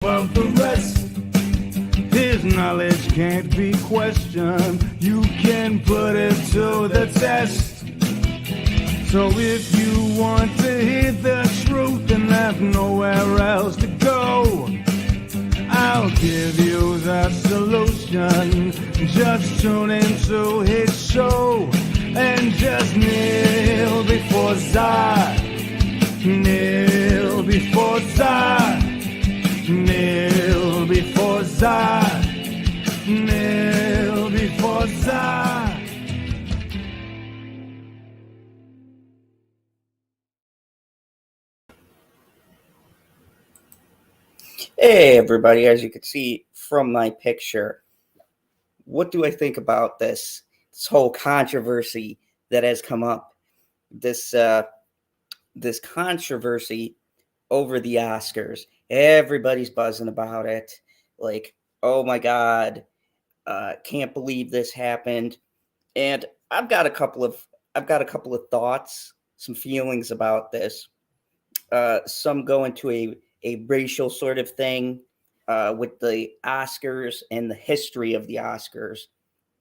Of the rest, his knowledge can't be questioned. You can put it to the test. So if you want to hear the truth and have nowhere else to go, I'll give you the solution. Just tune into his show and just kneel before Zod. Kneel before Zod. Kneel before Zod. Kneel before Zod. Hey everybody, as you can see from my picture, what do I think about this whole controversy that has come up? This controversy over the Oscars. Everybody's buzzing about it. Like, oh my God, can't believe this happened. And I've got a couple of thoughts, some feelings about this. Some go into a racial sort of thing with the Oscars and the history of the Oscars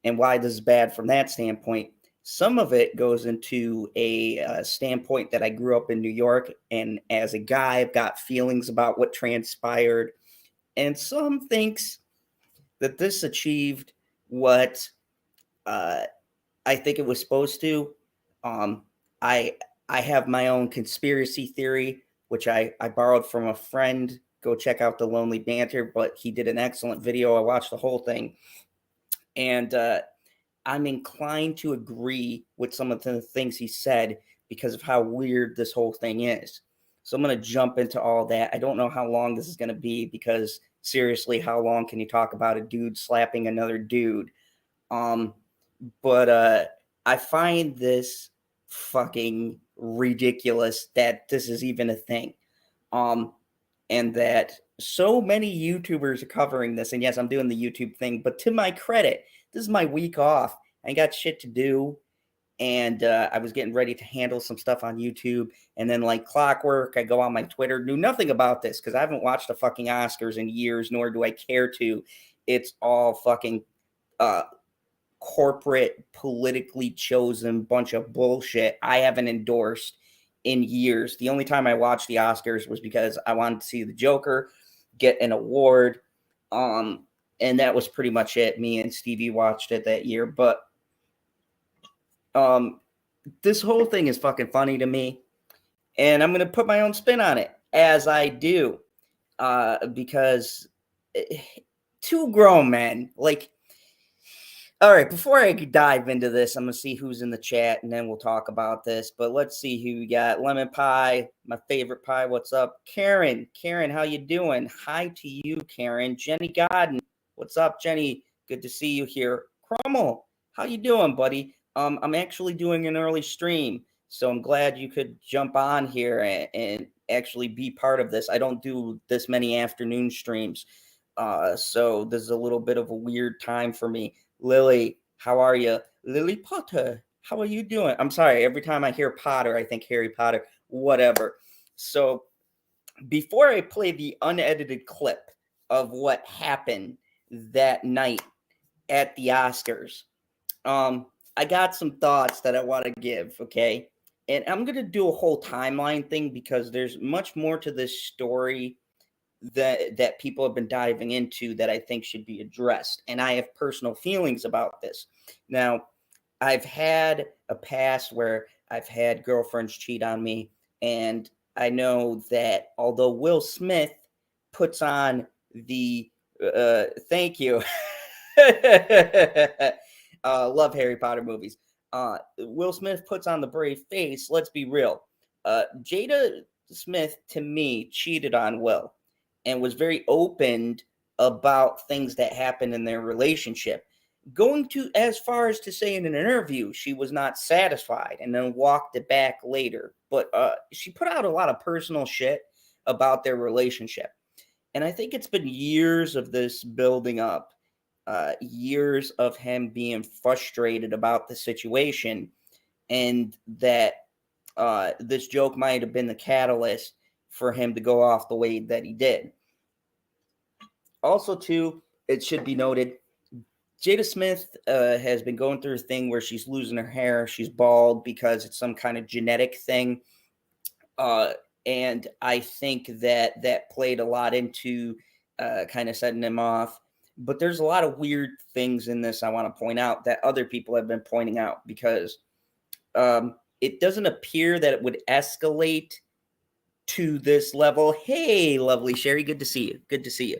and why this is bad from that standpoint. Some of it goes into a standpoint that I grew up in New York, and as a guy, I've got feelings about what transpired. And some thinks that this achieved what I think it was supposed to. I have my own conspiracy theory, which I borrowed from a friend. Go check out The Lonely Banter, but he did an excellent video. I watched the whole thing. And I'm inclined to agree with some of the things he said because of how weird this whole thing is. So I'm going to jump into all that. I don't know how long this is going to be because seriously, how long can you talk about a dude slapping another dude? But I find this fucking ridiculous that this is even a thing. And that so many YouTubers are covering this. And yes, I'm doing the YouTube thing, but to my credit, this is my week off. I got shit to do. And I was getting ready to handle some stuff on YouTube. And then like clockwork, I go on my Twitter, knew nothing about this because I haven't watched the fucking Oscars in years, nor do I care to. It's all fucking corporate, politically chosen bunch of bullshit I haven't endorsed in years. The only time I watched the Oscars was because I wanted to see the Joker get an award. And that was pretty much it. Me and Stevie watched it that year. But this whole thing is fucking funny to me. And I'm going to put my own spin on it, as I do. Because two grown men, like, all right, before I dive into this, I'm going to see who's in the chat, and then we'll talk about this. But let's see who we got. Lemon Pie, my favorite pie. What's up? Karen, how you doing? Hi to you, Karen. Jenny Godden, what's up, Jenny? Good to see you here. Crummel, how you doing, buddy? I'm actually doing an early stream, so I'm glad you could jump on here and actually be part of this. I don't do this many afternoon streams, so this is a little bit of a weird time for me. Lily, how are you? Lily Potter, how are you doing? I'm sorry, every time I hear Potter, I think Harry Potter, whatever. So before I play the unedited clip of what happened that night at the Oscars, I got some thoughts that I want to give, okay? And I'm going to do a whole timeline thing because there's much more to this story that people have been diving into that I think should be addressed. And I have personal feelings about this. Now, I've had a past where I've had girlfriends cheat on me. And I know that although Will Smith puts on the, thank you. Love Harry Potter movies. Will Smith puts on the brave face. Let's be real. Jada Smith, to me, cheated on Will and was very open about things that happened in their relationship. Going to as far as to say in an interview she was not satisfied and then walked it back later. But she put out a lot of personal shit about their relationship. And I think it's been years of this building up, years of him being frustrated about the situation, and that this joke might have been the catalyst for him to go off the way that he did. Also, too, it should be noted, Jada Smith has been going through a thing where she's losing her hair. She's bald because it's some kind of genetic thing. Uh, and I think that that played a lot into kind of setting him off. But there's a lot of weird things in this I want to point out that other people have been pointing out because it doesn't appear that it would escalate to this level. Hey, lovely Sherry, good to see you. Good to see you.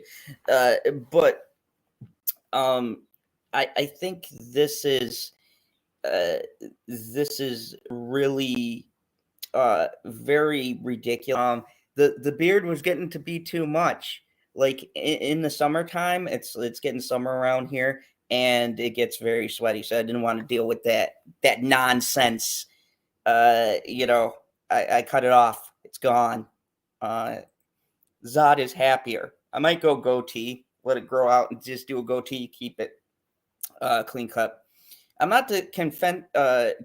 But um, I think uh, this is really very ridiculous. The beard was getting to be too much. Like in the summertime, it's getting summer around here, and it gets very sweaty. So I didn't want to deal with that nonsense. You know, I cut it off. It's gone. Uh, Zod is happier. I might go goatee, let it grow out, and just do a goatee, keep it clean cut. I'm not the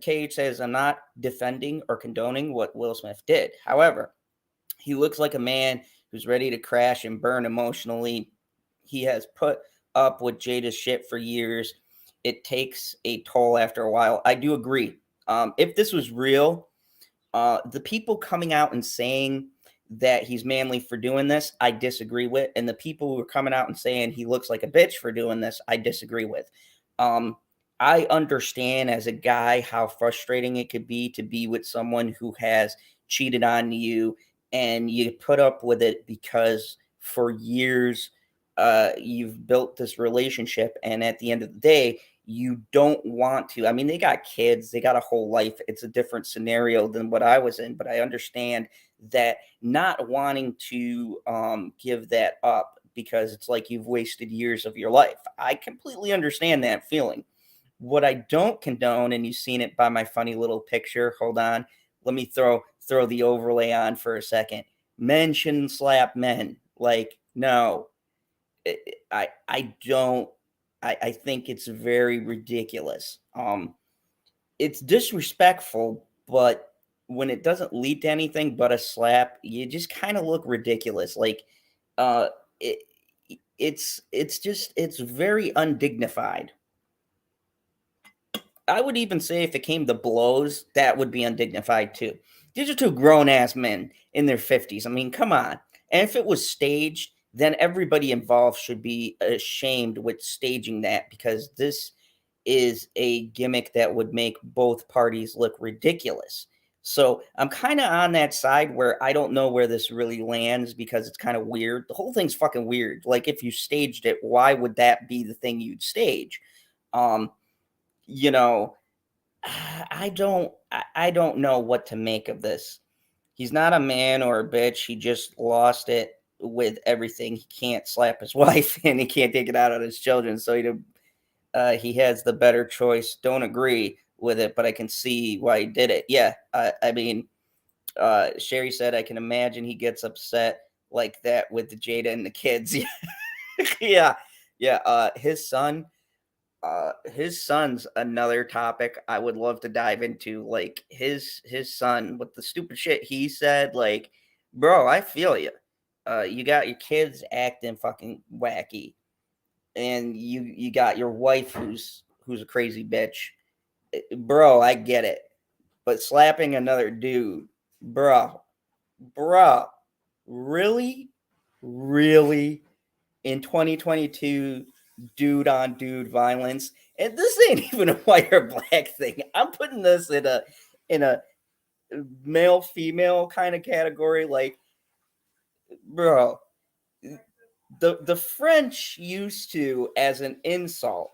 KH says I'm not defending or condoning what Will Smith did. However, he looks like a man who's ready to crash and burn emotionally. He has put up with Jada's shit for years. It takes a toll after a while. I do agree. If this was real, the people coming out and saying that he's manly for doing this, I disagree with. And the people who are coming out and saying he looks like a bitch for doing this, I disagree with. I understand as a guy how frustrating it could be to be with someone who has cheated on you and you put up with it because for years you've built this relationship, and at the end of the day you don't want to. I mean, they got kids, they got a whole life. It's a different scenario than what I was in, but I understand that not wanting to give that up because it's like you've wasted years of your life. I completely understand that feeling. What I don't condone, and you've seen it by my funny little picture. Hold on, let me throw the overlay on for a second. Men shouldn't slap men. Like, no, I don't. I think it's very ridiculous. It's disrespectful, but when it doesn't lead to anything but a slap, you just kind of look ridiculous. Like, uh, it, it's very undignified. I would even say if it came to blows, that would be undignified too. These are two grown ass men in their 50s. I mean, come on. And if it was staged, then everybody involved should be ashamed with staging that because this is a gimmick that would make both parties look ridiculous. So I'm kind of on that side where I don't know where this really lands because it's kind of weird. The whole thing's fucking weird. Like if you staged it, why would that be the thing you'd stage? Um, you know, I don't know what to make of this. He's not a man or a bitch. He just lost it with everything. He can't slap his wife and he can't take it out on his children. So he has the better choice. Don't agree with it, but I can see why he did it. Yeah, I mean, Sherry said I can imagine he gets upset like that with the Jada and the kids. Yeah, yeah. His son's another topic I would love to dive into. Like his son with the stupid shit he said. Like, bro, I feel you. You got your kids acting fucking wacky, and you got your wife who's a crazy bitch. Bro, I get it, but slapping another dude, bro, really, really, in 2022, dude on dude violence. And this ain't even a white or black thing. I'm putting this in a male female kind of category. Like, bro, the French used to, as an insult,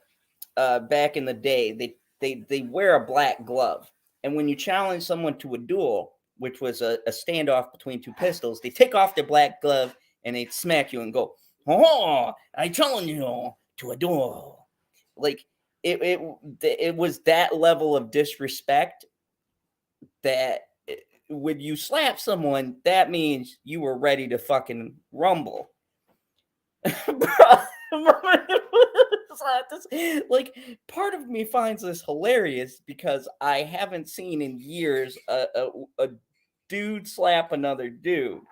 back in the day, they wear a black glove, and when you challenge someone to a duel, which was a standoff between two pistols, they take off their black glove and they smack you and go, "Oh, I challenge you to a duel." Like it was that level of disrespect that when you slap someone, that means you were ready to fucking rumble. Like, part of me finds this hilarious because I haven't seen in years a dude slap another dude.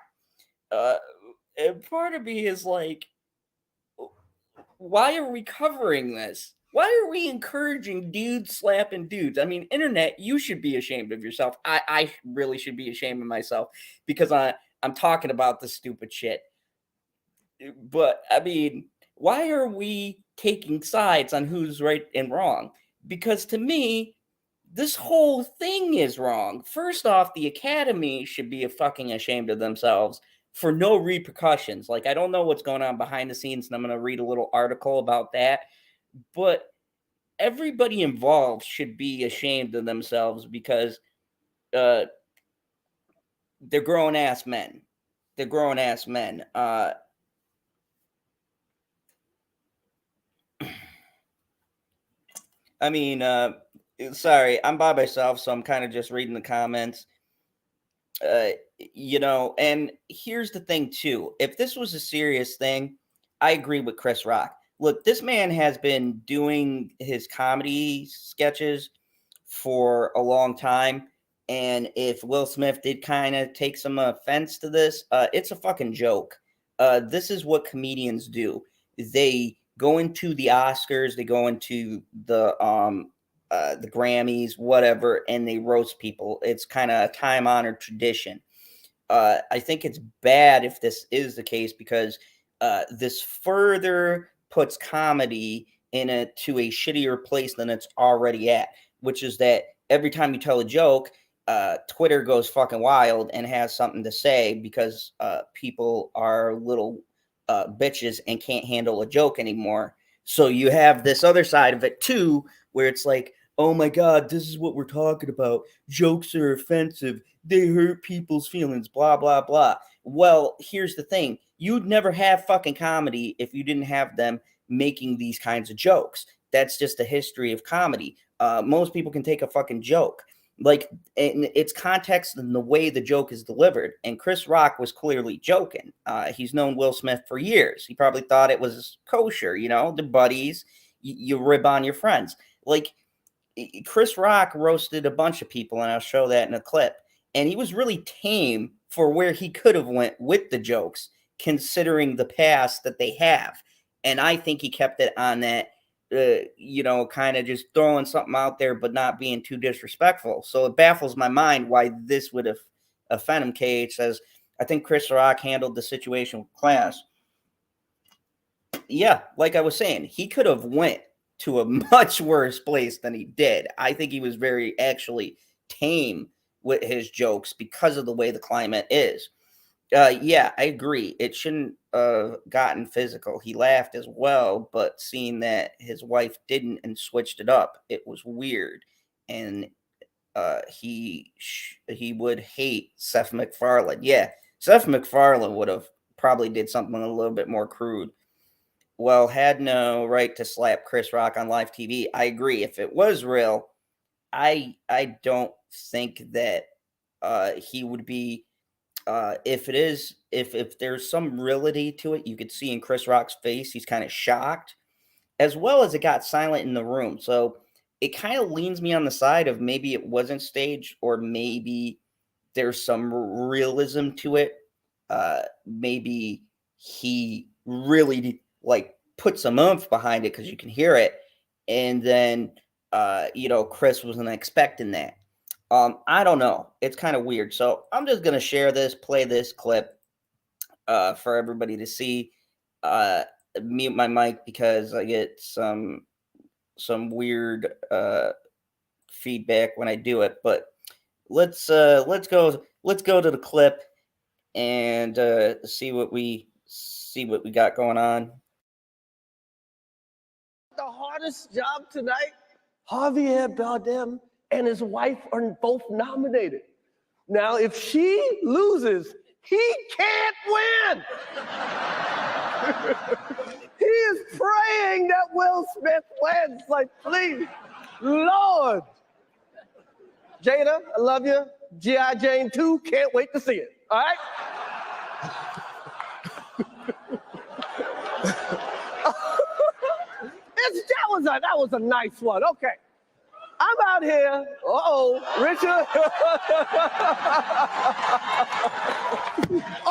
Uh, and part of me is like, why are we covering this? Why are we encouraging dudes slapping dudes? I mean, internet, you should be ashamed of yourself. I really should be ashamed of myself because I'm talking about this stupid shit. But I mean, why are we taking sides on who's right and wrong? Because to me, this whole thing is wrong. First off, the Academy should be fucking ashamed of themselves for no repercussions. Like, I don't know what's going on behind the scenes, and I'm going to read a little article about that. But everybody involved should be ashamed of themselves because they're grown ass men. They're grown ass men. I mean, sorry, I'm by myself, so I'm kind of just reading the comments. And here's the thing too. If this was a serious thing, I agree with Chris Rock. Look, this man has been doing his comedy sketches for a long time. And if Will Smith did kind of take some offense to this, it's a fucking joke. This is what comedians do. They go into the Oscars, they go into the Grammys, whatever, and they roast people. It's kind of a time-honored tradition. I think it's bad if this is the case because this further puts comedy to a shittier place than it's already at, which is that every time you tell a joke, Twitter goes fucking wild and has something to say because people are little bitches and can't handle a joke anymore. So you have this other side of it too, where it's like, oh my God, this is what we're talking about. Jokes are offensive. They hurt people's feelings, blah, blah, blah. Well, here's the thing. You'd never have fucking comedy if you didn't have them making these kinds of jokes. That's just the history of comedy. Most people can take a fucking joke. Like, and it's context and the way the joke is delivered. And Chris Rock was clearly joking. He's known Will Smith for years. He probably thought it was kosher, the buddies, you rib on your friends. Like, Chris Rock roasted a bunch of people, and I'll show that in a clip. And he was really tame for where he could have went with the jokes, considering the past that they have. And I think he kept it on that, kind of just throwing something out there, but not being too disrespectful. So it baffles my mind why this would have offended him. KH says, I think Chris Rock handled the situation with class. Yeah, like I was saying, he could have went to a much worse place than he did. I think he was very actually tame with his jokes because of the way the climate is. Yeah, I agree. It shouldn't gotten physical. He laughed as well, but seeing that his wife didn't and switched it up, it was weird. And he would hate Seth MacFarlane. Yeah, Seth MacFarlane would have probably did something a little bit more crude. Well, had no right to slap Chris Rock on live TV. I agree. If it was real, I don't think that he would be. If it is, if there's some reality to it, you could see in Chris Rock's face, he's kind of shocked, as well as it got silent in the room. So it kind of leans me on the side of maybe it wasn't staged, or maybe there's some realism to it. Maybe he really put some oomph behind it because you can hear it, and then Chris wasn't expecting that. I don't know. It's kind of weird. So I'm just gonna play this clip for everybody to see. Mute my mic because I get some weird feedback when I do it. But let's go to the clip and see what we got going on. The hardest job tonight, Javier Bardem and his wife are both nominated. Now, if she loses, he can't win. He is praying that Will Smith wins. Like, please, Lord. Jada, I love you. G.I. Jane 2, can't wait to see it. All right? That was a nice one. Okay. I'm out here. Richard.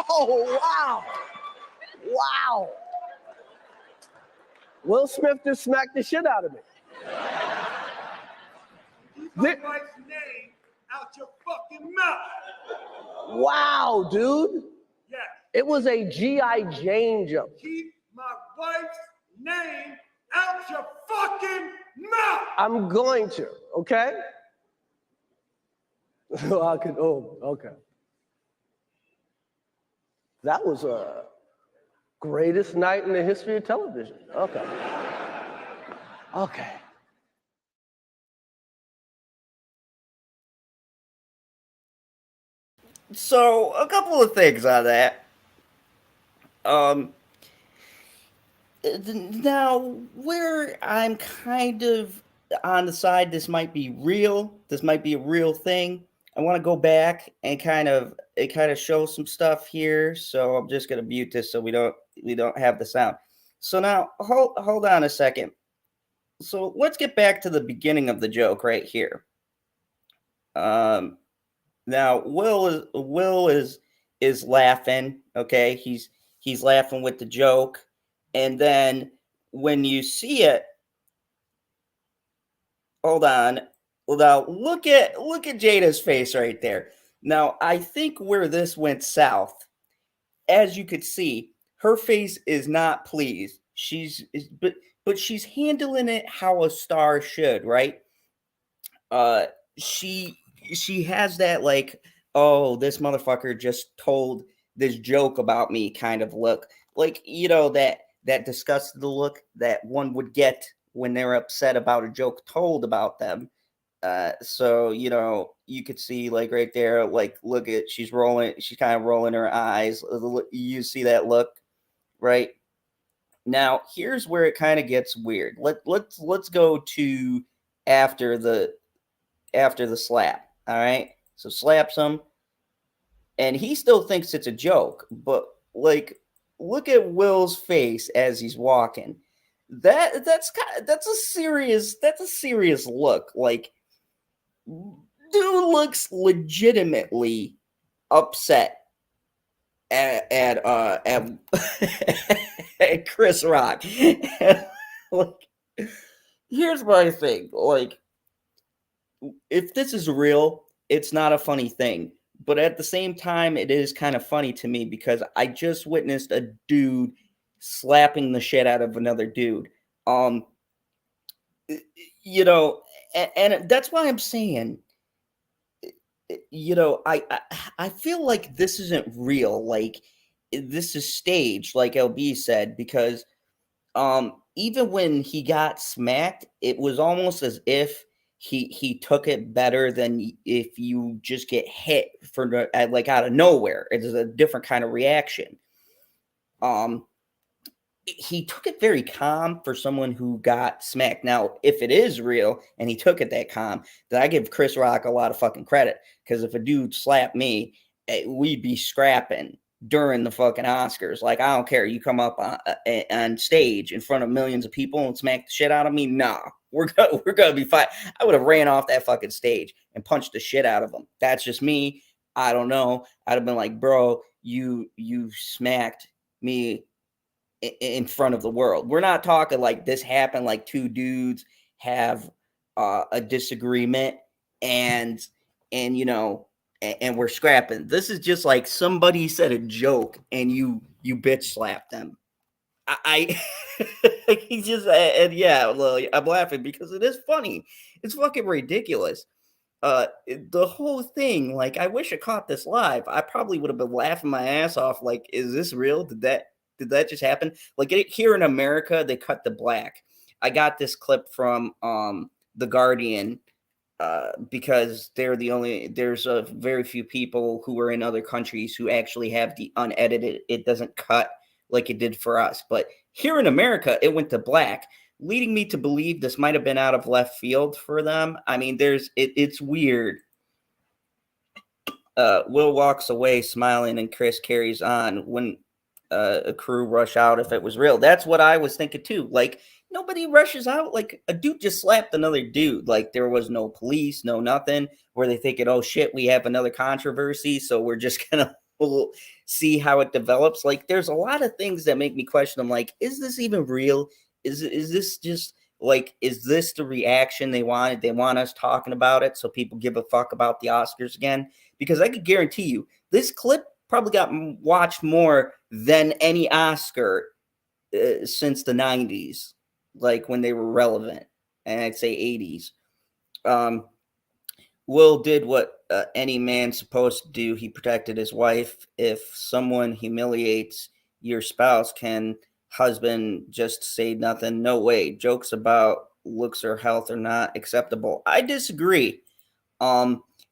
Oh, wow. Wow. Will Smith just smacked the shit out of me. Keep my wife's name out your fucking mouth. Wow, dude. Yes. It was a G.I. Jane jump. Keep my wife's name out your fucking mouth. I'm going to, okay? Okay. That was a greatest night in the history of television. Okay. Okay. So a couple of things on that. Now where I'm kind of on the side, this might be real. This might be a real thing. I want to go back and kind of show some stuff here. So I'm just gonna mute this so we don't have the sound. So now hold on a second. So let's get back to the beginning of the joke right here. Now Will is laughing. Okay, he's laughing with the joke, and then when you see it, hold on. Well, now look at Jada's face right there. Now I think where this went south, as you could see, her face is not pleased. But she's handling it how a star should, right? She has that like, oh, this motherfucker just told this joke about me kind of look. Like, that disgusted look that one would get when they're upset about a joke told about them. So you could see like right there, like look at she's kind of rolling her eyes. You see that look, right? Now here's where it kind of gets weird. Let's go to after the slap. All right, so slaps him, and he still thinks it's a joke. But like, look at Will's face as he's walking. That's a serious look. Like, dude looks legitimately upset at at Chris Rock. Like, here's my thing. Like, if this is real, it's not a funny thing. But at the same time, it is kind of funny to me because I just witnessed a dude slapping the shit out of another dude. And that's why I'm saying, I feel like this isn't real. Like, this is staged, like LB said, because even when he got smacked, it was almost as if he took it better than if you just get hit like out of nowhere. It is a different kind of reaction. He took it very calm for someone who got smacked. Now, if it is real and he took it that calm, then I give Chris Rock a lot of fucking credit, because if a dude slapped me, we'd be scrapping during the fucking Oscars. Like, I don't care. You come up on stage in front of millions of people and smack the shit out of me. Nah, we're gonna be fine. I would have ran off that fucking stage and punched the shit out of him. That's just me. I don't know. I'd have been like, bro, you smacked me in front of the world. We're not talking like this happened, like two dudes have a disagreement and we're scrapping. This is just like somebody said a joke and you bitch slapped them. I he just and yeah, well, I'm laughing because it is funny. It's fucking ridiculous. The whole thing, like, I wish I caught this live. I probably would have been laughing my ass off. Like, is this real? Did that just happen? Like, here in America, they cut the black. I got this clip from The Guardian because there's a very few people who are in other countries who actually have the unedited. It doesn't cut like it did for us. But here in America, it went to black, leading me to believe this might have been out of left field for them. I mean, it's weird. Will walks away smiling and Chris carries on. When a crew rush out, if it was real, that's what I was thinking too. Like, nobody rushes out. Like, a dude just slapped another dude. Like, there was no police, no nothing, where they thinking, oh shit, we have another controversy, so we're just gonna see how it develops. Like, there's a lot of things that make me question. I'm like, is this even real? is this just like, is this the reaction they wanted? They want us talking about it so people give a fuck about the Oscars again? Because I could guarantee you, this clip probably got watched more than any Oscar since the 90s, like when they were relevant, and I'd say 80s. Will did what any man's supposed to do. He protected his wife. If someone humiliates your spouse, can husband just say nothing? No way. Jokes about looks or health are not acceptable. I disagree.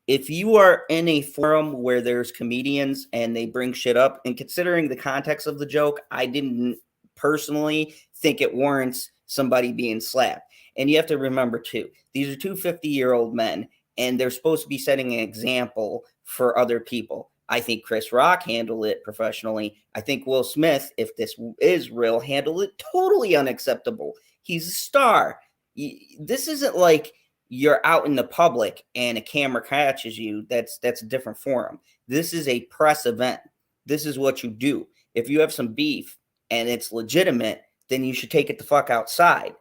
If you are in a forum where there's comedians and they bring shit up, and considering the context of the joke, I didn't personally think it warrants somebody being slapped. And you have to remember too, these are two 50-year-old men, and they're supposed to be setting an example for other people. I think Chris Rock handled it professionally. I think Will Smith, if this is real, handled it totally unacceptable. He's a star. This isn't like you're out in the public and a camera catches you. That's a different forum. This is a press event. This is what you do. If you have some beef and it's legitimate, then you should take it the fuck outside.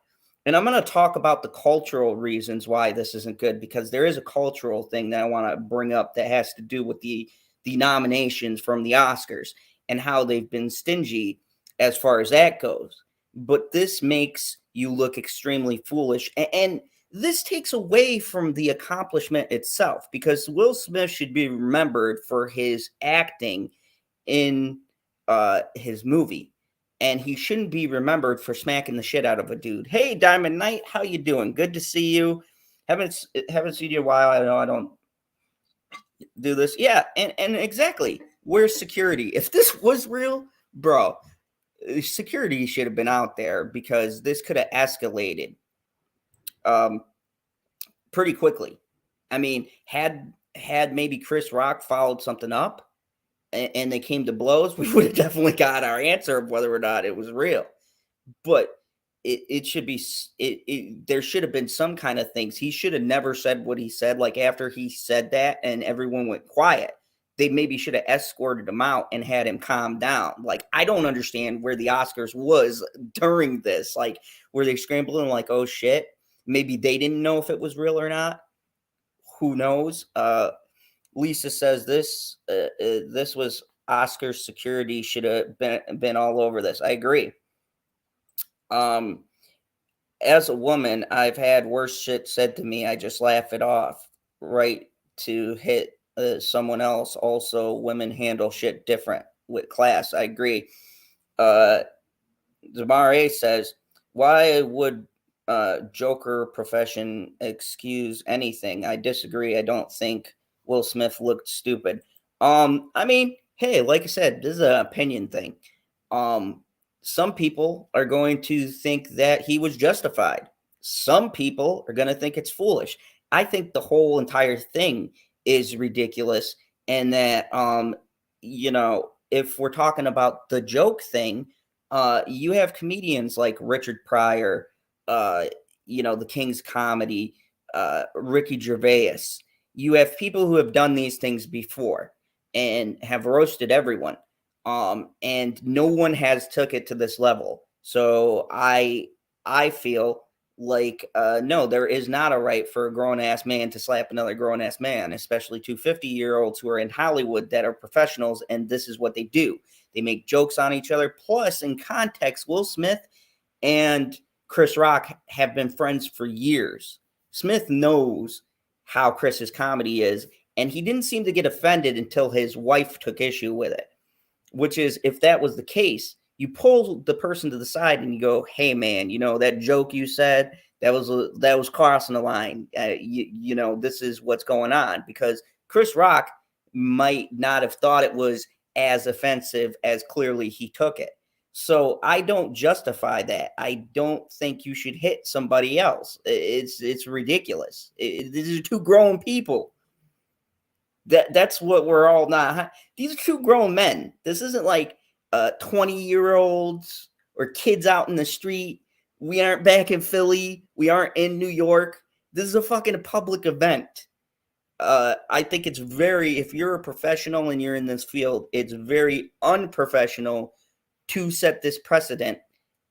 And I'm going to talk about the cultural reasons why this isn't good, because there is a cultural thing that I want to bring up that has to do with the nominations from the Oscars and how they've been stingy as far as that goes. But this makes you look extremely foolish, and this takes away from the accomplishment itself, because Will Smith should be remembered for his acting in his movie. And he shouldn't be remembered for smacking the shit out of a dude. Hey, Diamond Knight, how you doing? Good to see you. Haven't seen you in a while. I know I don't do this. Yeah, and exactly. Where's security? If this was real, bro, security should have been out there, because this could have escalated pretty quickly. I mean, had maybe Chris Rock followed something up, and they came to blows, we would have definitely got our answer of whether or not it was real. But it should be, there should have been some kind of things. He should have never said what he said. Like, after he said that and everyone went quiet, they maybe should have escorted him out and had him calm down. Like, I don't understand where the Oscars was during this. Like, were they scrambling like, oh shit, maybe they didn't know if it was real or not? Who knows? Lisa says this was Oscar security, should have been all over this. I agree. As a woman, I've had worse shit said to me. I just laugh it off. Right to hit someone else. Also, women handle shit different with class. I agree. Zamare says, why would Joker profession excuse anything? I disagree. I don't think Will Smith looked stupid. I mean, hey, like I said, this is an opinion thing. Some people are going to think that he was justified. Some people are going to think it's foolish. I think the whole entire thing is ridiculous, and that if we're talking about the joke thing, you have comedians like Richard Pryor, the King's Comedy, Ricky Gervais. You have people who have done these things before and have roasted everyone. And no one has took it to this level. So I feel like, no, there is not a right for a grown-ass man to slap another grown-ass man, especially two 50-year-olds who are in Hollywood that are professionals, and this is what they do. They make jokes on each other. Plus, in context, Will Smith and Chris Rock have been friends for years. Smith knows how Chris's comedy is, and he didn't seem to get offended until his wife took issue with it. Which is, if that was the case, you pull the person to the side and you go, hey man, that joke you said, that was crossing the line. This is what's going on, because Chris Rock might not have thought it was as offensive as clearly he took it. So I don't justify that. I don't think you should hit somebody else. It's ridiculous. These are two grown people. That's what we're all not. These are two grown men. This isn't like 20-year-olds or kids out in the street. We aren't back in Philly. We aren't in New York. This is a fucking public event. I think it's if you're a professional and you're in this field, it's very unprofessional to set this precedent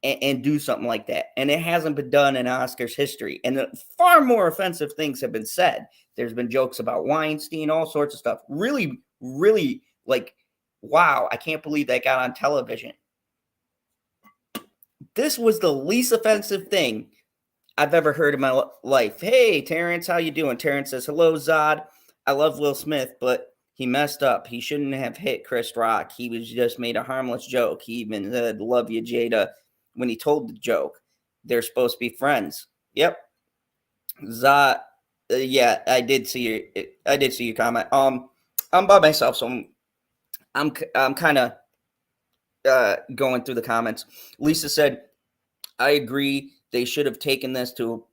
and do something like that. And it hasn't been done in Oscars history. And far more offensive things have been said. There's been jokes about Weinstein, all sorts of stuff. Really, really, like, wow, I can't believe that got on television. This was the least offensive thing I've ever heard in my life. Hey, Terrence, how you doing? Terrence says, hello, Zod. I love Will Smith, but he messed up. He shouldn't have hit Chris Rock. He was just made a harmless joke. He even said, love you, Jada, when he told the joke. They're supposed to be friends. Yep. Zod, yeah, I did see your comment. I'm by myself, so I'm kind of going through the comments. Lisa said, I agree. They should have taken this to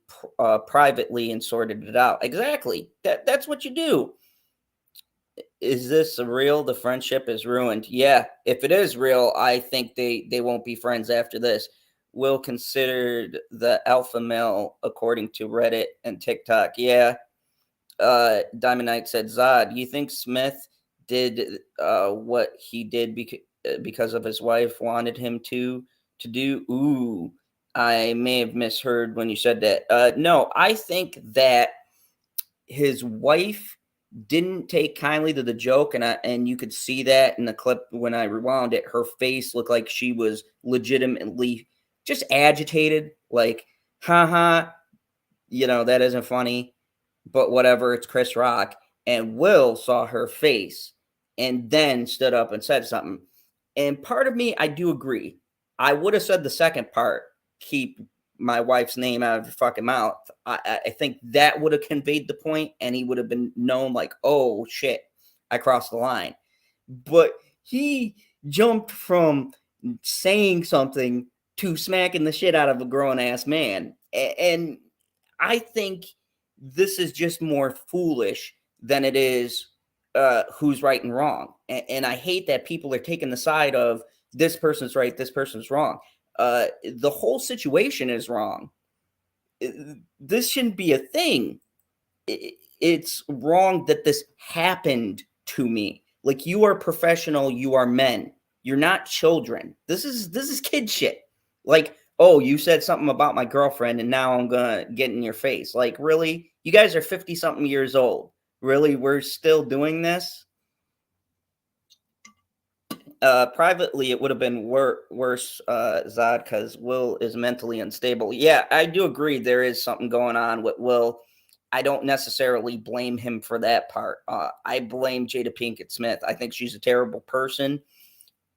privately and sorted it out. Exactly. That's what you do. Is this real? The friendship is ruined. Yeah, if it is real, I think they won't be friends after this. Will considered the alpha male according to Reddit and TikTok. Yeah. Diamond Knight said, Zod, you think Smith did what he did because of his wife wanted him to do? Ooh, I may have misheard when you said that. No, I think that his wife didn't take kindly to the joke, and you could see that in the clip when I rewound it. Her face looked like she was legitimately just agitated, like, haha, that isn't funny, but whatever, it's Chris Rock. And Will saw her face and then stood up and said something. And part of me, I do agree. I would have said the second part, keep my wife's name out of your fucking mouth. I think that would have conveyed the point, and he would have been known like, oh shit, I crossed the line. But he jumped from saying something to smacking the shit out of a grown-ass man. And I think this is just more foolish than it is who's right and wrong. And I hate that people are taking the side of this person's right, this person's wrong. The whole situation is wrong. This shouldn't be a thing. It's wrong that this happened to me. Like, you are professional, you are men. You're not children. This is kid shit. Like, oh, you said something about my girlfriend and now I'm gonna get in your face. Like, really? You guys are 50-something years old. Really? We're still doing this? Privately, it would have been worse, Zod, because Will is mentally unstable. Yeah, I do agree there is something going on with Will. I don't necessarily blame him for that part. I blame Jada Pinkett Smith. I think she's a terrible person.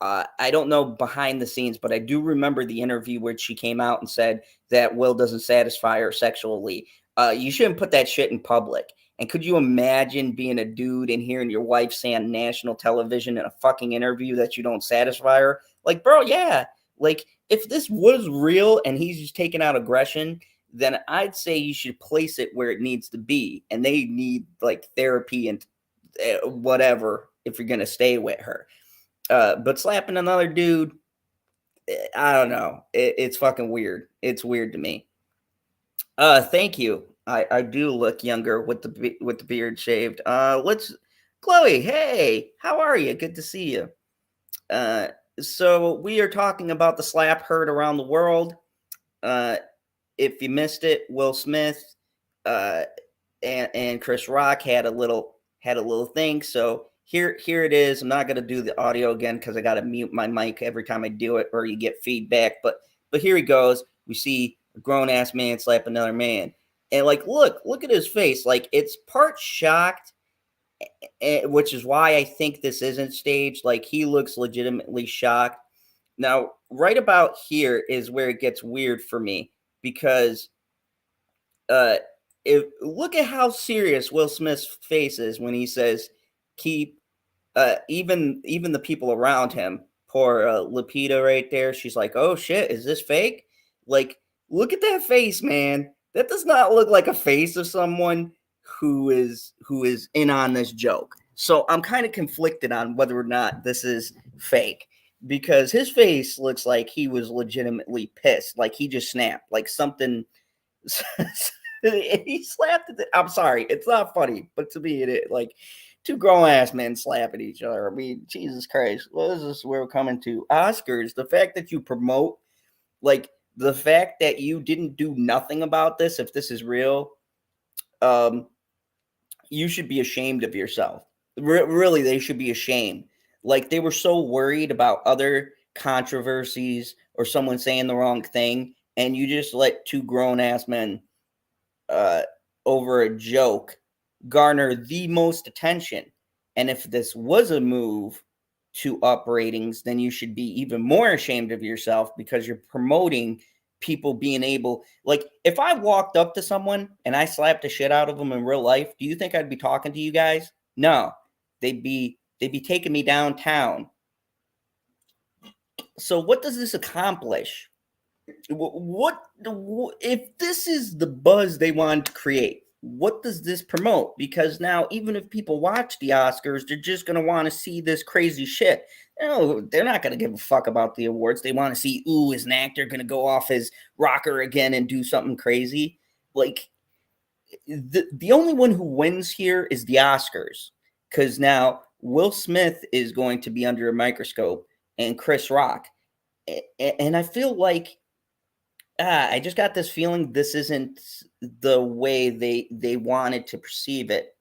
I don't know behind the scenes, but I do remember the interview where she came out and said that Will doesn't satisfy her sexually. You shouldn't put that shit in public. And could you imagine being a dude and hearing your wife say on national television in a fucking interview that you don't satisfy her? Like, bro, yeah. Like, if this was real and he's just taking out aggression, then I'd say you should place it where it needs to be. And they need, like, therapy and whatever if you're going to stay with her. But slapping another dude, I don't know. It's fucking weird. It's weird to me. Thank you. I do look younger with the beard shaved. Chloe, hey, how are you? Good to see you. So we are talking about the slap heard around the world. If you missed it, Will Smith and Chris Rock had a little thing. So here it is. I'm not gonna do the audio again because I gotta mute my mic every time I do it, or you get feedback. But here he goes. We see a grown ass man slap another man. And like, look at his face. Like, it's part shocked, which is why I think this isn't staged. Like, he looks legitimately shocked. Now, right about here is where it gets weird for me, because look at how serious Will Smith's face is when he says, keep even the people around him. Poor Lupita right there. She's like, oh shit, is this fake? Like, look at that face, man. That does not look like a face of someone who is in on this joke. So I'm kind of conflicted on whether or not this is fake, because his face looks like he was legitimately pissed. Like, he just snapped, like something. He slapped it. I'm sorry, it's not funny, but to me, it like two grown ass men slapping each other. I mean, Jesus Christ, what is this we're coming to? Oscars, the fact that you promote Like the fact that you didn't do nothing about this, if this is real, you should be ashamed of yourself. Really, they should be ashamed. Like they were so worried about other controversies or someone saying the wrong thing, and you just let two grown ass men uh, over a joke garner the most attention. And if this was a move to up ratings, then you should be even more ashamed of yourself because you're promoting people being able, like if I walked up to someone and I slapped the shit out of them in real life, do you think I'd be talking to you guys? No. They'd be taking me downtown. So what does this accomplish? What if this is the buzz they want to create? What does this promote? Because now, even if people watch the Oscars, they're just going to want to see this crazy shit. No, they're not going to give a fuck about the awards. They want to see, ooh, is an actor going to go off his rocker again and do something crazy? Like, the only one who wins here is the Oscars. Because now Will Smith is going to be under a microscope and Chris Rock. And I feel like I just got this feeling this isn't the way they wanted to perceive it.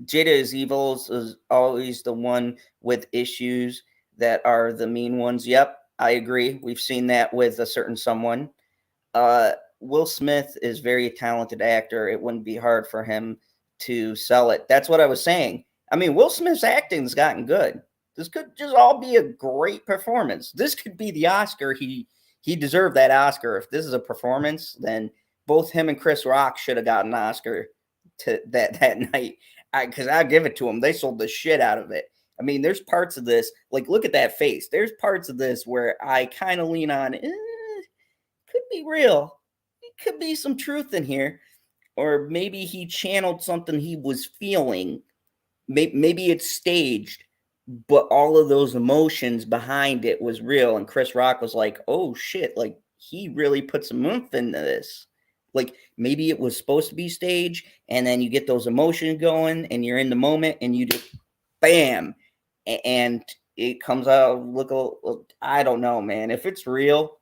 Jada is evil is always the one with issues that are the mean ones. Yep, I agree. We've seen that with a certain someone. Will Smith is very talented actor. It wouldn't be hard for him to sell it. That's what I was saying. I mean, Will Smith's acting's gotten good. This could just all be a great performance. This could be the Oscar he deserved that Oscar. If this is a performance, then both him and Chris Rock should have gotten an Oscar to that night. Because I give it to them. They sold the shit out of it. I mean, there's parts of this, like look at that face. There's parts of this where I kind of lean on, could be real. It could be some truth in here. Or maybe he channeled something he was feeling. Maybe it's staged, but all of those emotions behind it was real. And Chris Rock was like, oh shit, like he really put some oomph into this. Like maybe it was supposed to be staged, and then you get those emotions going and you're in the moment and you just bam, and it comes out. Look, I don't know, man. If it's real,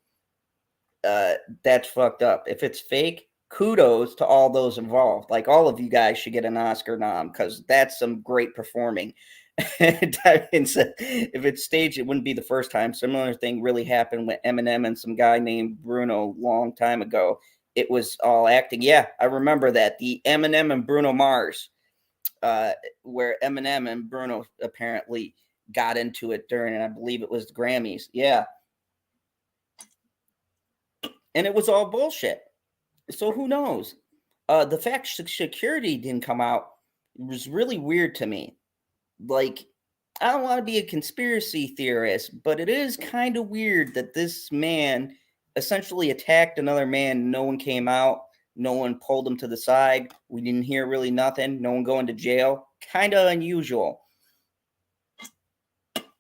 that's fucked up. If it's fake, kudos to all those involved. Like all of you guys should get an Oscar nom because that's some great performing. If it's staged, it wouldn't be the first time. Similar thing really happened with Eminem and some guy named Bruno long time ago. It was all acting. Yeah, I remember that. The Eminem and Bruno Mars, where Eminem and Bruno apparently got into it during, and I believe it was the Grammys. Yeah. And it was all bullshit. So who knows? The fact security didn't come out was really weird to me. Like, I don't want to be a conspiracy theorist, but it is kind of weird that this man essentially attacked another man. No one came out. No one pulled him to the side. We didn't hear really nothing. No one going to jail. Kind of unusual.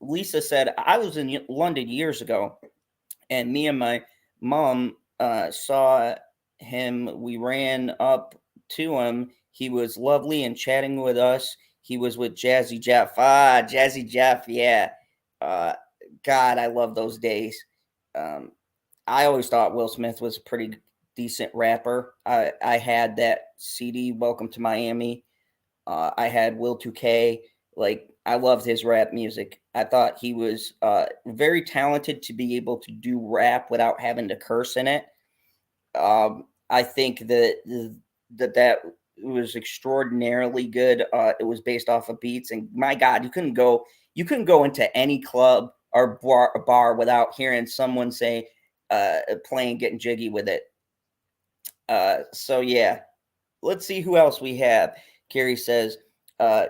Lisa said, I was in London years ago, and me and my mom saw him. We ran up to him. He was lovely and chatting with us. He was with Jazzy Jeff. Jazzy Jeff, yeah. God, I love those days. I always thought Will Smith was a pretty decent rapper. I had that CD, Welcome to Miami. I had Will 2K. Like, I loved his rap music. I thought he was very talented to be able to do rap without having to curse in it. I think that was extraordinarily good. It was based off of beats, and my God, you couldn't go into any club or bar without hearing someone say, playing, getting jiggy with it. So yeah, let's see who else we have. Carrie says,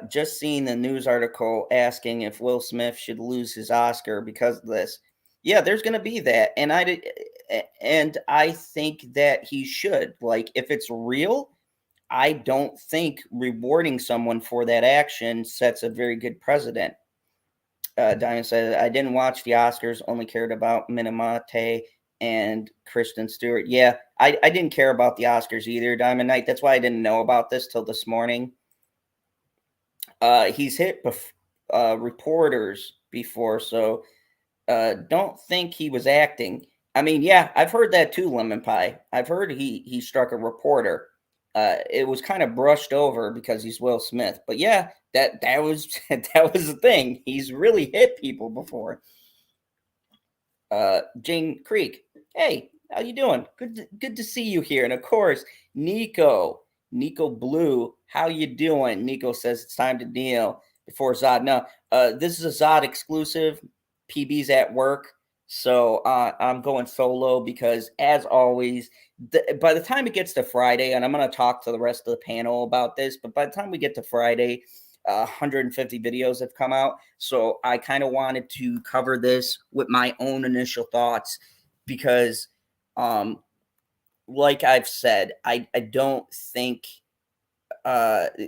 just seeing the news article asking if Will Smith should lose his Oscar because of this. Yeah, there's going to be that, and I think that he should. Like, if it's real, I don't think rewarding someone for that action sets a very good precedent. Diamond said, I didn't watch the Oscars, only cared about Minamate and Kristen Stewart. Yeah, I didn't care about the Oscars either, Diamond Knight. That's why I didn't know about this till this morning. He's hit reporters before, so don't think he was acting. I mean, yeah, I've heard that too, Lemon Pie. I've heard he struck a reporter. It was kind of brushed over because he's Will Smith, but yeah, that was that was the thing. He's really hit people before. Jane Creek, hey, how you doing? Good to see you here. And of course, Nico Blue, how you doing? Nico says it's time to kneel before Zod. No, this is a Zod exclusive. PB's at work, so I'm going solo because, as always, by the time it gets to Friday, and I'm going to talk to the rest of the panel about this, but by the time we get to Friday, 150 videos have come out. So I kind of wanted to cover this with my own initial thoughts because, like I've said, I don't think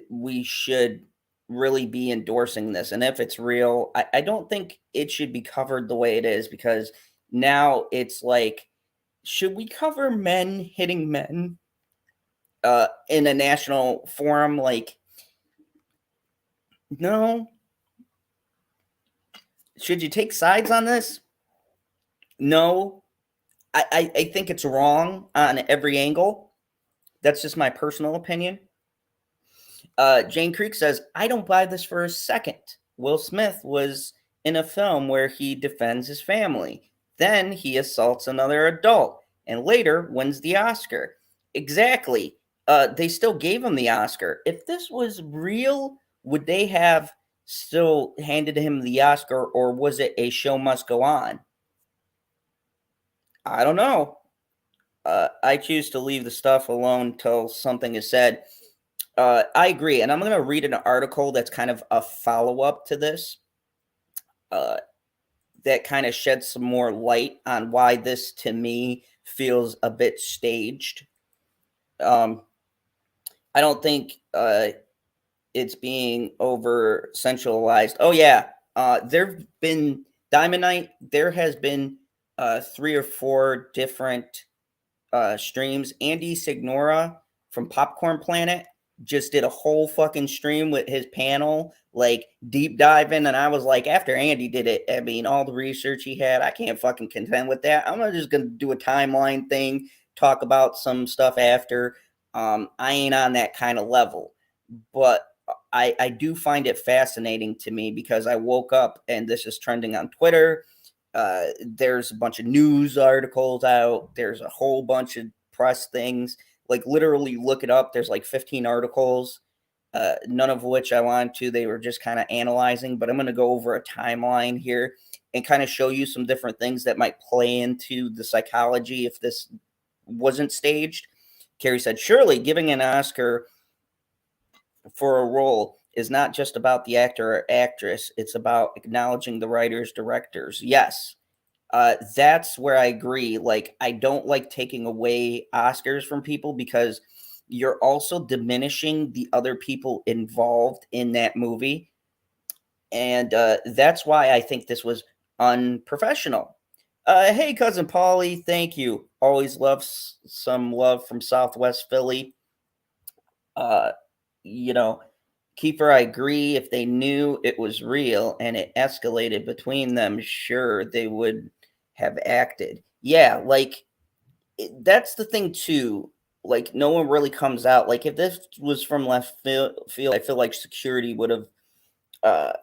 we should really be endorsing this. And if it's real, I don't think it should be covered the way it is, because now it's like, should we cover men hitting men in a national forum? Like, no. Should you take sides on this? No. I think it's wrong on every angle. That's just my personal opinion. Jane Creek says, I don't buy this for a second. Will Smith was in a film where he defends his family. Then he assaults another adult and later wins the Oscar. Exactly. They still gave him the Oscar. If this was real, would they have still handed him the Oscar, or was it a show must go on? I don't know. I choose to leave the stuff alone till something is said. I agree, and I'm going to read an article that's kind of a follow-up to this, that kind of sheds some more light on why this, to me, feels a bit staged. I don't think it's being over centralized. Oh yeah, there've been Diamond Night. There has been 3 or 4 different streams. Andy Signora from Popcorn Planet just did a whole fucking stream with his panel, like deep diving. And I was like, after Andy did it, I mean, all the research he had, I can't fucking contend with that. I'm just gonna do a timeline thing, talk about some stuff after. I ain't on that kind of level, but I do find it fascinating to me because I woke up and this is trending on Twitter. There's a bunch of news articles out. There's a whole bunch of press things. Like, literally look it up. There's like 15 articles, none of which I wanted to. They were just kind of analyzing, but I'm going to go over a timeline here and kind of show you some different things that might play into the psychology if this wasn't staged. Carrie said, surely giving an Oscar for a role is not just about the actor or actress. It's about acknowledging the writers, directors. Yes. That's where I agree. Like, I don't like taking away Oscars from people because you're also diminishing the other people involved in that movie. And that's why I think this was unprofessional. Hey, cousin Paulie, thank you. Always loves some love from Southwest Philly. You know, Keeper, I agree. If they knew it was real and it escalated between them, sure, they would have acted. Yeah, like, that's the thing too. Like, no one really comes out. Like, if this was from left field, I feel like security uh,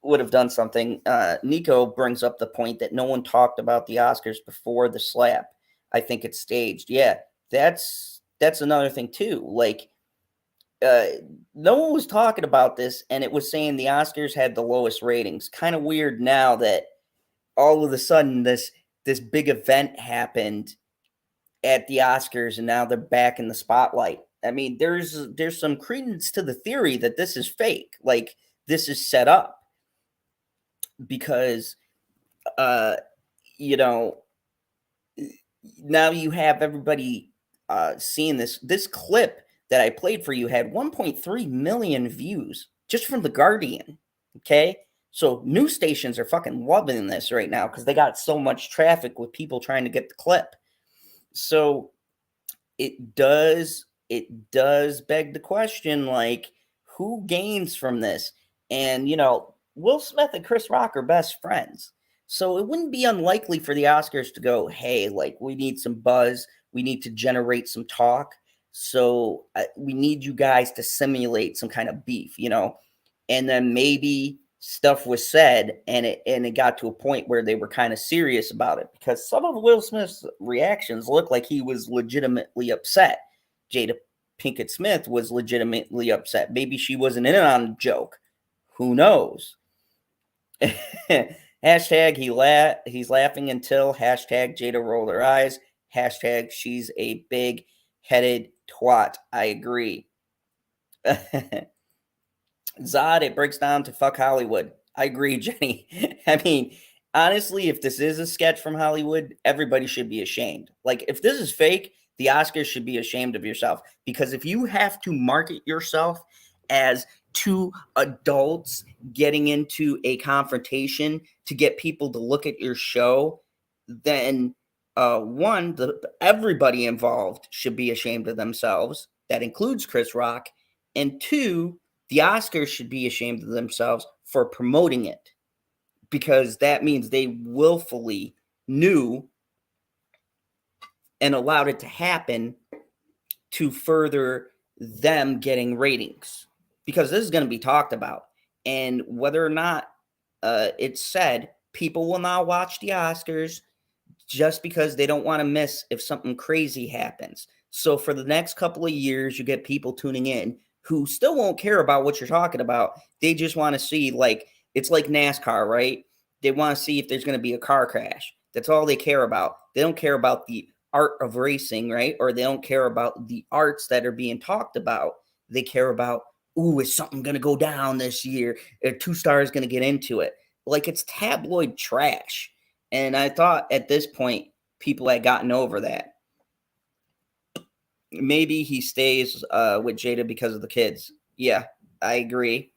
would have done something. Nico brings up the point that no one talked about the Oscars before the slap. I think it's staged. Yeah, that's another thing too. Like, no one was talking about this, and it was saying the Oscars had the lowest ratings. Kind of weird now that all of a sudden this big event happened at the Oscars, and now they're back in the spotlight. I mean, there's some credence to the theory that this is fake, like this is set up, because you know, now you have everybody seeing this clip that I played for you had 1.3 million views just from The Guardian. Okay. So news stations are fucking loving this right now because they got so much traffic with people trying to get the clip. So it does beg the question, like, who gains from this? And, Will Smith and Chris Rock are best friends. So it wouldn't be unlikely for the Oscars to go, hey, like, we need some buzz. We need to generate some talk. So we need you guys to simulate some kind of beef, and then maybe stuff was said and it got to a point where they were kind of serious about it, because some of Will Smith's reactions looked like he was legitimately upset. Jada Pinkett Smith was legitimately upset. Maybe she wasn't in on the joke. Who knows? Hashtag he's laughing until hashtag Jada rolled her eyes. Hashtag she's a big headed twat. I agree. Zod, it breaks down to fuck Hollywood. I agree, Jenny. I mean, honestly, if this is a sketch from Hollywood, everybody should be ashamed. Like, if this is fake, the Oscars should be ashamed of yourself. Because if you have to market yourself as two adults getting into a confrontation to get people to look at your show, then everybody involved should be ashamed of themselves. That includes Chris Rock. And two, the Oscars should be ashamed of themselves for promoting it, because that means they willfully knew and allowed it to happen to further them getting ratings, because this is going to be talked about. And whether or not it's said, people will now watch the Oscars just because they don't want to miss if something crazy happens. So for the next couple of years, you get people tuning in who still won't care about what you're talking about. They just want to see, like, it's like NASCAR, right? They want to see if there's going to be a car crash. That's all they care about. They don't care about the art of racing, right? Or they don't care about the arts that are being talked about. They care about, ooh, is something going to go down this year? Are 2 stars going to get into it? Like, it's tabloid trash. And I thought at this point, people had gotten over that. Maybe he stays with Jada because of the kids. Yeah, I agree.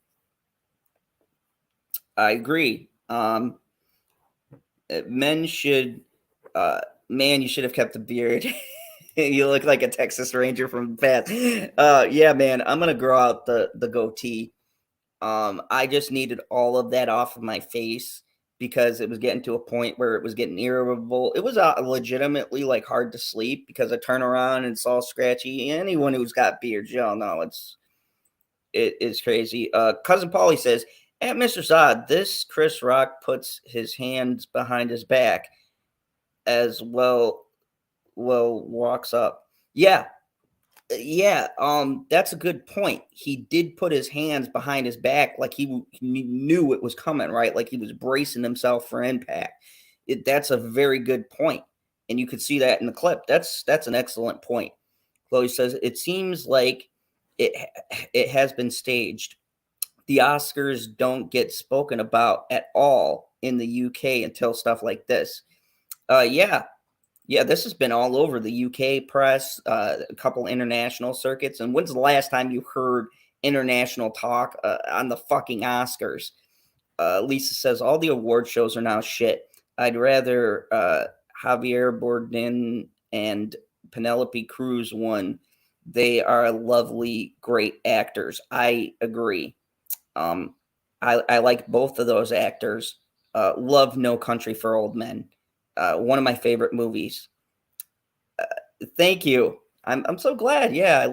Men should, man, you should have kept the beard. You look like a Texas Ranger from the past. Yeah, man, I'm going to grow out the goatee. I just needed all of that off of my face because it was getting to a point where it was getting irritable. It was legitimately like hard to sleep because I turn around and it's all scratchy. Anyone who's got beards, y'all know it is crazy. Cousin Paulie says, at Mr. Zod, this Chris Rock puts his hands behind his back as well walks up. Yeah, that's a good point. He did put his hands behind his back like he knew it was coming, right? Like he was bracing himself for impact. That's a very good point, and you could see that in the clip. That's an excellent point. Chloe says, it seems like it has been staged. The Oscars don't get spoken about at all in the UK until stuff like this. Yeah, this has been all over the UK press, a couple international circuits. And when's the last time you heard international talk on the fucking Oscars? Lisa says, all the award shows are now shit. I'd rather Javier Bardem and Penelope Cruz won. They are lovely, great actors. I agree. I like both of those actors. Love No Country for Old Men. One of my favorite movies. Thank you. I'm so glad. Yeah, I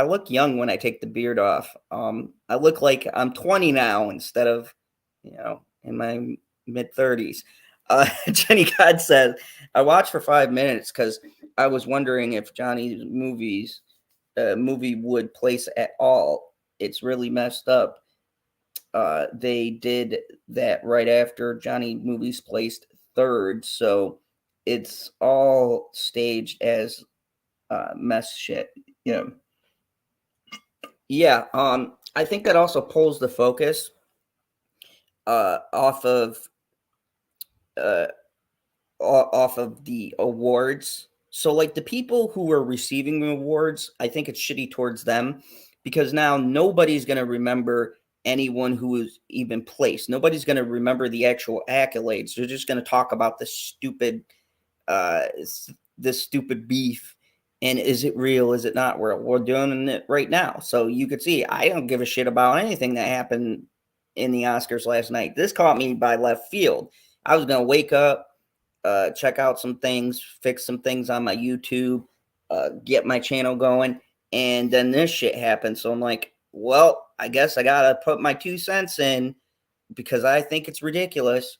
look young when I take the beard off. I look like I'm 20 now instead of, in my mid 30s. Jenny God says, I watched for 5 minutes because I was wondering if Johnny's movie would place at all. It's really messed up. They did that right after Johnny Movies placed third, so it's all staged as mess shit. Yeah. I think that also pulls the focus off of the awards. So, like, the people who are receiving the awards, I think it's shitty towards them because now nobody's going to remember anyone who is even placed. Nobody's going to remember the actual accolades. They're just going to talk about this stupid beef. And is it real? Is it not? We're doing it right now. So you could see, I don't give a shit about anything that happened in the Oscars last night. This caught me by left field. I was gonna wake up, check out some things, fix some things on my YouTube, get my channel going, and then this shit happened. So I'm like, well, I guess I gotta put my 2 cents in because I think it's ridiculous.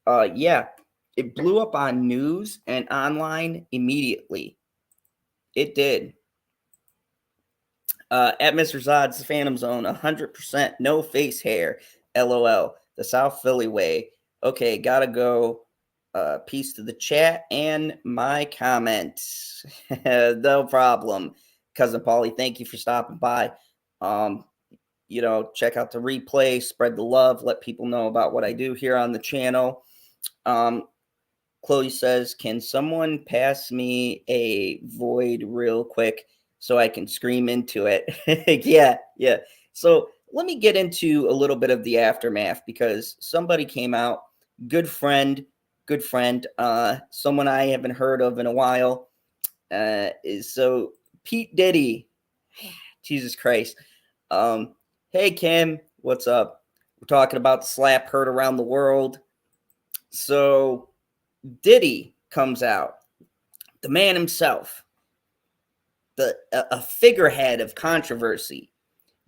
Yeah, it blew up on news and online immediately. It did. At Mr. Zod's Phantom Zone, 100% no face hair. LOL. The South Philly way. Okay, gotta go. Peace to the chat and my comments. No problem. Cousin Paulie, thank you for stopping by. Check out the replay, spread the love, let people know about what I do here on the channel. Chloe says, can someone pass me a void real quick so I can scream into it? Yeah. So let me get into a little bit of the aftermath because somebody came out, good friend, someone I haven't heard of in a while. So Pete Diddy, Jesus Christ. Hey Kim, what's up? We're talking about the slap heard around the world. So Diddy comes out, the man himself, a figurehead of controversy.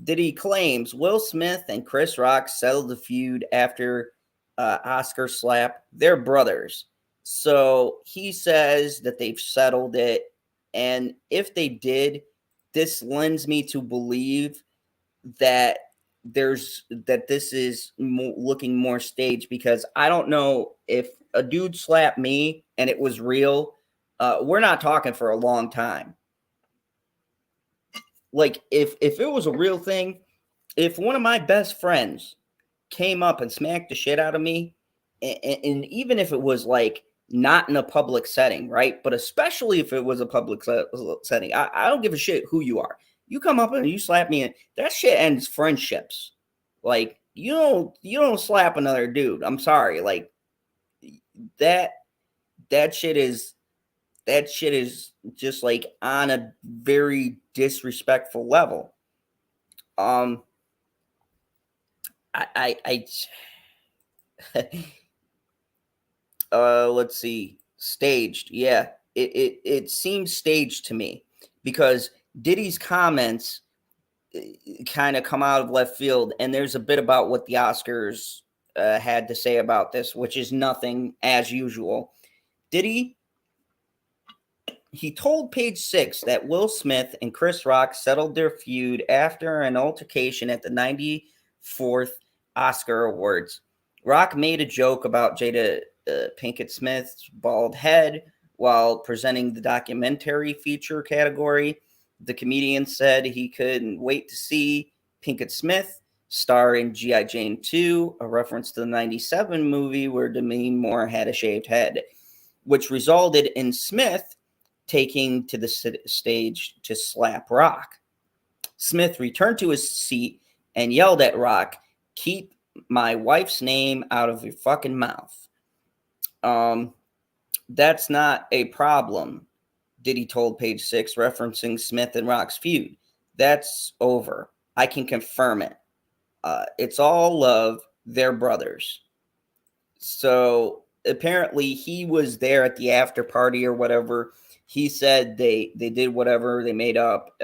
Diddy claims Will Smith and Chris Rock settled the feud after Oscar slap. They're brothers. So he says that they've settled it. And if they did, this lends me to believe that this is looking more staged, because I don't know if a dude slapped me and it was real. We're not talking for a long time. Like if it was a real thing, if one of my best friends came up and smacked the shit out of me, and even if it was like not in a public setting, right? But especially if it was a public setting, I don't give a shit who you are. You come up and you slap me, and that shit ends friendships. Like you don't slap another dude. I'm sorry. Like that shit is just like on a very disrespectful level. I let's see, staged. Yeah, it seems staged to me because Diddy's comments kind of come out of left field, and there's a bit about what the Oscars had to say about this, which is nothing as usual. Diddy, he told Page Six that Will Smith and Chris Rock settled their feud after an altercation at the 94th Oscar Awards. Rock made a joke about Jada Pinkett Smith's bald head while presenting the documentary feature category. The comedian said he couldn't wait to see Pinkett Smith star in G.I. Jane 2, a reference to the 97 movie where Demi Moore had a shaved head, which resulted in Smith taking to the stage to slap Rock. Smith returned to his seat and yelled at Rock, "Keep my wife's name out of your fucking mouth." That's not a problem, Diddy told Page Six, referencing Smith and Rock's feud. That's over. I can confirm it. It's all love. They're brothers. So apparently he was there at the after party or whatever. He said they did whatever they made up.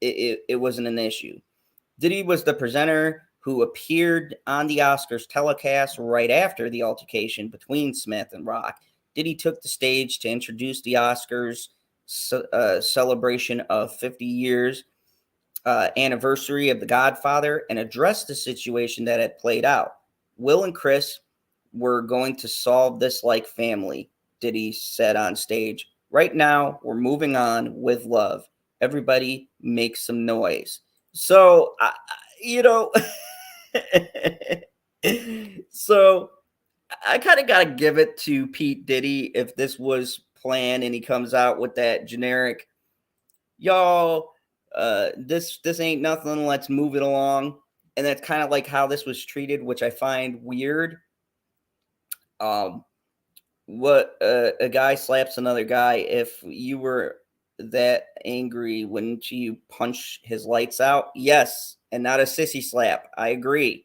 It wasn't an issue. Diddy was the presenter who appeared on the Oscars telecast right after the altercation between Smith and Rock. Diddy took the stage to introduce the Oscars celebration of 50 years anniversary of The Godfather and addressed the situation that had played out. Will and Chris were going to solve this like family, Diddy said on stage. Right now, we're moving on with love. Everybody make some noise. So, so I kind of got to give it to Pete Diddy if this was planned and he comes out with that generic, y'all, this ain't nothing, let's move it along. And that's kind of like how this was treated, which I find weird. What a guy slaps another guy. If you were that angry, wouldn't you punch his lights out? Yes, and not a sissy slap. I agree.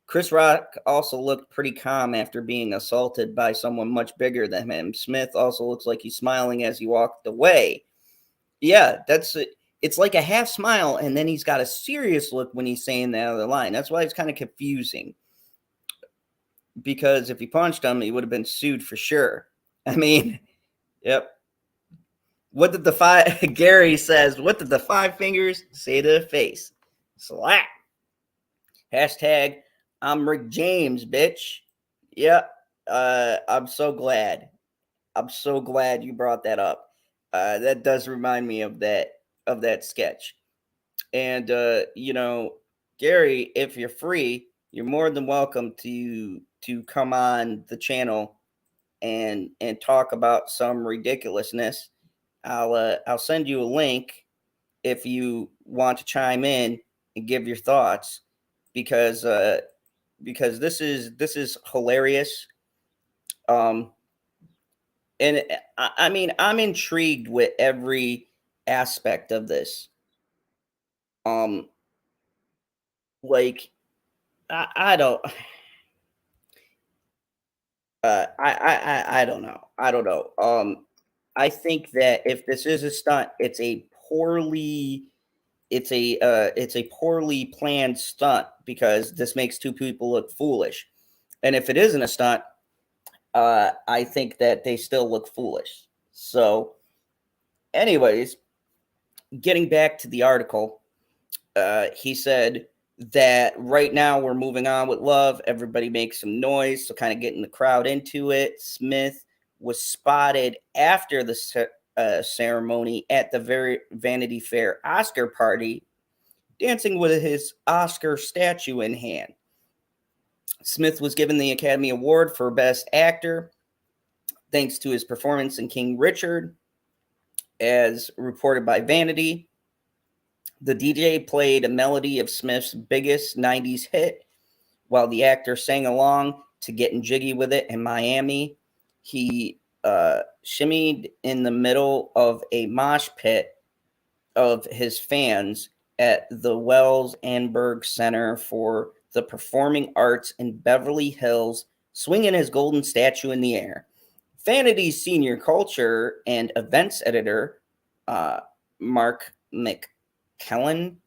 Chris Rock also looked pretty calm after being assaulted by someone much bigger than him. Smith also looks like he's smiling as he walked away. Yeah, it's like a half smile, and then he's got a serious look when he's saying the other line. That's why it's kind of confusing. Because if he punched him, he would have been sued for sure. I mean, yep. What did the Gary says, what did the 5 fingers say to the face? Slap. Hashtag, I'm Rick James, bitch. Yep. I'm so glad. I'm so glad you brought that up. That does remind me of that sketch. And Gary, if you're free, you're more than welcome to come on the channel and talk about some ridiculousness. I'll send you a link if you want to chime in and give your thoughts, because this is hilarious. And I mean, I'm intrigued with every aspect of this. Like I don't. I don't know. I don't know. I think that if this is a stunt, it's a poorly planned stunt, because this makes 2 people look foolish. And if it isn't a stunt, I think that they still look foolish. So, anyways, getting back to the article, he said that right now we're moving on with love. Everybody makes some noise, so kind of getting the crowd into it. Smith was spotted after the ceremony at the very Vanity Fair Oscar party, dancing with his Oscar statue in hand. Smith was given the Academy Award for Best Actor thanks to his performance in King Richard, as reported by Vanity. The DJ played a melody of Smith's biggest 90s hit, while the actor sang along to Getting Jiggy with It in Miami. He shimmied in the middle of a mosh pit of his fans at the Wells Anberg Center for the Performing Arts in Beverly Hills, swinging his golden statue in the air. Vanity's senior culture and events editor, Mark McKellen,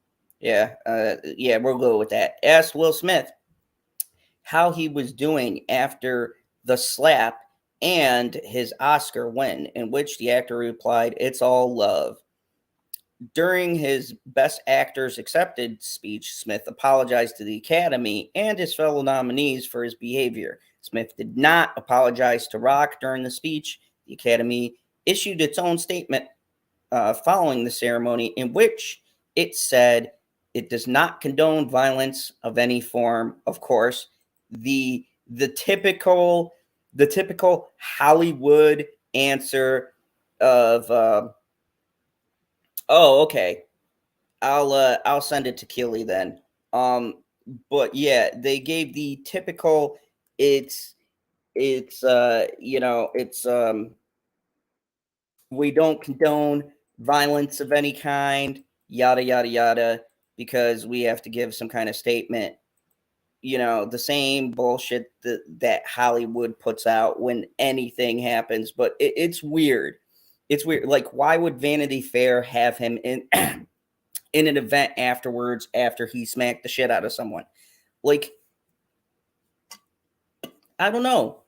we'll go with that, asked Will Smith how he was doing after the slap and his Oscar win, in which the actor replied, "It's all love." During his Best Actors Accepted speech, Smith apologized to the Academy and his fellow nominees for his behavior. Smith did not apologize to Rock during the speech. The Academy issued its own statement following the ceremony, in which it said it does not condone violence of any form. Of course, the typical Hollywood answer of oh, okay, I'll send it to Keely then. But yeah, they gave the typical. It's we don't condone violence of any kind, yada yada yada, because we have to give some kind of statement. The same bullshit that Hollywood puts out when anything happens. But it's weird. It's weird. Like, why would Vanity Fair have him in in an event afterwards after he smacked the shit out of someone? Like, I don't know.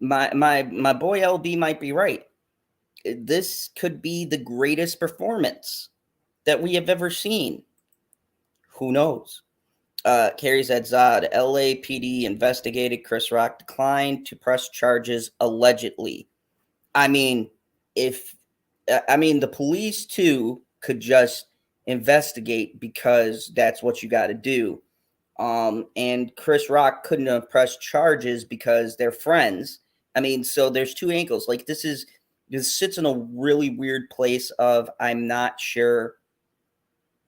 My boy LB might be right. This could be the greatest performance that we have ever seen. Who knows? Carrie said, Zod, LAPD investigated. Chris Rock declined to press charges allegedly. I mean, the police too could just investigate, because that's what you got to do. And Chris Rock couldn't have pressed charges because they're friends. I mean, so there's 2 angles. Like, this sits in a really weird place of, I'm not sure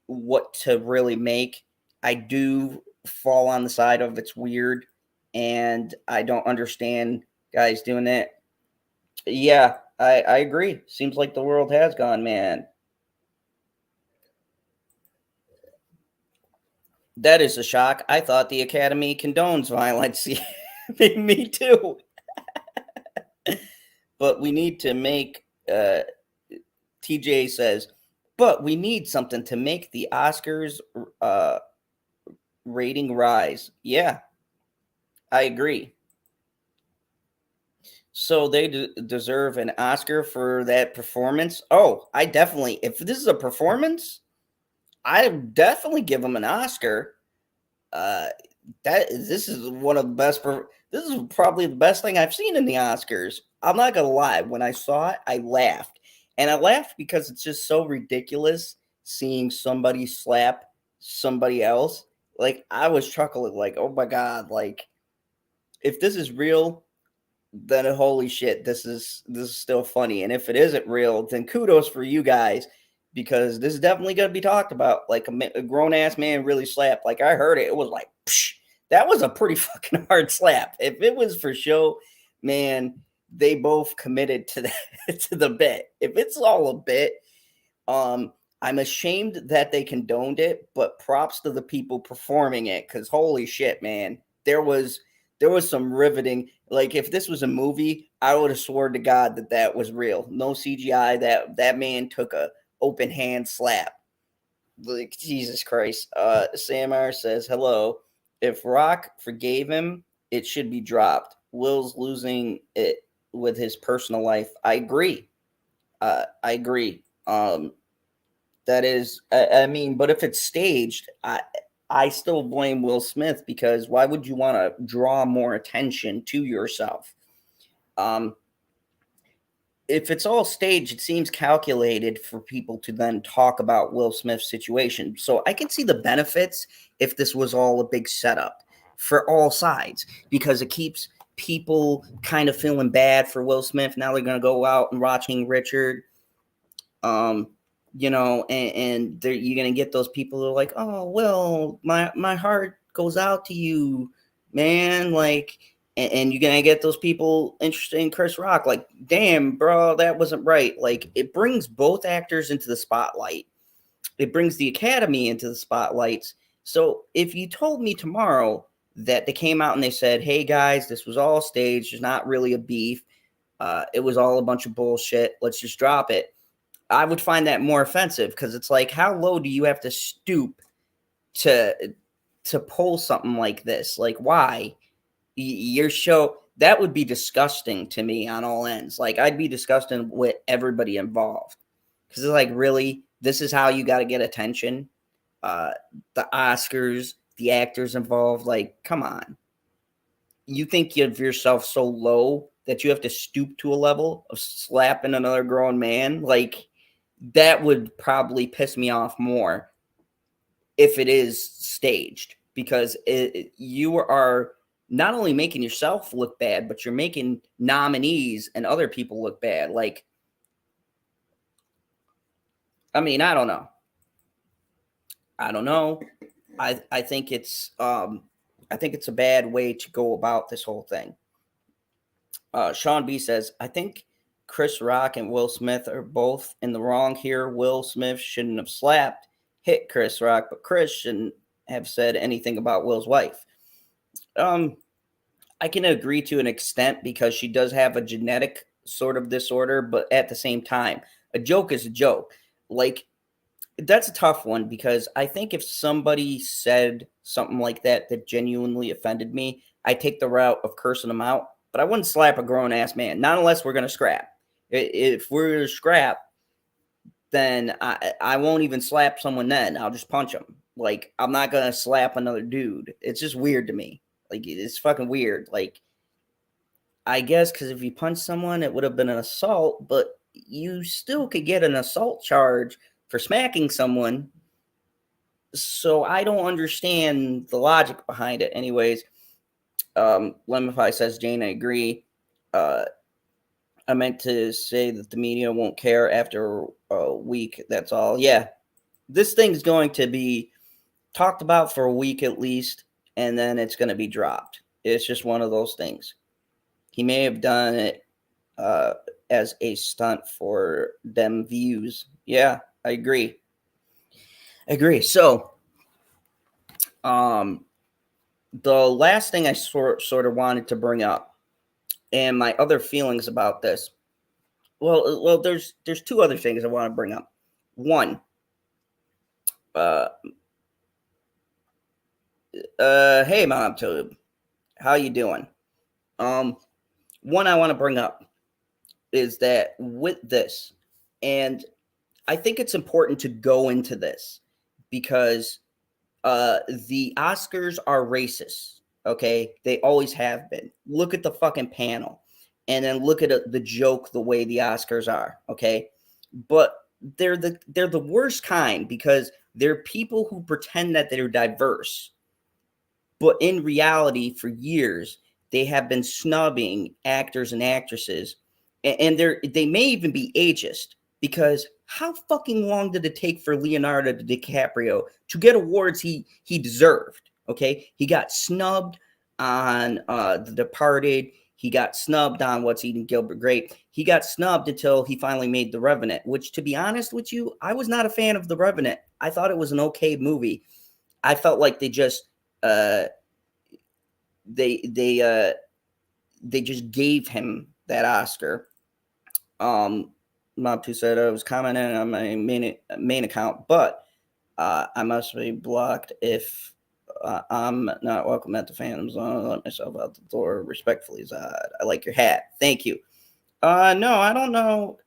what to really make. I do fall on the side of it's weird, and I don't understand guys doing that. Yeah, I agree. Seems like the world has gone mad. That is a shock. I thought the Academy condones violence. Me too. But we need to make, TJ says, but we need something to make the Oscars rating rise. Yeah, I agree. So they deserve an Oscar for that performance. Oh, I definitely, if this is a performance, I definitely give them an Oscar. This is one of the best. This is probably the best thing I've seen in the Oscars. I'm not gonna lie. When I saw it, I laughed, and I laughed because it's just so ridiculous seeing somebody slap somebody else. Like I was chuckling, like, oh my god, like if this is real, then holy shit, this is still funny. And if it isn't real, then kudos for you guys because this is definitely going to be talked about. Like a grown ass man really slapped. Like I heard it, it was like, psh, that was a pretty fucking hard slap. If it was for show, man, they both committed to that to the bit. If it's all a bit, I'm ashamed that they condoned it, but props to the people performing it because holy shit, man, there was some riveting. Like if this was a movie, I would have sworn to God that that was real. No CGI. That man took a open hand slap. Like Jesus Christ. Sam R says hello. If Rock forgave him, it should be dropped. Will's losing it with his personal life. I agree. I agree. That is, I mean, but if it's staged, I still blame Will Smith because why would you want to draw more attention to yourself? If it's all staged, it seems calculated for people to then talk about Will Smith's situation. So I can see the benefits if this was all a big setup for all sides because it keeps people kind of feeling bad for Will Smith. Now they're going to go out and watching Richard. You know, and you're gonna get those people who are like, oh, Will, my heart goes out to you, man. Like, and you're gonna get those people interested in Chris Rock. Like, damn, bro, that wasn't right. Like, it brings both actors into the spotlight. It brings the Academy into the spotlights. So if you told me tomorrow that they came out and they said, hey guys, this was all staged, there's not really a beef, it was all a bunch of bullshit, let's just drop it, I would find that more offensive because it's like, how low do you have to stoop to pull something like this? Like, why? Your show, that would be disgusting to me on all ends. Like, I'd be disgusted with everybody involved because it's like, really, this is how you got to get attention? The Oscars, the actors involved, like, come on. You think of yourself so low that you have to stoop to a level of slapping another grown man? Like, that would probably piss me off more if it is staged because you are not only making yourself look bad, but you're making nominees and other people look bad. Like, I mean, I don't know. I think it's a bad way to go about this whole thing. Sean B says, I think Chris Rock and Will Smith are both in the wrong here. Will Smith shouldn't have hit Chris Rock, but Chris shouldn't have said anything about Will's wife. I can agree to an extent because she does have a genetic sort of disorder, but at the same time, a joke is a joke. Like, that's a tough one because I think if somebody said something like that genuinely offended me, I take the route of cursing them out, but I wouldn't slap a grown ass man, not unless we're going to scrap. If we're going to scrap, then I won't even slap someone then. I'll just punch them. Like, I'm not going to slap another dude. It's just weird to me. Like, it's fucking weird. Like, I guess because if you punch someone, it would have been an assault, but you still could get an assault charge for smacking someone. So I don't understand the logic behind it. Anyways, Lemify says, Jane, I agree. I meant to say that the media won't care after a week. That's all. Yeah. This thing's going to be talked about for a week at least, and then it's going to be dropped. It's just one of those things. He may have done it as a stunt for them views. Yeah, I agree. So The last thing I sort of wanted to bring up, and my other feelings about this. Well, there's two other things I want to bring up. One, hey Mom Tube, how you doing? One I want to bring up is that with this, and I think it's important to go into this because the Oscars are racist. Okay, they always have been. Look at the fucking panel, and then look at the joke the way the Oscars are. Okay, but they're the worst kind because they're people who pretend that they're diverse, but in reality, for years they have been snubbing actors and actresses, and they may even be ageist because how fucking long did it take for Leonardo DiCaprio to get awards he deserved? Okay, he got snubbed on The Departed. He got snubbed on What's Eating Gilbert Grape. He got snubbed until he finally made The Revenant, which, to be honest with you, I was not a fan of The Revenant. I thought it was an okay movie. I felt like they just they just gave him that Oscar. Mobtu said I was commenting on my main account, but I must be blocked if I'm not welcome at the Phantom Zone. Let myself out the door respectfully, Zod. I like your hat. Thank you. No, I don't know.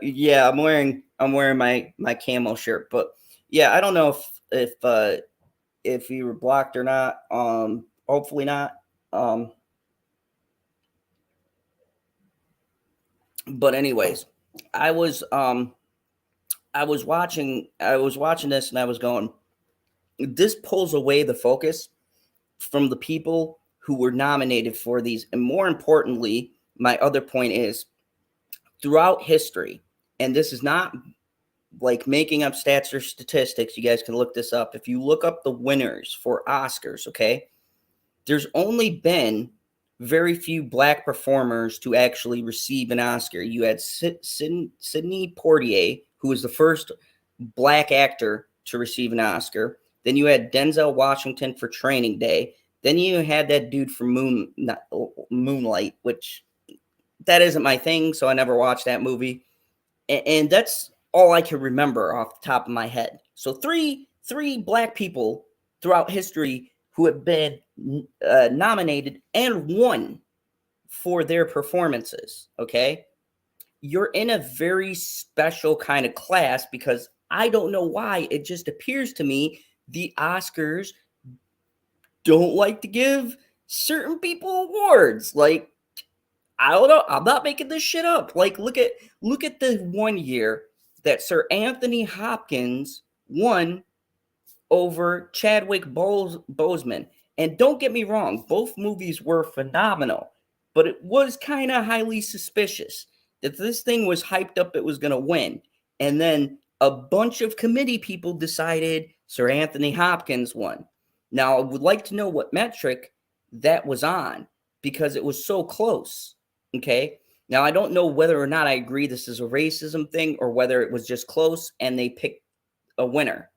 Yeah, I'm wearing my camo shirt, but yeah, I don't know if you were blocked or not. Hopefully not. But anyways, I was watching this and I was going, this pulls away the focus from the people who were nominated for these. And more importantly, my other point is throughout history, and this is not like making up stats or statistics. You guys can look this up. If you look up the winners for Oscars, okay, there's only been very few black performers to actually receive an Oscar. You had Sidney Poitier, who was the first black actor to receive an Oscar. Then you had Denzel Washington for Training Day. Then you had that dude from Moonlight, which that isn't my thing, so I never watched that movie. And that's all I can remember off the top of my head. So three black people throughout history who have been nominated and won for their performances, okay? You're in a very special kind of class because I don't know why. It just appears to me the Oscars don't like to give certain people awards. Like, I don't know. I'm not making this shit up. Like, look at the 1 year that Sir Anthony Hopkins won over Chadwick Boseman. And don't get me wrong, both movies were phenomenal, but it was kind of highly suspicious that this thing was hyped up it was going to win. And then a bunch of committee people decided Sir Anthony Hopkins won. Now, I would like to know what metric that was on because it was so close. Okay. Now, I don't know whether or not I agree this is a racism thing or whether it was just close and they picked a winner.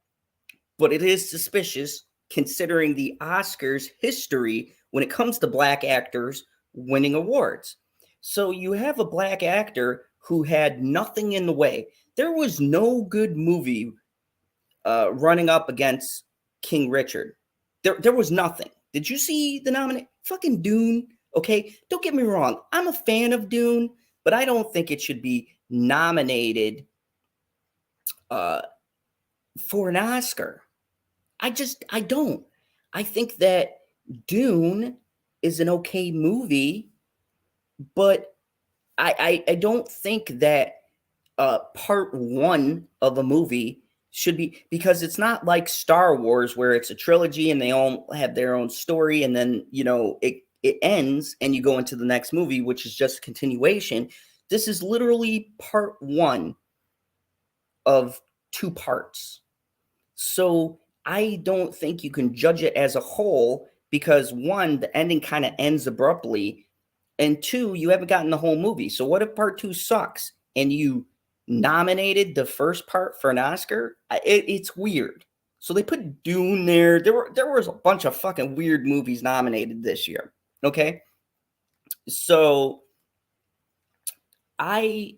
But it is suspicious considering the Oscars history when it comes to black actors winning awards. So you have a black actor who had nothing in the way. There was no good movie running up against King Richard. There was nothing. Did you see the nomination? Fucking Dune. Okay, don't get me wrong. I'm a fan of Dune, but I don't think it should be nominated for an Oscar. I don't. I think that Dune is an okay movie, but I don't think that part one of a movie should be, because it's not like Star Wars where it's a trilogy and they all have their own story and then, you know, it ends and you go into the next movie, which is just a continuation. This is literally part one of two parts. So I don't think you can judge it as a whole because one, the ending kind of ends abruptly, and two, you haven't gotten the whole movie. So what if part two sucks and you nominated the first part for an Oscar? It's weird. So they put Dune there. There was a bunch of fucking weird movies nominated this year. Okay. So I,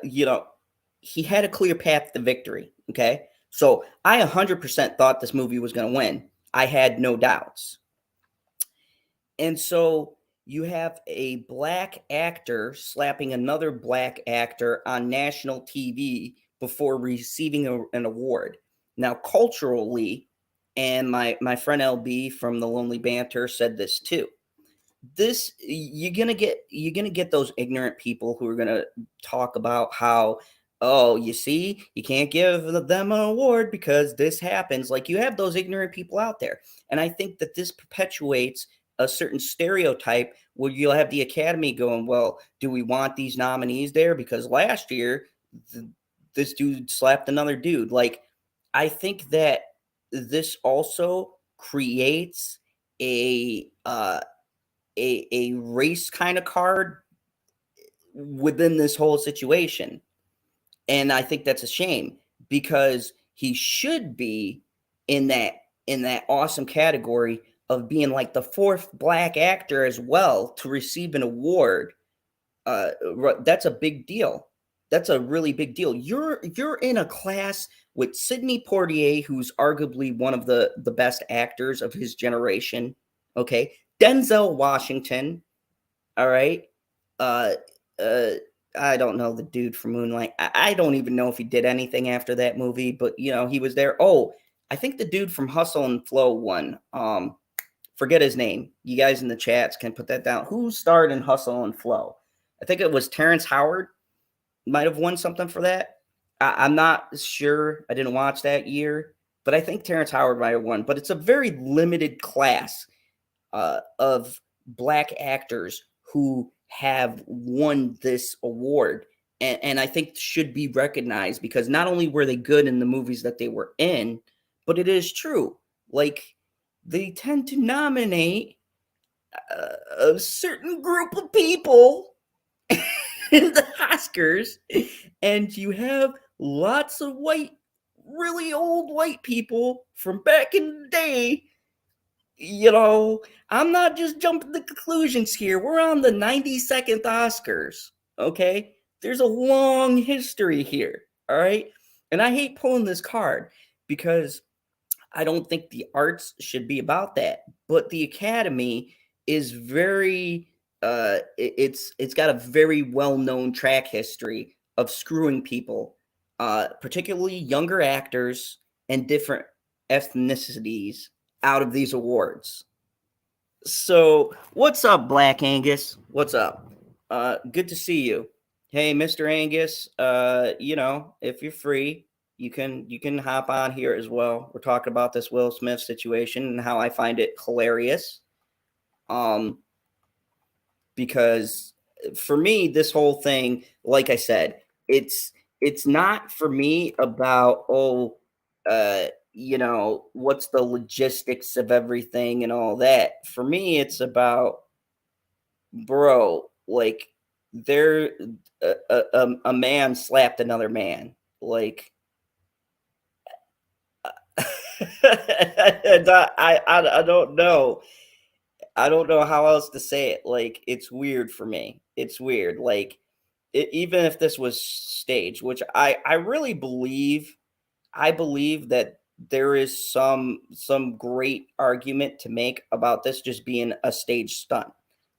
you know, he had a clear path to victory. Okay. So I 100% thought this movie was going to win. I had no doubts. And so you have a black actor slapping another black actor on national TV before receiving an award. Now, culturally, and my friend LB from the Lonely Banter said this too. This you're gonna get those ignorant people who are gonna talk about how, oh, you see, you can't give them an award because this happens. Like, you have those ignorant people out there, and I think that this perpetuates a certain stereotype where you'll have the Academy going, well, do we want these nominees there because last year this dude slapped another dude? Like, I think that this also creates a a race kind of card within this whole situation. And I think that's a shame because he should be in that awesome category of being like the fourth black actor as well to receive an award. That's a big deal. That's a really big deal. You're in a class with Sidney Poitier, who's arguably one of the best actors of his generation. Okay, Denzel Washington. All right. Uh, uh, I don't know the dude from Moonlight. I don't even know if he did anything after that movie, but he was there. Oh, I think the dude from Hustle and Flow won. Forget his name. You guys in the chats can put that down. Who starred in Hustle and Flow? I think it was Terrence Howard. Might have won something for that. I'm not sure. I didn't watch that year, but I think Terrence Howard might have won. But it's a very limited class of black actors who have won this award, and I think should be recognized because not only were they good in the movies that they were in, but it is true. Like, they tend to nominate a certain group of people in the Oscars, and you have lots of really old white people from back in the day. I'm not just jumping to conclusions here. We're on the 92nd Oscars, okay? There's a long history here, all right? And I hate pulling this card because I don't think the arts should be about that. But the Academy is very it's got a very well-known track history of screwing people, particularly younger actors and different ethnicities out of these awards. So, what's up, Black Angus? What's up? Good to see you. Hey, Mr. Angus, if you're free, you can hop on here as well. We're talking about this Will Smith situation and how I find it hilarious. Because for me, this whole thing, like I said, it's not for me about, what's the logistics of everything and all that. For me, it's about, bro, like, there a man slapped another man. Like, and I don't know. I don't know how else to say it. Like, it's weird for me. It's weird. Like, even if this was staged, which I really believe, I believe that there is some great argument to make about this just being a stage stunt.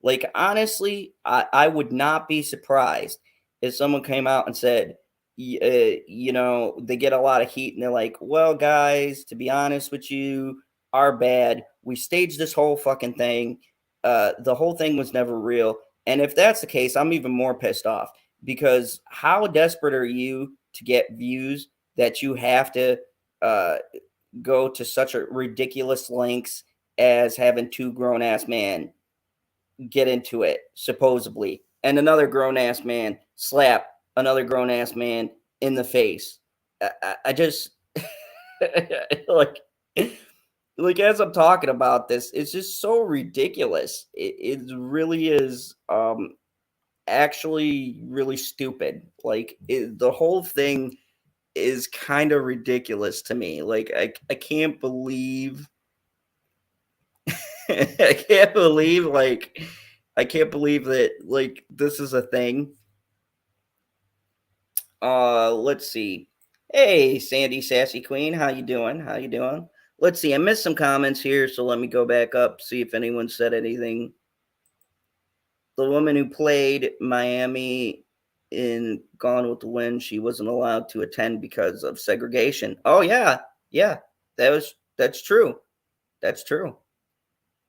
Like, honestly, I would not be surprised if someone came out and said, they get a lot of heat and they're like, well, guys, to be honest with you, our bad. We staged this whole fucking thing. The whole thing was never real. And if that's the case, I'm even more pissed off because how desperate are you to get views that you have to go to such a ridiculous lengths as having two grown ass men get into it, supposedly, and another grown ass man slap another grown ass man in the face. I just like as I'm talking about this, it's just so ridiculous. It really is actually really stupid. Like, the whole thing is kind of ridiculous to me. Like I can't believe I can't believe that like this is a thing. Let's see. Hey, Sandy Sassy Queen, how you doing? How you doing? Let's see. I missed some comments here, so let me go back up, see if anyone said anything. The woman who played Miami in Gone with the Wind, she wasn't allowed to attend because of segregation. Oh yeah. Yeah. That's true. That's true.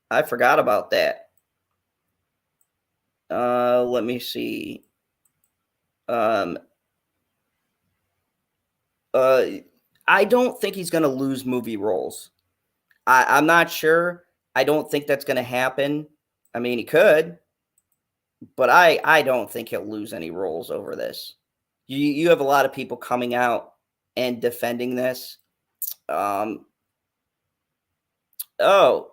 I forgot about that. Let me see. Um I don't think he's going to lose movie roles. I'm not sure. I don't think that's going to happen. I mean, he could, but I don't think he'll lose any roles over this. You have a lot of people coming out and defending this. Oh,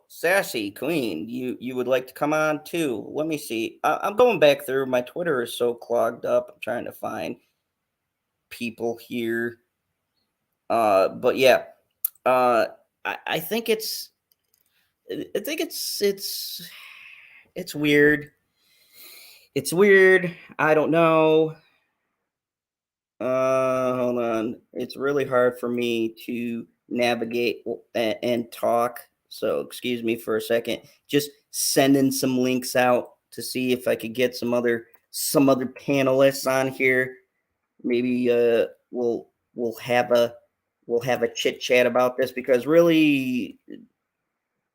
Sassy Queen, you would like to come on too? Let me see. I'm going back through. My Twitter is so clogged up. I'm trying to find people here. But yeah, I think it's it's weird. It's weird. I don't know. Hold on. It's really hard for me to navigate and talk. So excuse me for a second. Just sending some links out to see if I could get some other panelists on here. Maybe we'll have a chit chat about this, because really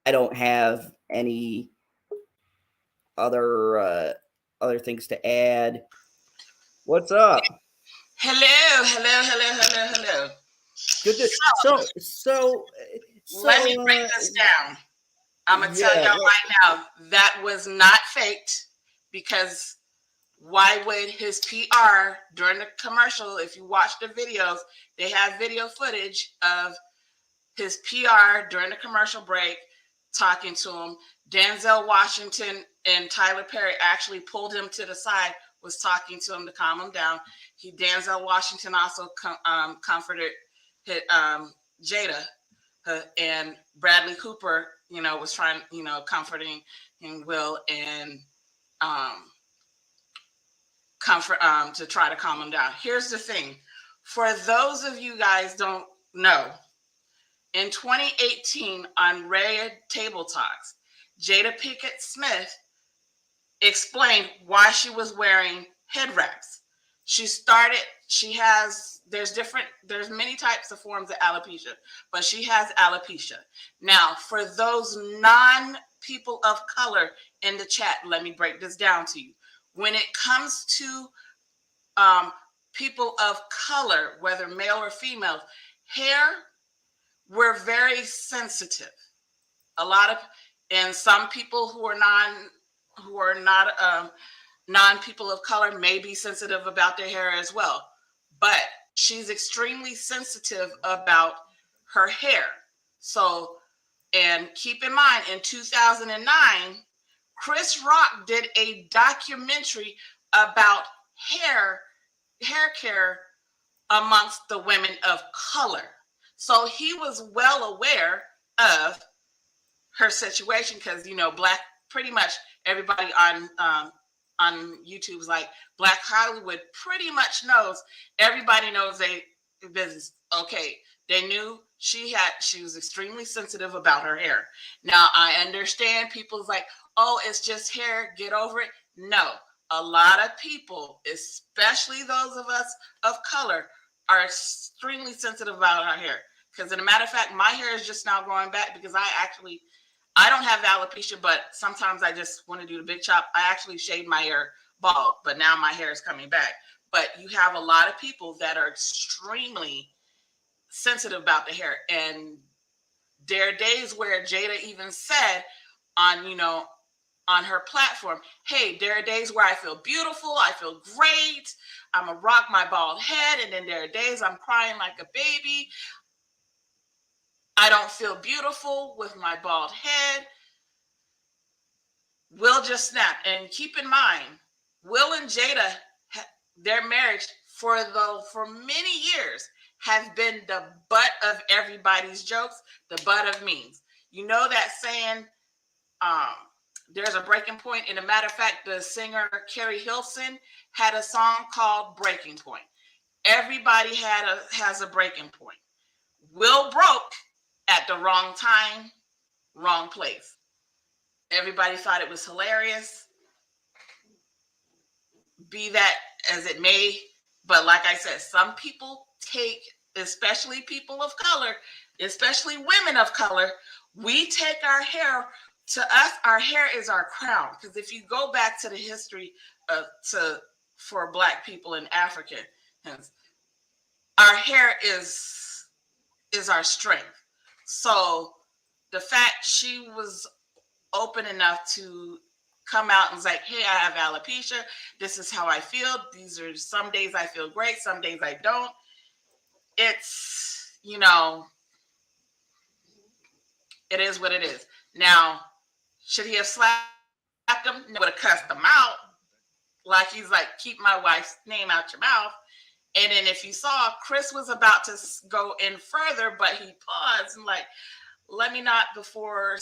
I don't have any other things to add. What's up? Hello. Good to so Let me break this down. I'm gonna tell y'all right now, that was not faked, because why would his PR during the commercial, if you watch the videos, they have video footage of his PR during the commercial break talking to him. Denzel Washington and Tyler Perry actually pulled him to the side, was talking to him to calm him down. Denzel Washington also comforted Jada, and Bradley Cooper, was trying, comforting him, Will, and comfort to try to calm him down. Here's the thing. For those of you guys don't know, in 2018 on Red Table Talks, Jada Pinkett Smith explained why she was wearing head wraps. There's many types of forms of alopecia, but she has alopecia. Now, for those non-people of color in the chat, let me break this down to you. When it comes to people of color, whether male or female, hair, we're very sensitive. And some people who are not non-people of color may be sensitive about their hair as well. But she's extremely sensitive about her hair. So, and keep in mind, in 2009, Chris Rock did a documentary about hair care amongst the women of color. So he was well aware of her situation, because black, pretty much everybody on YouTube's like, Black Hollywood pretty much knows. Everybody knows they business. Okay, they knew she was extremely sensitive about her hair. Now I understand people's like, oh, it's just hair, get over it. No, a lot of people, especially those of us of color, are extremely sensitive about our hair. Because, as a matter of fact, my hair is just now growing back, because I don't have alopecia, but sometimes I just want to do the big chop. I actually shaved my hair bald, but now my hair is coming back. But you have a lot of people that are extremely sensitive about the hair. And there are days where Jada even said on her platform, hey, there are days where I feel beautiful, I feel great, I'm gonna rock my bald head, and then there are days I'm crying like a baby. I don't feel beautiful with my bald head. Will just snapped. And keep in mind, Will and Jada, their marriage for many years have been the butt of everybody's jokes, the butt of memes. You know that saying, there's a breaking point. And a matter of fact, the singer Carrie Hilson had a song called Breaking Point. Everybody has a breaking point. Will broke at the wrong time, wrong place. Everybody thought it was hilarious. Be that as it may, but like I said, some people take, especially people of color, especially women of color, we take our hair. To us, our hair is our crown. Because if you go back to the history for Black people and Africans, our hair is our strength. So the fact she was open enough to come out and was like, hey, I have alopecia. This is how I feel. These are some days I feel great, some days I don't. It's, it is what it is. Now, should he have slapped him? No, would have cussed him out. Like he's like, keep my wife's name out your mouth. And then if you saw, Chris was about to go in further, but he paused and like, let me not before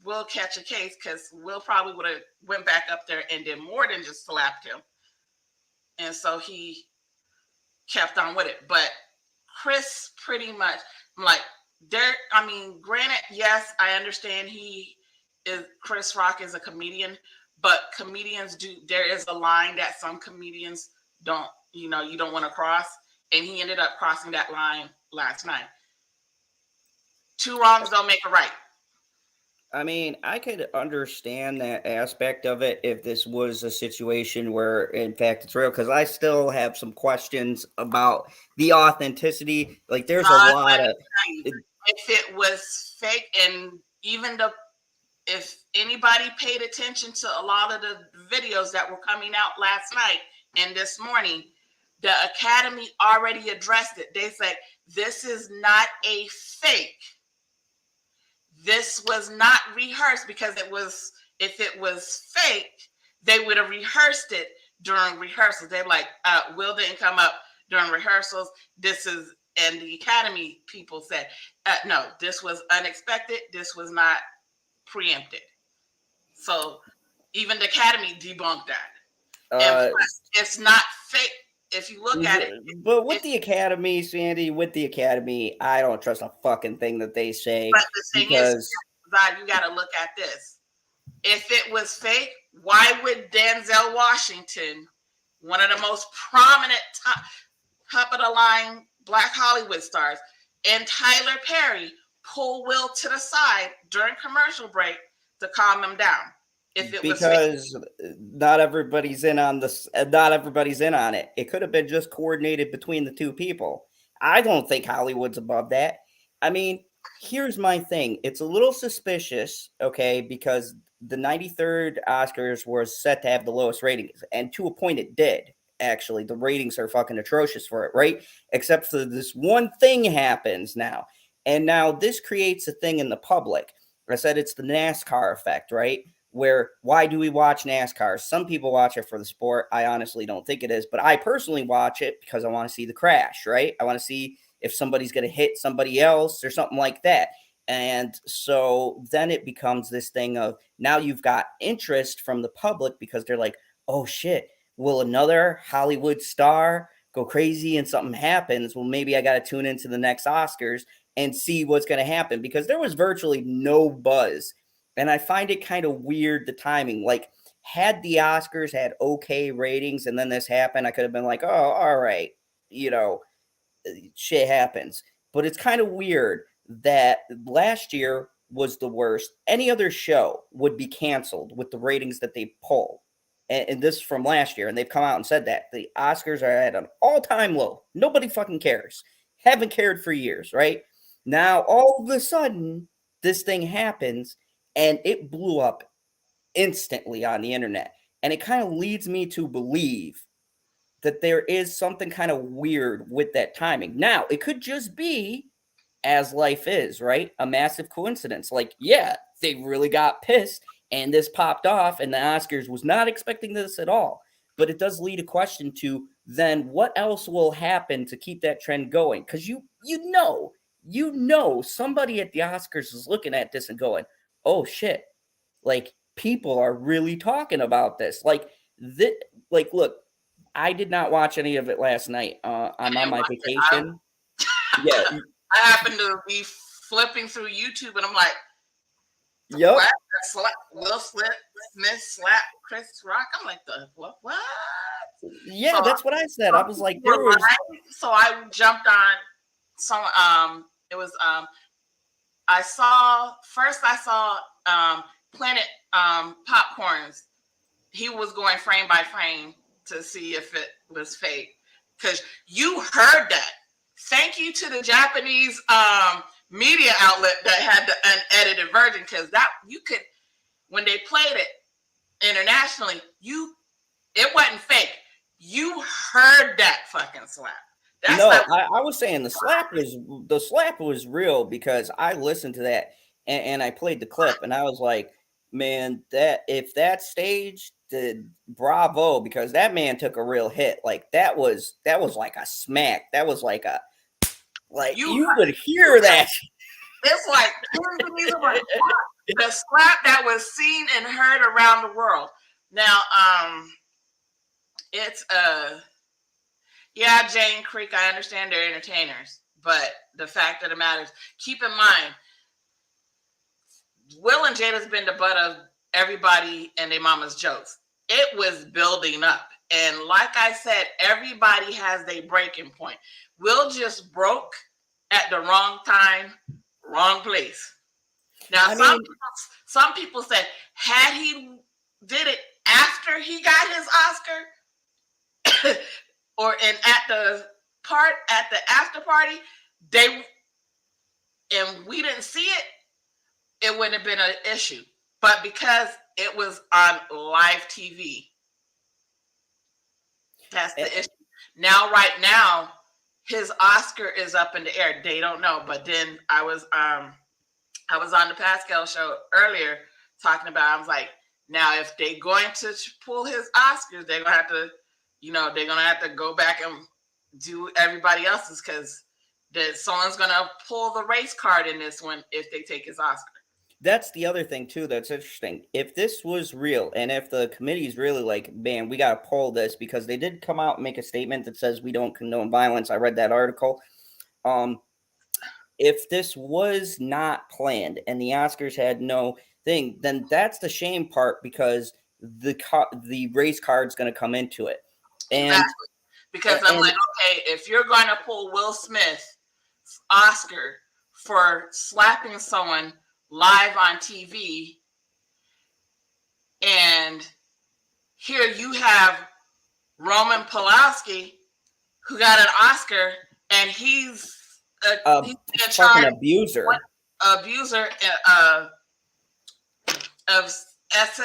Will catch a case, because Will probably would have went back up there and did more than just slapped him. And so he kept on with it. But Chris pretty much, granted, yes, I understand Chris Rock is a comedian, but comedians there is a line that some comedians don't, you don't want to cross. And he ended up crossing that line last night. Two wrongs don't make a right. I mean, I could understand that aspect of it if this was a situation where, in fact, it's real, because I still have some questions about the authenticity. Like, there's a lot of... If it was fake, and even if anybody paid attention to a lot of the videos that were coming out last night and this morning, the Academy already addressed it. They said, this is not a fake. This was not rehearsed, because if it was fake, they would have rehearsed it during rehearsals. They're like, Will didn't come up during rehearsals. And the Academy people said, no, this was unexpected. This was not preempted. So even the Academy debunked that. And plus, it's not fake. If you look at it. But with the Academy, Sandy, I don't trust a fucking thing that they say. But the thing is, you got to look at this. If it was fake, why would Denzel Washington, one of the most prominent top of the line Black Hollywood stars, and Tyler Perry pull Will to the side during commercial break to calm him down? Because not everybody's in on this. Not everybody's in on it. It could have been just coordinated between the two people. I don't think Hollywood's above that. I mean, here's my thing. It's a little suspicious, okay, because the 93rd Oscars was set to have the lowest ratings, and to a point it did. Actually, the ratings are fucking atrocious for it, right? Except for this one thing happens now. And now this creates a thing in the public. I said it's the NASCAR effect, right? Where, why do we watch NASCAR? Some people watch it for the sport. I honestly don't think it is, but I personally watch it because I want to see the crash, right? I want to see if somebody's going to hit somebody else or something like that. And so then it becomes this thing of, now you've got interest from the public because they're like, oh shit, will another Hollywood star go crazy and something happens? Well, maybe I got to tune into the next Oscars and see what's going to happen, because there was virtually no buzz. And I find it kind of weird, the timing. Like, had the Oscars had okay ratings and then this happened, I could have been like, oh, all right, shit happens. But it's kind of weird that last year was the worst. Any other show would be canceled with the ratings that they pull. And this is from last year, and they've come out and said that. The Oscars are at an all-time low. Nobody fucking cares. Haven't cared for years, right? Now, all of a sudden, this thing happens, and it blew up instantly on the internet. And it kind of leads me to believe that there is something kind of weird with that timing. Now, it could just be, as life is, right? A massive coincidence. Like, yeah, they really got pissed, and this popped off, and the Oscars was not expecting this at all. but it does lead a question to then what else will happen to keep that trend going? Because you know somebody at the Oscars is looking at this and going, oh shit, like people are really talking about this. Like look, I did not watch any of it last night. I'm on my vacation. Yeah. I happened to be flipping through YouTube and I'm like, Yep. Will Smith slap Chris Rock. I'm like, what? Yeah, so that's what I said. I was like, there was. So I jumped on some. It was. I saw Planet Popcorn's. He was going frame by frame to see if it was fake because you heard that. Thank you to the Japanese media outlet that had the unedited version, because that you could, when they played it internationally, it wasn't fake. You heard that fucking slap. That's I was saying the slap was real because I listened to that and I played the clip and I was like, man, that if that staged, bravo, because that man took a real hit. Like that was like a smack. That was like a you would hear that. It's like the slap that was seen and heard around the world. Now, it's yeah, Jane Creek, I understand they're entertainers, but the fact of the matter is, keep in mind, Will and Jada's been the butt of everybody and their mama's jokes. It was building up. And like I said, everybody has their breaking point. Will just broke at the wrong time, wrong place. Now, some people said, had he did it after he got his Oscar, at the after party, and we didn't see it, it wouldn't have been an issue. But because it was on live TV, that's the issue. Now, right now, his Oscar is up in the air. They don't know. But then I was on the Pascal show earlier talking about, I was like, now if they're going to pull his Oscars, they're gonna have to, they're gonna have to go back and do everybody else's, because someone's gonna pull the race card in this one if they take his Oscar. That's the other thing too that's interesting. If this was real and if the committee's really like, man, we got to pull this, because they did come out and make a statement that says we don't condone violence. I read that article. If this was not planned and the Oscars had no thing, then that's the shame part, because the race card's going to come into it. And exactly. Because I'm like, okay, if you're going to pull Will Smith's Oscar for slapping someone live on TV, and here you have Roman Polanski, who got an Oscar, and he's a fucking abuser of SA.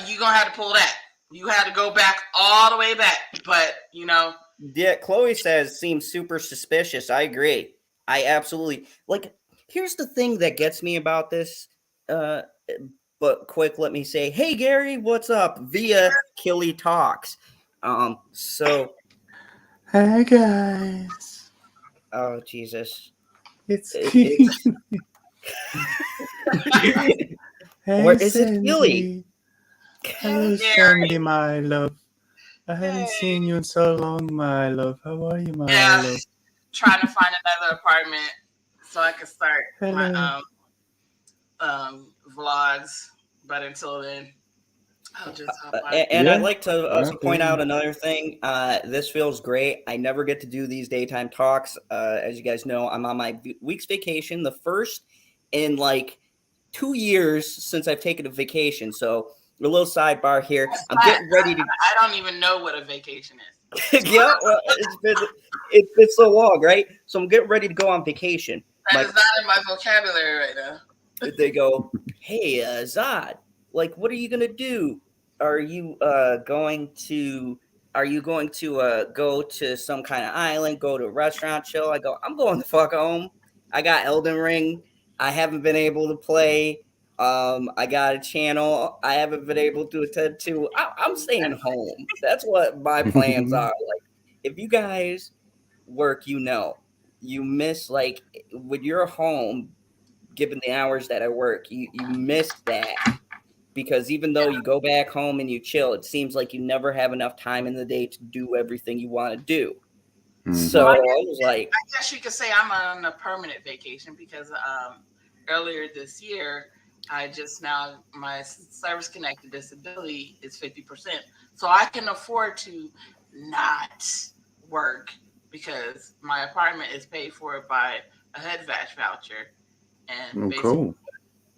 You're gonna have to pull that. You had to go back all the way back, but Yeah, Chloe says seems super suspicious. I agree. I absolutely like. Here's the thing that gets me about this. But quick, let me say, hey Gary, what's up? Via Killy Talks. So. Hey guys. Oh Jesus. It's Hey, where is it, Sandy. Gilly? Hello, Sandy, my love. I haven't seen you in so long, my love. How are you, my love? Trying to find another apartment so I can start my vlogs. But until then, I'll just hop on. And I'd like to point out another thing. This feels great. I never get to do these daytime talks. As you guys know, I'm on my week's vacation, the first in like 2 years since I've taken a vacation. So a little sidebar here. I'm getting ready to. I don't even know what a vacation is. Yeah, well, it's been so long, right? So I'm getting ready to go on vacation. That is not in my vocabulary right now. They go, hey, Zod, like, what are you gonna do? Are you going to go to some kind of island, go to a restaurant, chill? I go, I'm going the fuck home. I got Elden Ring. I haven't been able to play. I got a channel I haven't been able to attend to. I'm staying home. That's what my plans are. Like, if you guys work, you miss, like, when you're home, given the hours that I work, you miss that. Because even though you go back home and you chill, it seems like you never have enough time in the day to do everything you want to do. So I was like, I guess you could say I'm on a permanent vacation because earlier this year, my service connected disability is 50%. So I can afford to not work because my apartment is paid for by a HUD VASH voucher. And basically,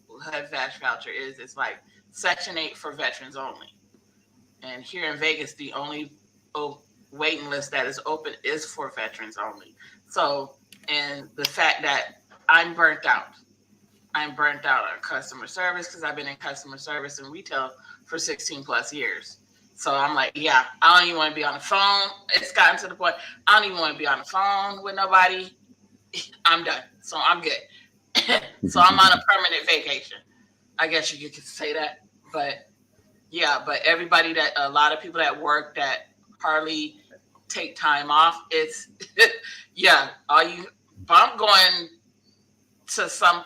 what HUD VASH voucher is, it's like Section 8 for veterans only. And here in Vegas, the only waiting list that is open is for veterans only. So, and the fact that I'm burnt out on customer service because I've been in customer service and retail for 16 plus years. So I'm like, yeah, I don't even want to be on the phone. It's gotten to the point I don't even want to be on the phone with nobody. I'm done. So I'm good. So I'm on a permanent vacation. I guess you could say that. But yeah, but a lot of people that work that hardly take time off, it's yeah, I'm going to some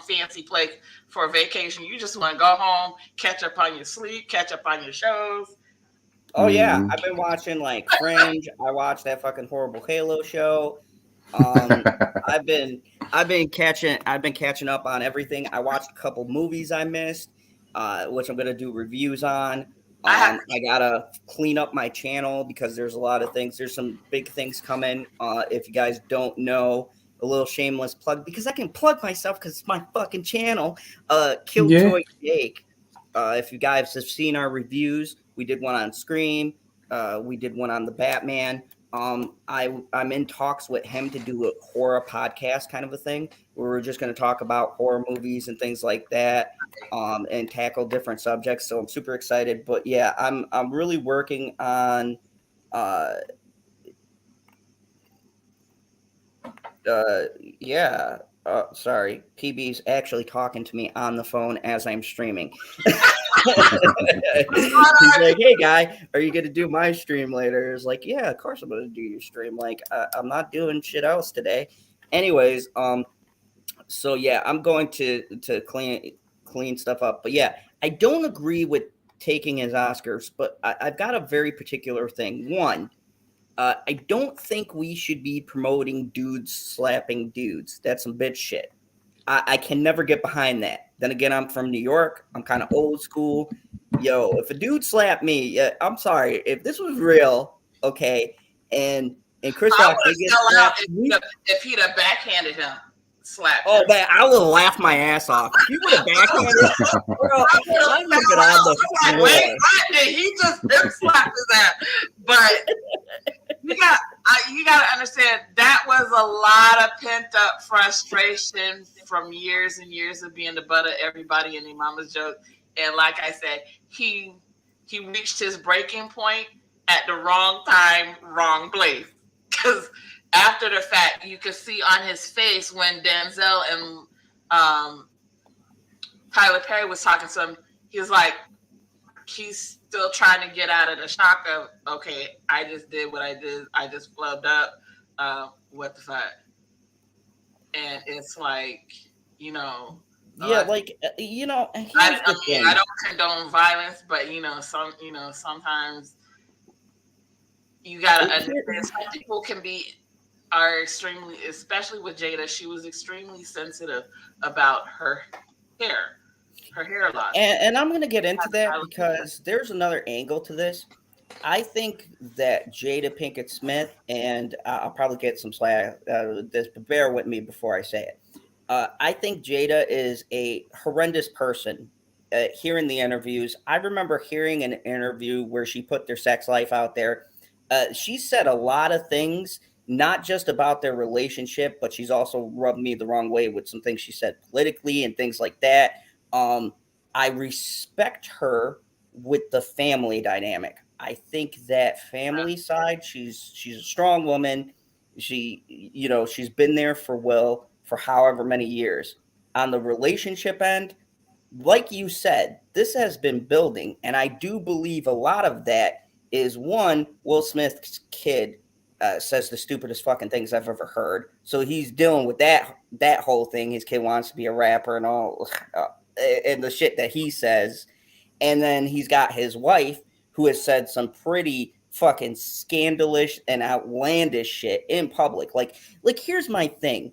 fancy place for a vacation. You just want to go home, catch up on your sleep, catch up on your shows. Oh yeah, I've been watching like Fringe. I watched that fucking horrible Halo show. I've been catching up on everything. I watched a couple movies I missed, which I'm gonna do reviews on. I gotta clean up my channel because there's a lot of things. There's some big things coming. If you guys don't know, a little shameless plug because I can plug myself because it's my fucking channel. Killjoy Jake. If you guys have seen our reviews, we did one on Scream. We did one on the Batman. I'm in talks with him to do a horror podcast kind of a thing where we're just going to talk about horror movies and things like that, and tackle different subjects. So I'm super excited. But yeah, I'm really working on sorry, PB's actually talking to me on the phone as I'm streaming. He's like, hey guy, are you gonna do my stream later? It's like, yeah, of course I'm gonna do your stream. Like, I'm not doing shit else today. Anyways, so yeah, I'm going to clean stuff up. But yeah, I don't agree with taking his Oscars, but I've got a very particular thing. One, I don't think we should be promoting dudes slapping dudes. That's some bitch shit. I can never get behind that. Then again, I'm from New York. I'm kind of old school. Yo, if a dude slapped me, I'm sorry. If this was real, okay, and Chris Rock did get slapped, if he'd have backhanded him, slapped. Oh man, I would have laughed my ass off. If you would have backhanded, bro, I would have been on the floor. Wait, did he just slapped his ass? But you got to understand that was a lot of pent up frustration from years and years of being the butt of everybody and their mama's joke. And like I said, he reached his breaking point at the wrong time, wrong place. Because after the fact, you could see on his face when Denzel and Tyler Perry was talking to him, he was like, he's still trying to get out of the shock of, okay, I just did what I did. I just flubbed up. What the fuck? And it's like, yeah, I don't condone violence, but sometimes you gotta understand. Some people are extremely, especially with Jada. She was extremely sensitive about her hair loss. And I'm gonna get into that because there's another angle to this. I think that Jada Pinkett Smith, and I'll probably get some slack out of this, but bear with me before I say it. I think Jada is a horrendous person. Hearing the interviews, I remember hearing an interview where she put their sex life out there. She said a lot of things, not just about their relationship, but she's also rubbed me the wrong way with some things she said politically and things like that. I respect her with the family dynamic. I think that family side, she's a strong woman. She's been there for Will for however many years. On the relationship end, like you said, this has been building, and I do believe a lot of that is one, Will Smith's kid says the stupidest fucking things I've ever heard. So he's dealing with that whole thing. His kid wants to be a rapper and all, and the shit that he says. And then he's got his wife who has said some pretty fucking scandalous and outlandish shit in public. Like here's my thing.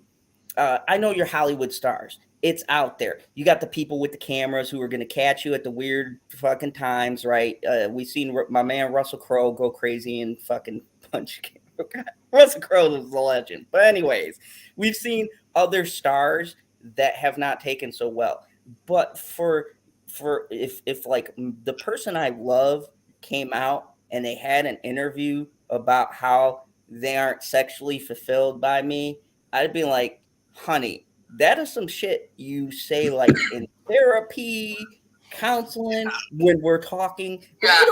I know you're Hollywood stars. It's out there. You got the people with the cameras who are going to catch you at the weird fucking times, right? We've seen my man Russell Crowe go crazy and fucking punch. Russell Crowe is a legend. But anyways, we've seen other stars that have not taken so well. But for if like the person I love came out and they had an interview about how they aren't sexually fulfilled by me, I'd be like, honey, that is some shit you say like in therapy, counseling, when we're talking. Yeah,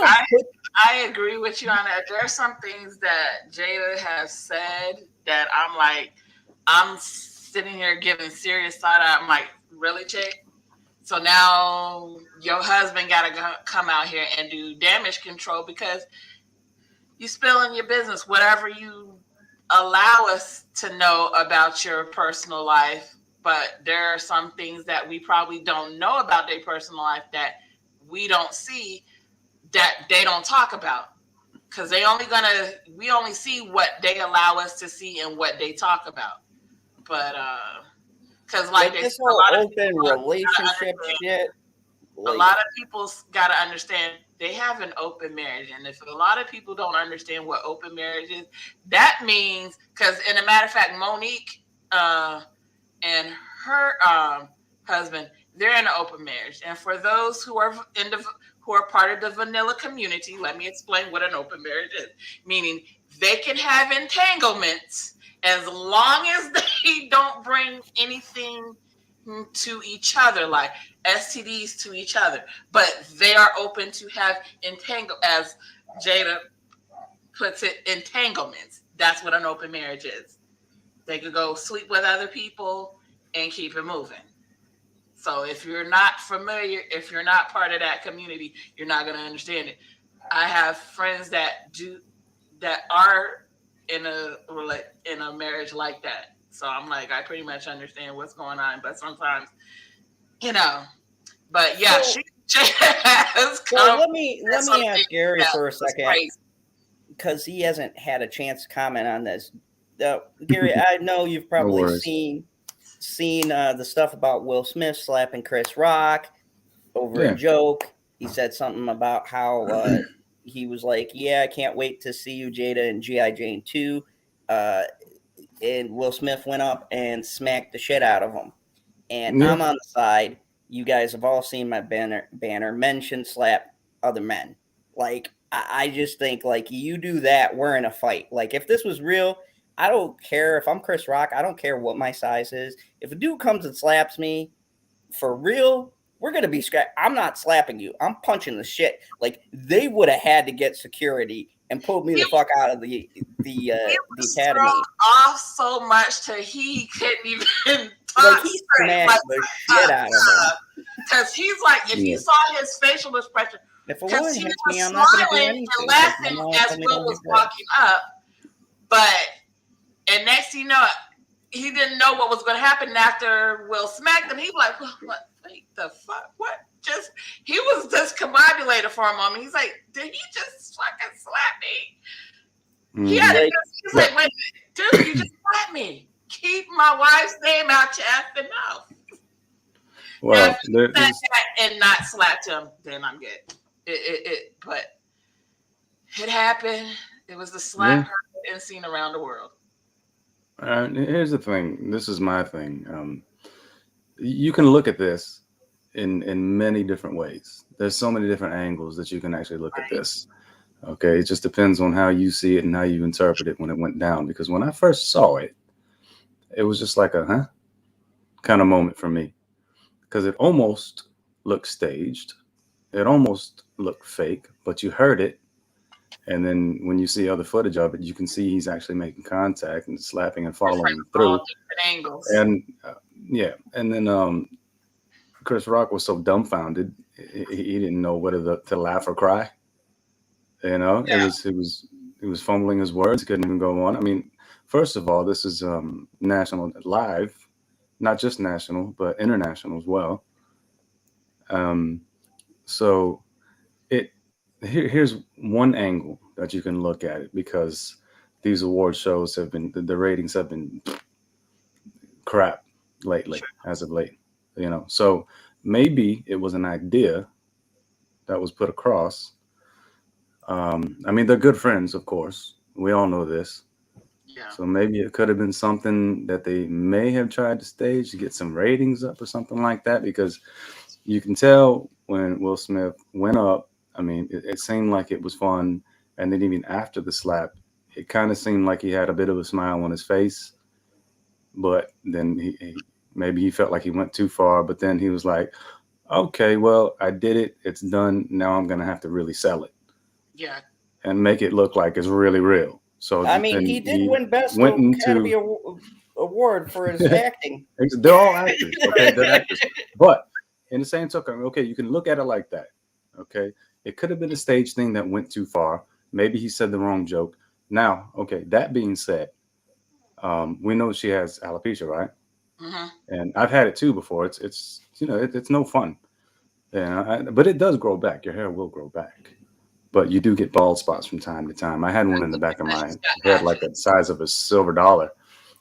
I agree with you on that. There are some things that Jada has said that I'm sitting here giving serious thought. I'm like, really, chick? So now your husband got to come out here and do damage control because you spilling your business, whatever you allow us to know about your personal life. But there are some things that we probably don't know about their personal life that we don't see, that they don't talk about. Because we only see what they allow us to see and what they talk about. But because like this whole open relationship shit, a lot of people's got to understand they have an open marriage, and if a lot of people don't understand what open marriage is, that means because, in a matter of fact, Monique and her husband, they're in an open marriage, and for those who are part of the vanilla community, let me explain what an open marriage is. Meaning they can have entanglements as long as they don't bring anything to each other, like STDs to each other, but they are open to have as Jada puts it, entanglements. That's what an open marriage is. They could go sleep with other people and keep it moving. So if you're not familiar, if you're not part of that community, you're not going to understand it. I have friends that are in a marriage like that. So I'm like, I pretty much understand what's going on, but sometimes, but yeah, she has come. Well, let me ask Gary for a second, because he hasn't had a chance to comment on this. Gary, I know you've probably seen the stuff about Will Smith slapping Chris Rock over a joke. He said something about how he was like, yeah, I can't wait to see you, Jada, in G.I. Jane 2. And Will Smith went up and smacked the shit out of him. And I'm on the side. You guys have all seen my banner. Men shouldn't slap other men. Like, I just think, like, you do that, we're in a fight. Like, if this was real, I don't care. If I'm Chris Rock, I don't care what my size is. If a dude comes and slaps me, for real, we're going to be scrapped. I'm not slapping you. I'm punching the shit. Like, they would have had to get security and pulled me the fuck out of the academy. Off so much till he couldn't even talk. Like, he smashed the shit out of him. Because he's like, if you saw his facial expression, if a woman hits me, I'm not going to do anything. And laughing as Will was walking up, and next thing you know, he didn't know what was going to happen after Will smacked him. He was like, what? Wait, the fuck? What? He was discombobulated for a moment. He's like, did he just fucking slap me? He had he's like, wait, dude, you just slapped me. Keep my wife's name out your effing mouth. Well, now, if you and not slapped him, then I'm good. But it happened. It was the slap heard and seen around the world. Here's the thing. This is my thing. You can look at this in many different ways. There's so many different angles that you can actually look at this. Okay, it just depends on how you see it and how you interpret it when it went down. Because when I first saw it, it was just like a kind of moment for me. Because it almost looked staged. It almost looked fake, but you heard it. And then when you see other footage of it, you can see he's actually making contact and slapping and following through. Angles. And and then Chris Rock was so dumbfounded, he didn't know whether to laugh or cry. You know, Yeah. he was fumbling his words. He couldn't even go on. I mean, first of all, this is national live, not just national, but international as well. Um, so here's one angle that you can look at it, because these award shows have been the ratings have been crap lately, as of late. You know, so maybe it was an idea that was put across. I mean, they're good friends, of course. We all know this. Yeah. So maybe it could have been something that they may have tried to stage to get some ratings up or something like that, because you can tell when Will Smith went up. I mean, it seemed like it was fun, and then even after the slap, it kind of seemed like he had a bit of a smile on his face. But then maybe he felt like he went too far. But then he was like, "Okay, well, I did it. It's done. Now I'm gonna have to really sell it Yeah. and make it look like it's really real." So I mean, then he did he win Best went Academy into Award for his acting. they're all actors, okay? They're actors. But in the same token, okay, you can look at it like that, okay? It could have been a stage thing that went too far. Maybe he said the wrong joke. Now, okay, that being said, we know she has alopecia, right? Hmm. And I've had it too before. It's it's no fun. Yeah, but it does grow back. Your hair will grow back, but you do get bald spots from time to time. I had one in the back of my head, like the size of a silver dollar,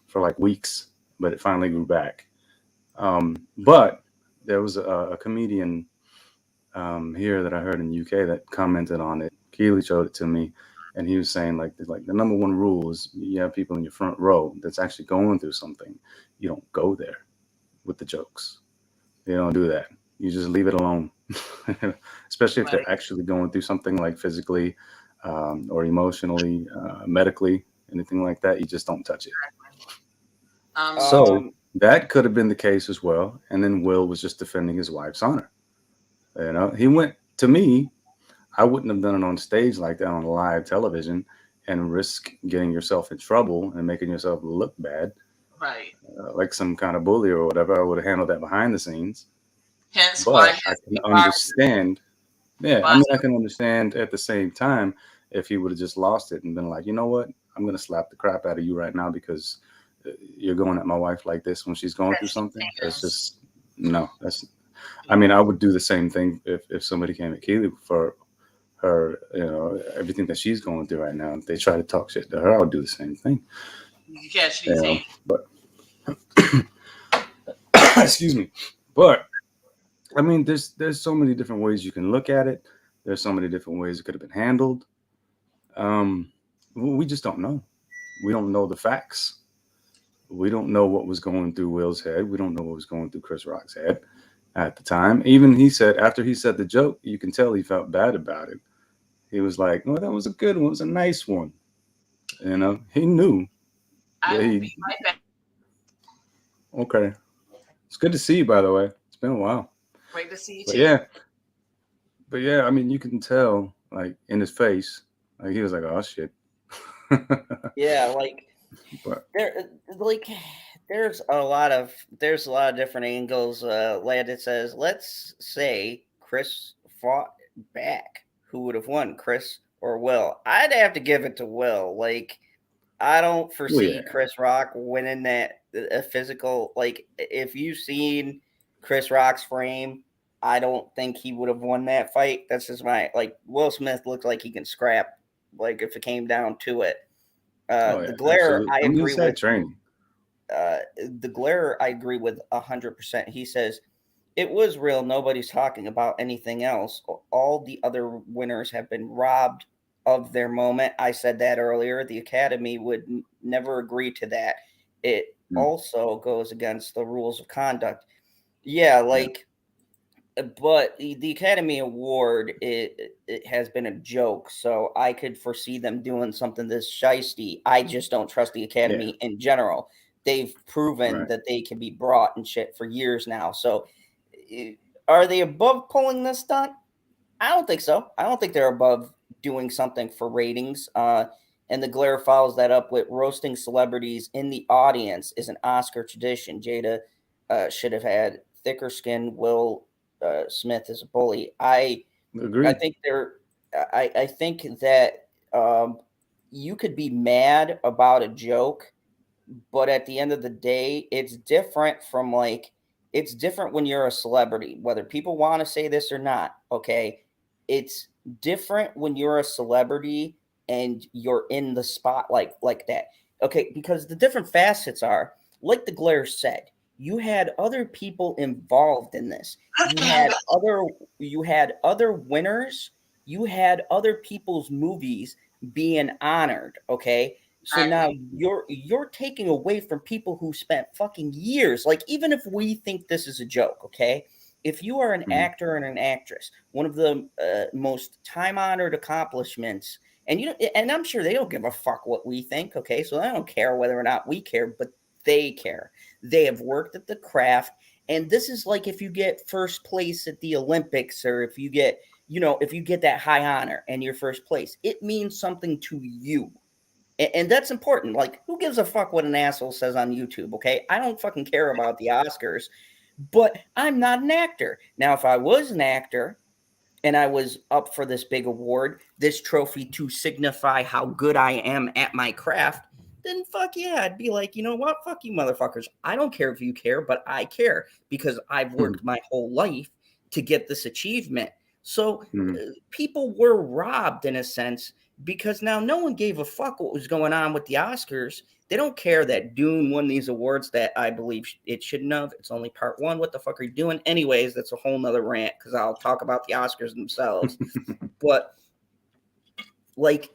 for like weeks, but it finally grew back. But there was a comedian here that I heard in the UK that commented on it. Keely showed it to me, and he was saying like the number one rule is you have people in your front row that's actually going through something. You don't go there with the jokes. You don't do that. You just leave it alone, especially if Right. they're actually going through something like physically or emotionally, medically, anything like that. You just don't touch it. So So Um, that could have been the case as well. And then Will was just defending his wife's honor. You know, he went to me. I wouldn't have done it on stage like that on live television and risk getting yourself in trouble and making yourself look bad, right. like some kind of bully or whatever. I would have handled that behind the scenes. Hence why But I his can PR understand. Yeah, I mean, was I can understand at the same time if he would have just lost it and been like, you know what, I'm gonna slap the crap out of you right now because you're going at my wife like this when she's going through something. That's yes. just no. That's. I mean, I would do the same thing if somebody came at Keely for her, everything that she's going through right now. If they try to talk shit to her, I would do the same thing. You catch You these know, hands. but excuse me. But I mean, there's so many different ways you can look at it. There's so many different ways it could have been handled. Um, we just don't know. We don't know the facts. We don't know what was going through Will's head. We don't know what was going through Chris Rock's head at the time. Even he said after he said the joke, you can tell he felt bad about it. He was like, "Well, that was a good one. It was a nice one." You know, he knew I that will he. be right back. Okay, it's good to see you, by the way. It's been a while, Great to see you but too. yeah. I mean, you can tell like in his face, like he was like, "Oh shit." yeah, like But there, like there's a lot of different angles. Landon says, let's say Chris fought back. Who would have won, Chris or Will? I'd have to give it to Will. Like, I don't well, foresee yeah, Chris Rock winning that a physical. Like, if you've seen Chris Rock's frame, I don't think he would have won that fight. That's just my like. Will Smith looks like he can scrap. Like if it came down to it, oh the yeah, glare absolutely. I I mean, agree he's had with. training. The glare I agree with 100%. He says it was real. Nobody's talking about anything else. All the other winners have been robbed of their moment. I said that earlier. The Academy would never agree to that. It Mm, also goes against the rules of conduct. Yeah, yeah, like, but the Academy Award it has been a joke, so I could foresee them doing something this shisty. I just don't trust the yeah, Academy in general. They've proven right. that they can be brought and shit for years now. So, eh, are they above pulling this stunt? I don't think so. I don't think they're above doing something for ratings. And the glare follows that up with roasting celebrities in the audience is an Oscar tradition. Jada should have had thicker skinned Will Smith is a bully. I Agreed. think I think that you could be mad about a joke, but at the end of the day, it's different from like it's different when you're a celebrity, whether people want to say this or not. Okay. It's different when you're a celebrity and you're in the spotlight like that. Okay, because the different facets are, like the Glare said, you had other people involved in this. You had other winners, you had other people's movies being honored. Okay, so now Exactly. you're taking away from people who spent fucking years. Like, even if we think this is a joke, okay? If you are an Mhm. actor and an actress, one of the most time-honored accomplishments, and and I'm sure they don't give a fuck what we think, okay? So I don't care whether or not we care, but they care. They have worked at the craft, and this is like if you get first place at the Olympics, or if you get, if you get that high honor and you're first place, it means something to you. And that's important. Like, who gives a fuck what an asshole says on YouTube? Okay, I don't fucking care about the Oscars, but I'm not an actor. Now, if I was an actor and I was up for this big award, this trophy to signify how good I am at my craft, then fuck yeah, I'd be like, you know what? Fuck you, motherfuckers. I don't care if you care, but I care because I've worked my whole life to get this achievement. So Mhm. people were robbed in a sense because now no one gave a fuck what was going on with the Oscars. They don't care that Dune won these awards that I believe it shouldn't have. It's only part one. What the fuck are you doing? Anyways, that's a whole nother rant because I'll talk about the Oscars themselves. But like,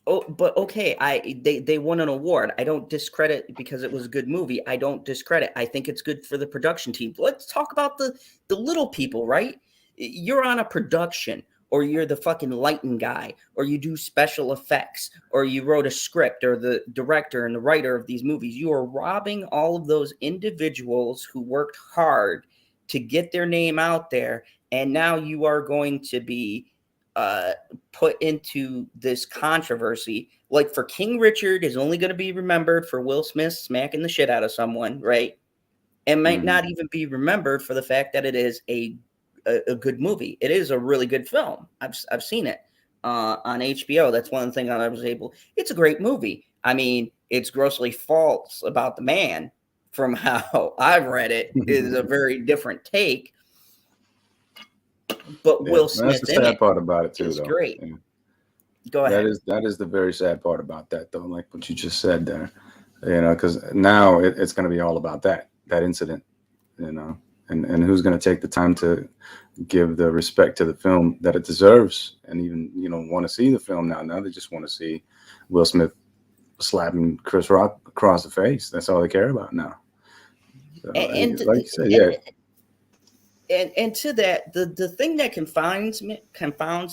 oh, but okay, they won an award. I don't discredit because it was a good movie. I don't discredit. I think it's good for the production team. Let's talk about the little people, right? You're on a production, or you're the fucking lighting guy, or you do special effects, or you wrote a script, or the director and the writer of these movies. You are robbing all of those individuals who worked hard to get their name out there, and now you are going to be uh put into this controversy. Like, for King Richard is only going to be remembered for Will Smith smacking the shit out of someone, right? And might Mhm. not even be remembered for the fact that it is a good movie. It is a really good film. I've seen it on HBO. That's one thing I was able. It's a great movie. I mean, it's grossly false about the man. From how I've read it, is a very different take. But Yeah, Will that's the Smith in sad it part about it too, is though. great. Yeah. Go ahead. That is the very sad part about that, though. Like what you just said there, because now it's going to be all about that incident, and who's going to take the time to give the respect to the film that it deserves, and even want to see the film now. Now they just want to see Will Smith slapping Chris Rock across the face. That's all they care about now. So, and like you said, and yeah. and to that, the thing that confounds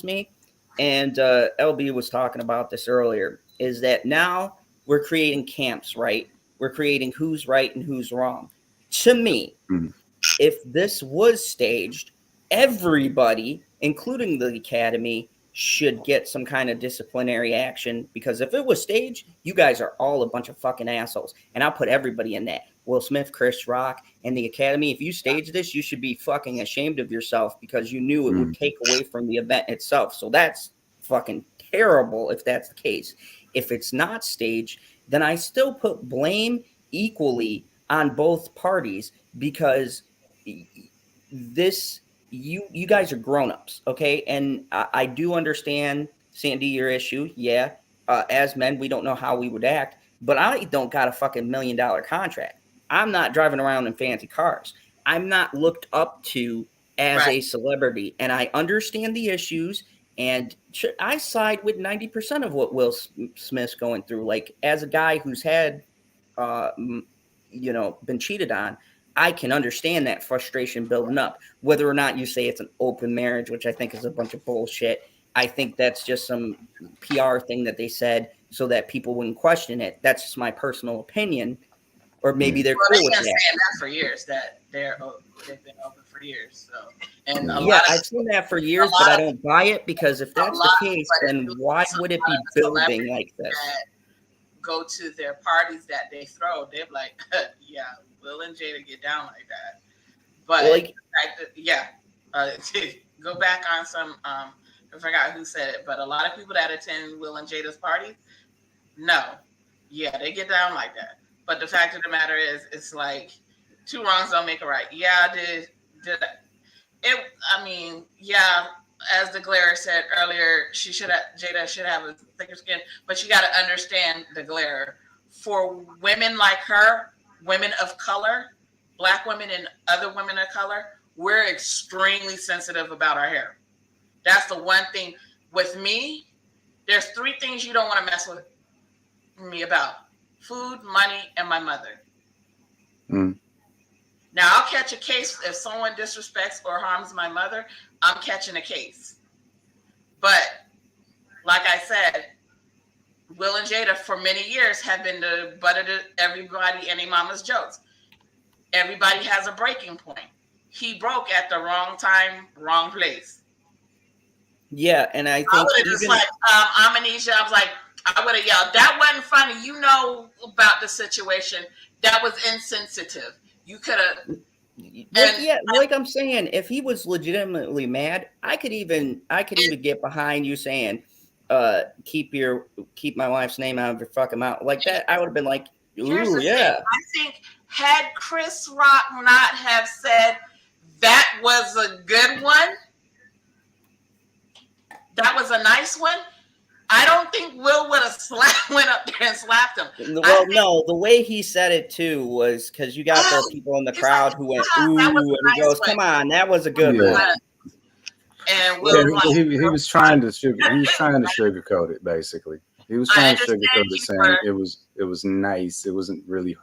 me, and LB was talking about this earlier, is that now we're creating camps, right? We're creating who's right and who's wrong. To me, Mhm. if this was staged, everybody, including the Academy, should get some kind of disciplinary action, because if it was staged, you guys are all a bunch of fucking assholes. And I'll put everybody in that. Will Smith, Chris Rock, and the Academy. If you stage this, you should be fucking ashamed of yourself because you knew it would Mhm. take away from the event itself. So that's fucking terrible if that's the case. If it's not staged, then I still put blame equally on both parties, because this you guys are grown-ups, okay? And I do understand, Sandy, your issue. Yeah, as men, we don't know how we would act, but I don't got a fucking $1 million contract. I'm not driving around in fancy cars. I'm not looked up to as Right. a celebrity, and I understand the issues. And I side with 90% of what Will Smith's going through. Like, as a guy who's had uh, been cheated on, I can understand that frustration building up. Whether or not you say it's an open marriage, which I think is a bunch of bullshit, I think that's just some PR thing that they said so that people wouldn't question it. That's just my personal opinion. Or maybe Yeah. they're Well, cool they've with been that. saying that for years, that they've been open for years. So, and a Yeah. Yeah, lot I've seen that for a years, but I lot of don't buy it, because if a that's the lot, case, but if then you why listen to would a it lot of be the building celebrities like this? that go to their parties that they throw, they're like, yeah, Will and Jada get down like that. But Like, go back on some. I forgot who said it, but a lot of people that attend Will and Jada's parties, no, yeah, they get down like that. But the fact of the matter is, it's like two wrongs don't make a right. Yeah, did it? I mean, yeah. As the Glare said earlier, Jada should have a thicker skin, but you got to understand the Glare. For women like her, women of color, Black women and other women of color, we're extremely sensitive about our hair. That's the one thing. With me, there's 3 things you don't want to mess with me about: food, money, and my mother. Mm. Now, I'll catch a case if someone disrespects or harms my mother. I'm catching a case. But like I said, Will and Jada for many years have been the butt of everybody and their mama's jokes. Everybody has a breaking point. He broke at the wrong time, wrong place. yeah, and I I think would have just like, I'm Anisha. I was like, I would have yelled, that wasn't funny. You know about the situation. That was insensitive. You could have. like I'm saying, if he was legitimately mad, I could even get behind you saying, keep my wife's name out of your fucking mouth. Like that, I would have been like, Here's ooh, the yeah. thing. I think had Chris Rock not have said that was a good one, that was a nice one, I don't think Will would have went up there and slapped him. Well, no, the way he said it too was because you got the people in the crowd who went, ooh, and he goes, come on, that was a good one. And Will he was trying to sugarcoat it, basically. He was trying to sugarcoat it, saying it was nice. It wasn't really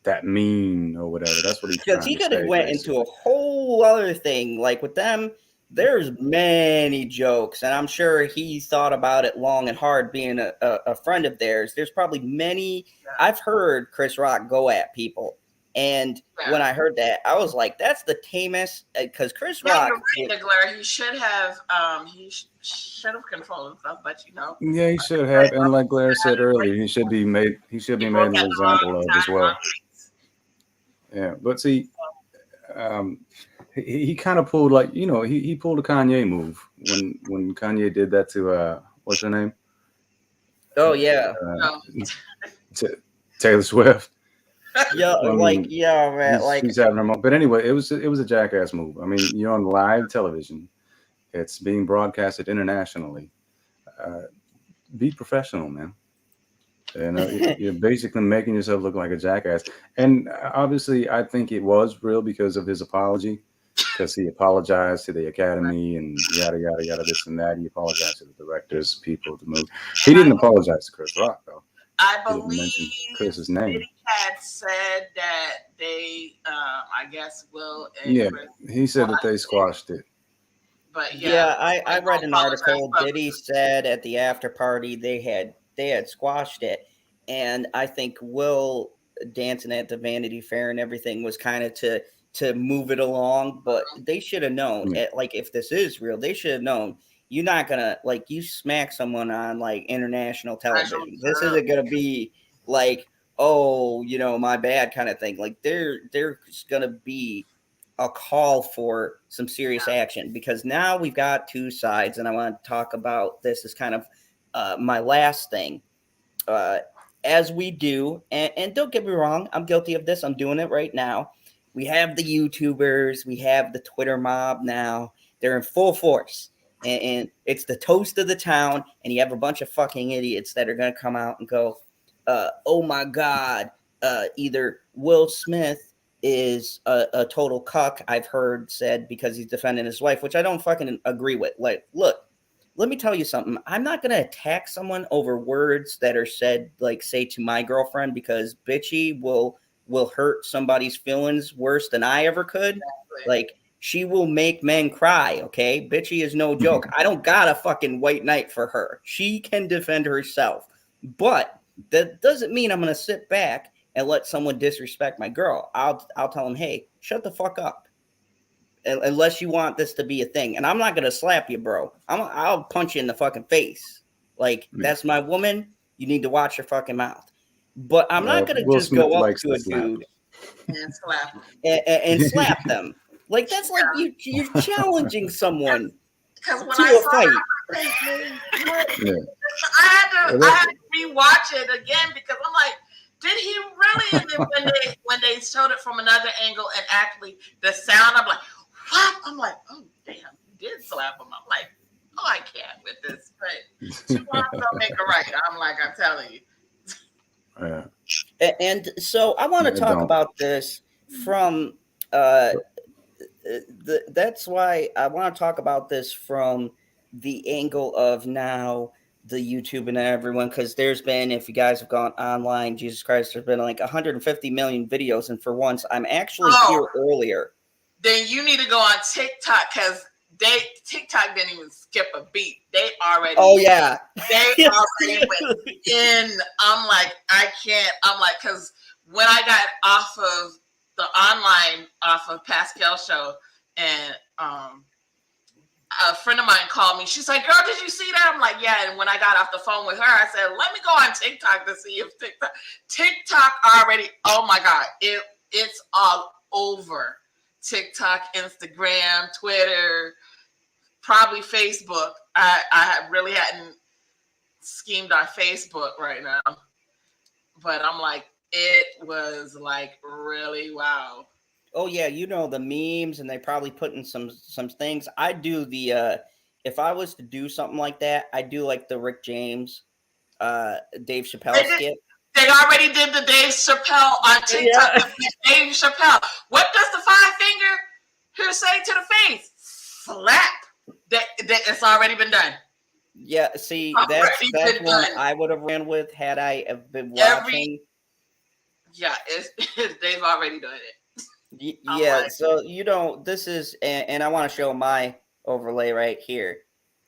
that mean or whatever. That's what he's trying to say. Because he could have went into a whole other thing. Like with them, there's many jokes, and I'm sure he thought about it long and hard being a friend of theirs. There's probably many. I've heard Chris Rock go at people. And when I heard that, I was like, "That's the tamest." Because Chris Rock, you're right, Glare. He should have controlled himself, but you know. Yeah, he should have. And like Glare said earlier, he should be made an example of as well. Yeah, but see, he kind of pulled he pulled a Kanye move when Kanye did that to what's her name? Oh yeah, Taylor Swift. Yeah, man. He's having her moment. But anyway, it was a jackass move. I mean, you're on live television. It's being broadcasted internationally. Be professional, man. You're basically making yourself look like a jackass. And obviously, I think it was real because of his apology. Because he apologized to the Academy and yada, yada, yada, this and that. He apologized to the directors, people, the movie. He didn't apologize to Chris Rock, though. I believe Chris's name. He had said that they, I guess, Will. And he said that they squashed it. But I read an article. Diddy said at the after party they had squashed it, and I think Will dancing at the Vanity Fair and everything was kind of to move it along, but they should have known. Like if this is real, they should have known. You're not gonna you smack someone on like international television. This isn't gonna be like, oh, my bad kind of thing. Like there's gonna be a call for some serious action because now we've got two sides, and I want to talk about this as kind of my last thing. As we do, and don't get me wrong, I'm guilty of this. I'm doing it right now. We have the YouTubers, we have the Twitter mob now. They're in full force. And it's the toast of the town, and you have a bunch of fucking idiots that are going to come out and go, oh my God, either Will Smith is a total cuck, I've heard said because he's defending his wife, which I don't fucking agree with. Like, look, let me tell you something. I'm not going to attack someone over words that are said, like, say, to my girlfriend, because bitchy will hurt somebody's feelings worse than I ever could. Exactly. Like, she will make men cry, okay? Bitchy is no joke. I don't got a fucking white knight for her. She can defend herself. But that doesn't mean I'm going to sit back and let someone disrespect my girl. I'll tell them, hey, shut the fuck up. Unless you want this to be a thing. And I'm not going to slap you, bro. I'll punch you in the fucking face. Like, that's my woman. You need to watch your fucking mouth. But I'm not going to just go up to a dude and slap them. And slap them. Like that's like you're challenging someone Because when to I a saw fight. that, I was like, what? Yeah. I had to rewatch it again because I'm like, did he really? And then when they showed it from another angle and actually the sound, I'm like, what? I'm like, oh damn, he did slap him. I'm like, oh, I can't with this. But two wrongs don't make a right. I'm like, I'm telling you. Yeah. And so I want to talk don't. about this from that's why I want to talk about this from the angle of now the YouTube and everyone, because there's been, if you guys have gone online, Jesus Christ, there's been like 150 million videos, and for once I'm actually here earlier. Then you need to go on TikTok because TikTok didn't even skip a beat. They already they already went in. I'm like, I can't. I'm like, because when I got off of the online off of Pascal's show, and a friend of mine called me. She's like, girl, did you see that? I'm like, yeah. And when I got off the phone with her, I said, let me go on TikTok to see if TikTok already, oh my God, it's all over. TikTok, Instagram, Twitter, probably Facebook. I really hadn't schemed on Facebook right now. But I'm like, it was like really wow. Oh yeah, you know the memes, and they probably put in some things. I do the if I was to do something like that, I do like the Rick James, Dave Chappelle skit. They already did the Dave Chappelle on TikTok. Yeah. Dave Chappelle. What does the 5-finger here say to the face? Slap. It's already been done. Yeah, see, that's one I would have ran with had I been watching. They've already done it. Yeah, so you know, this is, and I want to show my overlay right here.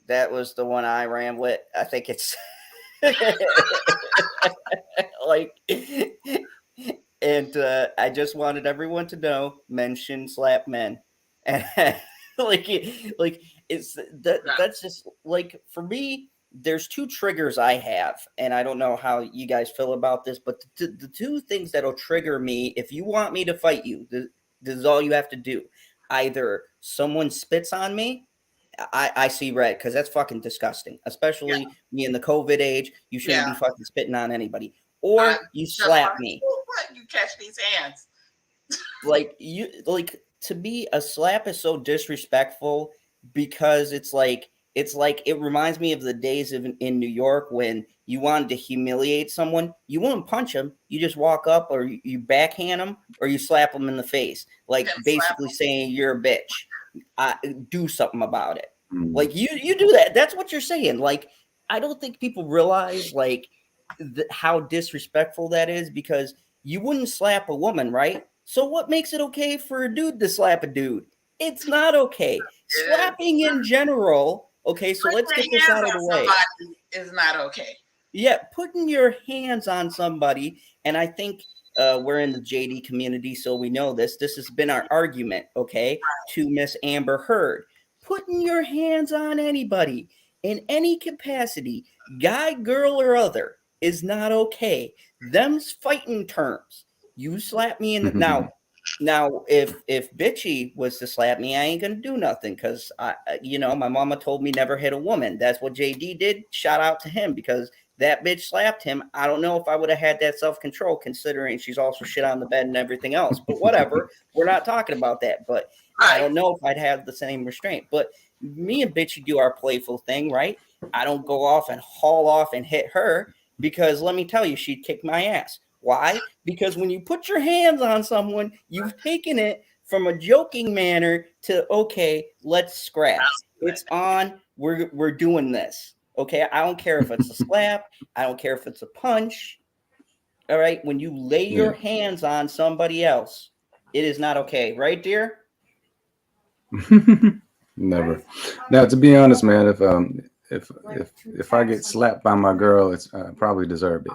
That was the one I ran with. I think it's like, and I just wanted everyone to know, men shouldn't slap men. And like it's that's just like, for me, there's two triggers I have, and I don't know how you guys feel about this, but the two things that'll trigger me, if you want me to fight you, this is all you have to do. Either someone spits on me, I see red, because that's fucking disgusting, especially me in the COVID age. You shouldn't be fucking spitting on anybody. Or you slap me. You catch these hands. To me, a slap is so disrespectful, because it's like it reminds me of the days in New York when you wanted to humiliate someone. You wouldn't punch them. You just walk up, or you backhand them, or you slap them in the face, like basically saying you're a bitch. Do something about it. Like you do that. That's what you're saying. Like, I don't think people realize like how disrespectful that is, because you wouldn't slap a woman, right? So what makes it okay for a dude to slap a dude? It's not okay. Slapping in general. Okay, so let's get this out of the way. Is not okay. Yeah, putting your hands on somebody, and I think we're in the JD community, so we know this. This has been our argument, okay, to Miss Amber Heard. Putting your hands on anybody in any capacity, guy, girl, or other, is not okay. Them's fighting terms. You slap me in the now if bitchy was to slap me, I ain't gonna do nothing, because my mama told me never hit a woman. That's what JD did. Shout out to him, because that bitch slapped him. I don't know if I would have had that self-control, considering she's also shit on the bed and everything else. But whatever, we're not talking about that. But I don't know if I'd have the same restraint. But me and bitchy do our playful thing, right? I don't go off and haul off and hit her, because let me tell you, she'd kick my ass. Why? Because when you put your hands on someone, you've taken it from a joking manner to, okay, let's scrap. It's on. We're doing this. Okay, I don't care if it's a slap. I don't care if it's a punch. All right, when you lay your hands on somebody else, it is not okay, right, dear? Never. Now, to be honest, man, if I get slapped by my girl, it's probably deserved it.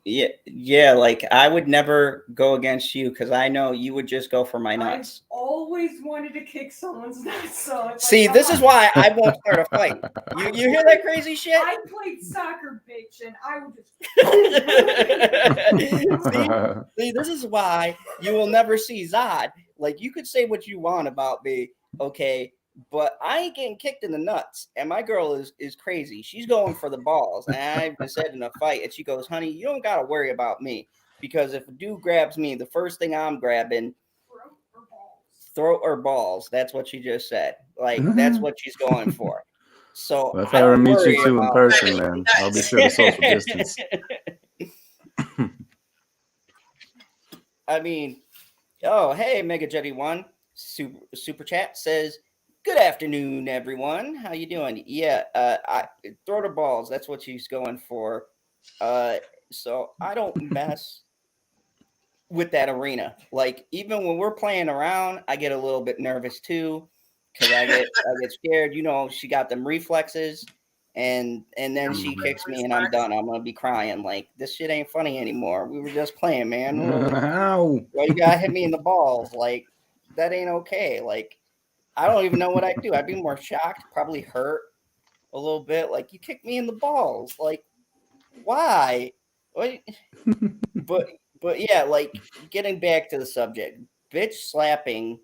Yeah, like I would never go against you, because I know you would just go for my nuts. I've always wanted to kick someone's nuts. So see, this is why I won't start a fight. You hear that crazy shit? I played soccer, bitch, and I would just. see, this is why you will never see Zod, Like, you could say what you want about me, okay, but I ain't getting kicked in the nuts. And my girl is crazy. She's going for the balls. And I've been said in a fight, and she goes, honey, you don't got to worry about me. Because if a dude grabs me, the first thing I'm grabbing, throat or balls. That's what she just said. Like, that's what she's going for. So Well, if I I ever don't meet you worry two in about person, man, I'll be sure to social distance. I mean, oh, hey, Mega Jetty One super chat says, "Good afternoon, everyone. How you doing? Yeah, I throw the balls. That's what she's going for. So I don't mess with that arena. Like, even when we're playing around, I get a little bit nervous too, because I get scared. You know, she got them reflexes, and then she kicks me, and I'm done. I'm gonna be crying. Like, this shit ain't funny anymore. We were just playing, man. Ow. Why you gotta hit me in the balls? Like, that ain't okay. Like, I don't even know what I'd do. I'd be more shocked, probably hurt a little bit. Like, you kicked me in the balls. Like, why? What? But yeah, like, getting back to the subject, bitch slapping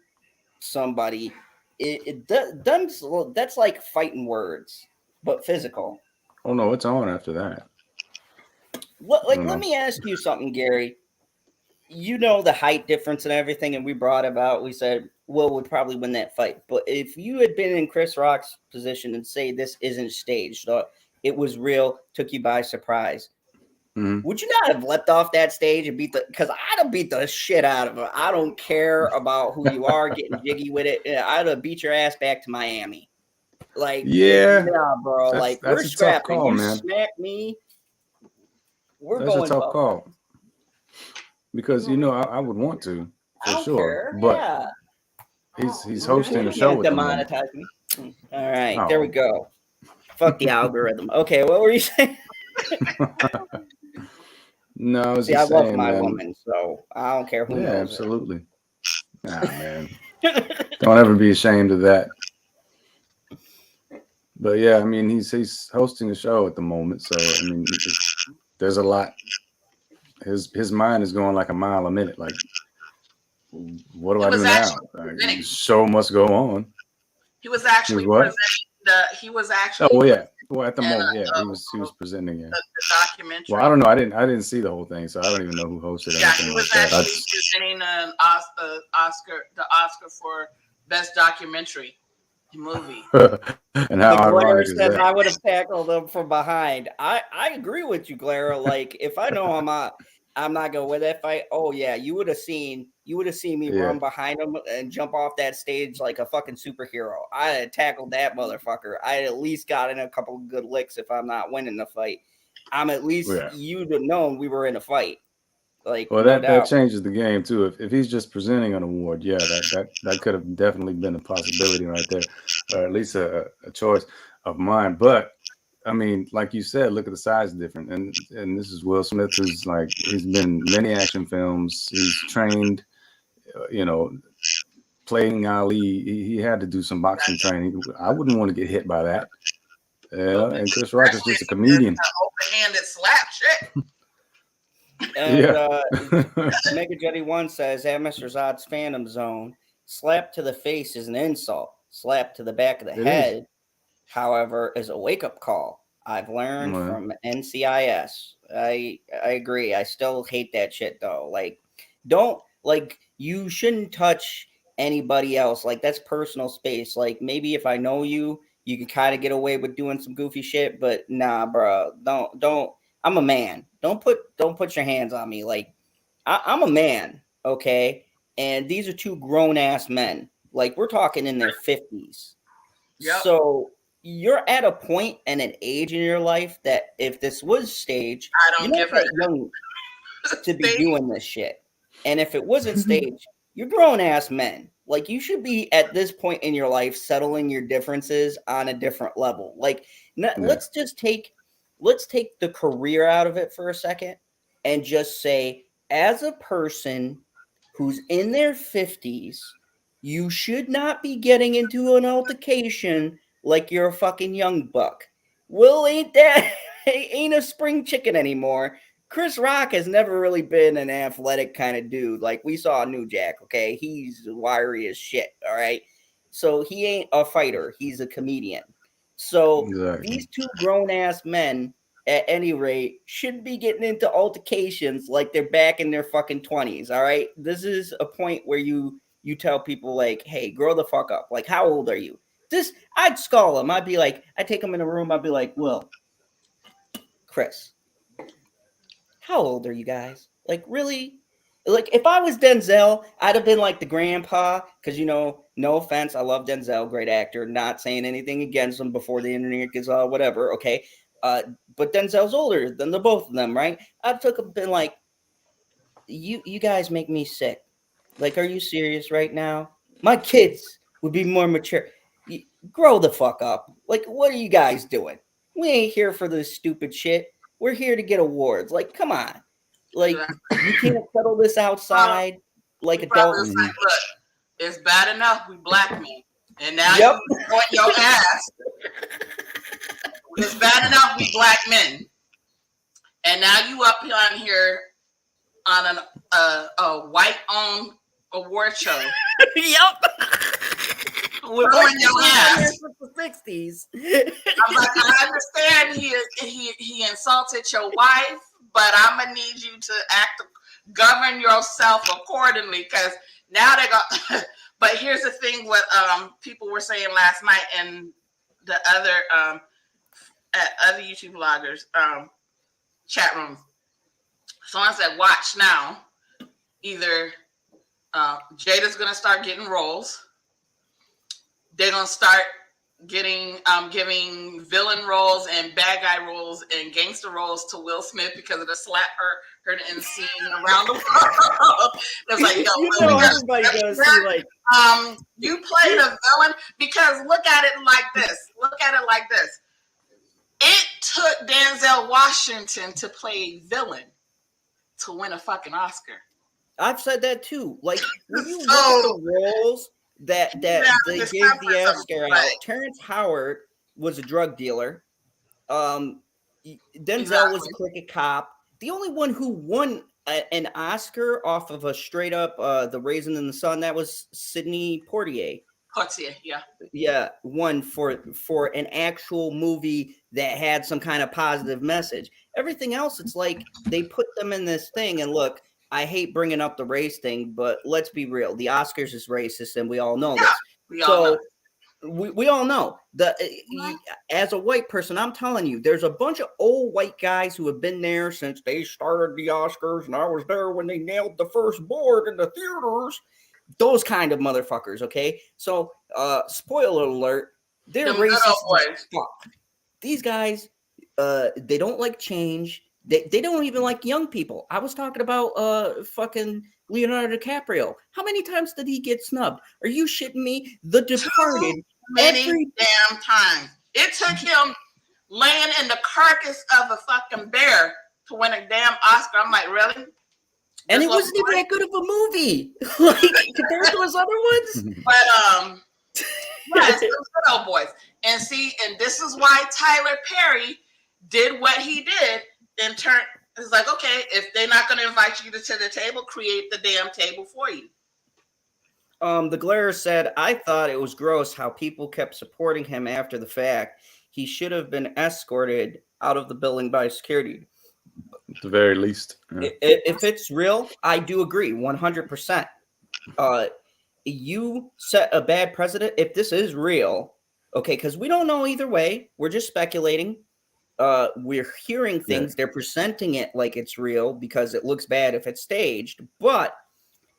somebody, that's like fighting words, but physical. Oh no, it's on after that. Let me ask you something, Gary. You know the height difference and everything, and we brought about. We said Will would probably win that fight, but if you had been in Chris Rock's position and say this isn't staged, it was real, took you by surprise. Would you not have leapt off that stage and because I'd have beat the shit out of him. I don't care about who you are, getting jiggy with it. I'd have beat your ass back to Miami. Like, yeah, bro. that's We're a tough scrapping. call, You man. smack me. We're That's going a tough call. Because I would want to, for sure. care. But yeah. he's hosting a show with them. Demonetize me. All right, there we Oh. go. Fuck the algorithm. Okay, what were you saying? No, I was See, I just love saying, my man. woman, so I don't care who knows. Yeah, absolutely. Nah, man. Don't ever be ashamed of that. But yeah, I mean, he's hosting a show at the moment, so I mean, there's a lot. His mind is going like a mile a minute. Like, what do I do now? Like, the show must go on. He was actually presenting he was actually. Oh yeah. Well, at the moment, yeah, he was presenting it. The documentary. Well, I don't know. I didn't see the whole thing, so I don't even know who hosted it. Yeah, he was actually presenting an Oscar for best documentary movie. And how ironic is that? I would have tackled him from behind. I agree with you, Clara. Like, if I know I'm not gonna win that fight. Oh yeah, you would have seen me run behind him and jump off that stage like a fucking superhero. I had tackled that motherfucker. I had at least gotten a couple of good licks if I'm not winning the fight. I'm at least you'd have known we were in a fight. Like, well, that changes the game too. If he's just presenting an award, yeah, that could have definitely been a possibility right there, or at least a choice of mine. But I mean, like you said, look at the size difference, and this is Will Smith, who's like he's been in many action films. He's trained, playing Ali. He had to do some boxing training. I wouldn't want to get hit by that. And Chris Rock is just a comedian. Open-handed slap shit. And Mega Jetty One says, at Mr. Zod's Phantom Zone, slap to the face is an insult. Slap to the back of the head, however, is a wake-up call. I've learned from NCIS. I agree. I still hate that shit though. Like, you shouldn't touch anybody else. Like, that's personal space. Like, maybe if I know you can kind of get away with doing some goofy shit, but nah, bro. Don't. I'm a man. Don't put your hands on me. Like, I'm a man, okay? And these are two grown-ass men. Like, we're talking in their 50s. Yep. So you're at a point and an age in your life that if this was staged, you're not that young to be doing this shit. And if it wasn't staged, you're grown-ass men. Like, you should be at this point in your life settling your differences on a different level. Like, let's take the career out of it for a second and just say, as a person who's in their 50s, you should not be getting into an altercation like you're a fucking young buck. Will ain't a spring chicken anymore. Chris Rock has never really been an athletic kind of dude. Like we saw New Jack, okay? He's wiry as shit, all right? So he ain't a fighter. He's a comedian. So Exactly. these two grown-ass men, at any rate, shouldn't be getting into altercations like they're back in their fucking 20s, all right? This is a point where you tell people like, hey, grow the fuck up. Like, how old are you? I'd skull him. I'd be like, I'd take him in a room. I'd be like, Will, Chris, how old are you guys? Like, really? Like, if I was Denzel, I'd have been like the grandpa, because, you know, no offense, I love Denzel, great actor, not saying anything against him before the internet gets whatever, okay? But Denzel's older than the both of them, right? I'd been like, you guys make me sick. Like, are you serious right now? My kids would be more mature. Grow the fuck up. Like, what are you guys doing? We ain't here for this stupid shit. We're here to get awards. Like, come on. Like, you can't settle this outside like adults. Like, look, it's bad enough we black men, and now you want your ass. It's bad enough we black men, and now you up on here on a white-owned award show. With like your ass. The 60s. I'm like, I understand he insulted your wife, but I'm gonna need you to govern yourself accordingly, because now they got. But here's the thing: what people were saying last night in the other other YouTube bloggers chat rooms. Someone said, "Watch now. Either Jada's gonna start getting roles. They're gonna start giving villain roles and bad guy roles and gangster roles to Will Smith because of the slap heard in the scene around the world." It's like, yo, everybody does see, like, you play the villain, because look at it like this. It took Denzel Washington to play a villain to win a fucking Oscar. I've said that too. Like, when you look at the roles that they gave the Oscar out, Terrence Howard was a drug dealer. Denzel was a crooked cop. The only one who won an Oscar off of a straight up The Raisin in the Sun, that was Sidney Poitier. Yeah, won for an actual movie that had some kind of positive message. Everything else, it's like they put them in this thing. And look, I hate bringing up the race thing, but let's be real. The Oscars is racist, and we all know this. We all know. As a white person, I'm telling you, there's a bunch of old white guys who have been there since they started the Oscars, and I was there when they nailed the first board in the theaters. Those kind of motherfuckers, okay? So, spoiler alert, they're racist as fuck. These guys, they don't like change. They don't even like young people. I was talking about fucking Leonardo Dicaprio. How many times did he get snubbed? Are you shitting me? The Departed. Many damn times. It took him laying in the carcass of a fucking bear to win a damn Oscar. I'm like, really? And it wasn't even that good of a movie, like compared to his other ones. But it's the good old boys. And see, and this is why Tyler Perry did what he did. In turn, it's like, okay, if they're not going to invite you to the table, create the damn table for you. The Glare said, I thought it was gross how people kept supporting him after the fact. He should have been escorted out of the building by security. At the very least. Yeah. If it's real, I do agree 100%. You set a bad precedent. If this is real, okay, because we don't know either way. We're just speculating. We're hearing things. They're presenting it like it's real because it looks bad if it's staged. But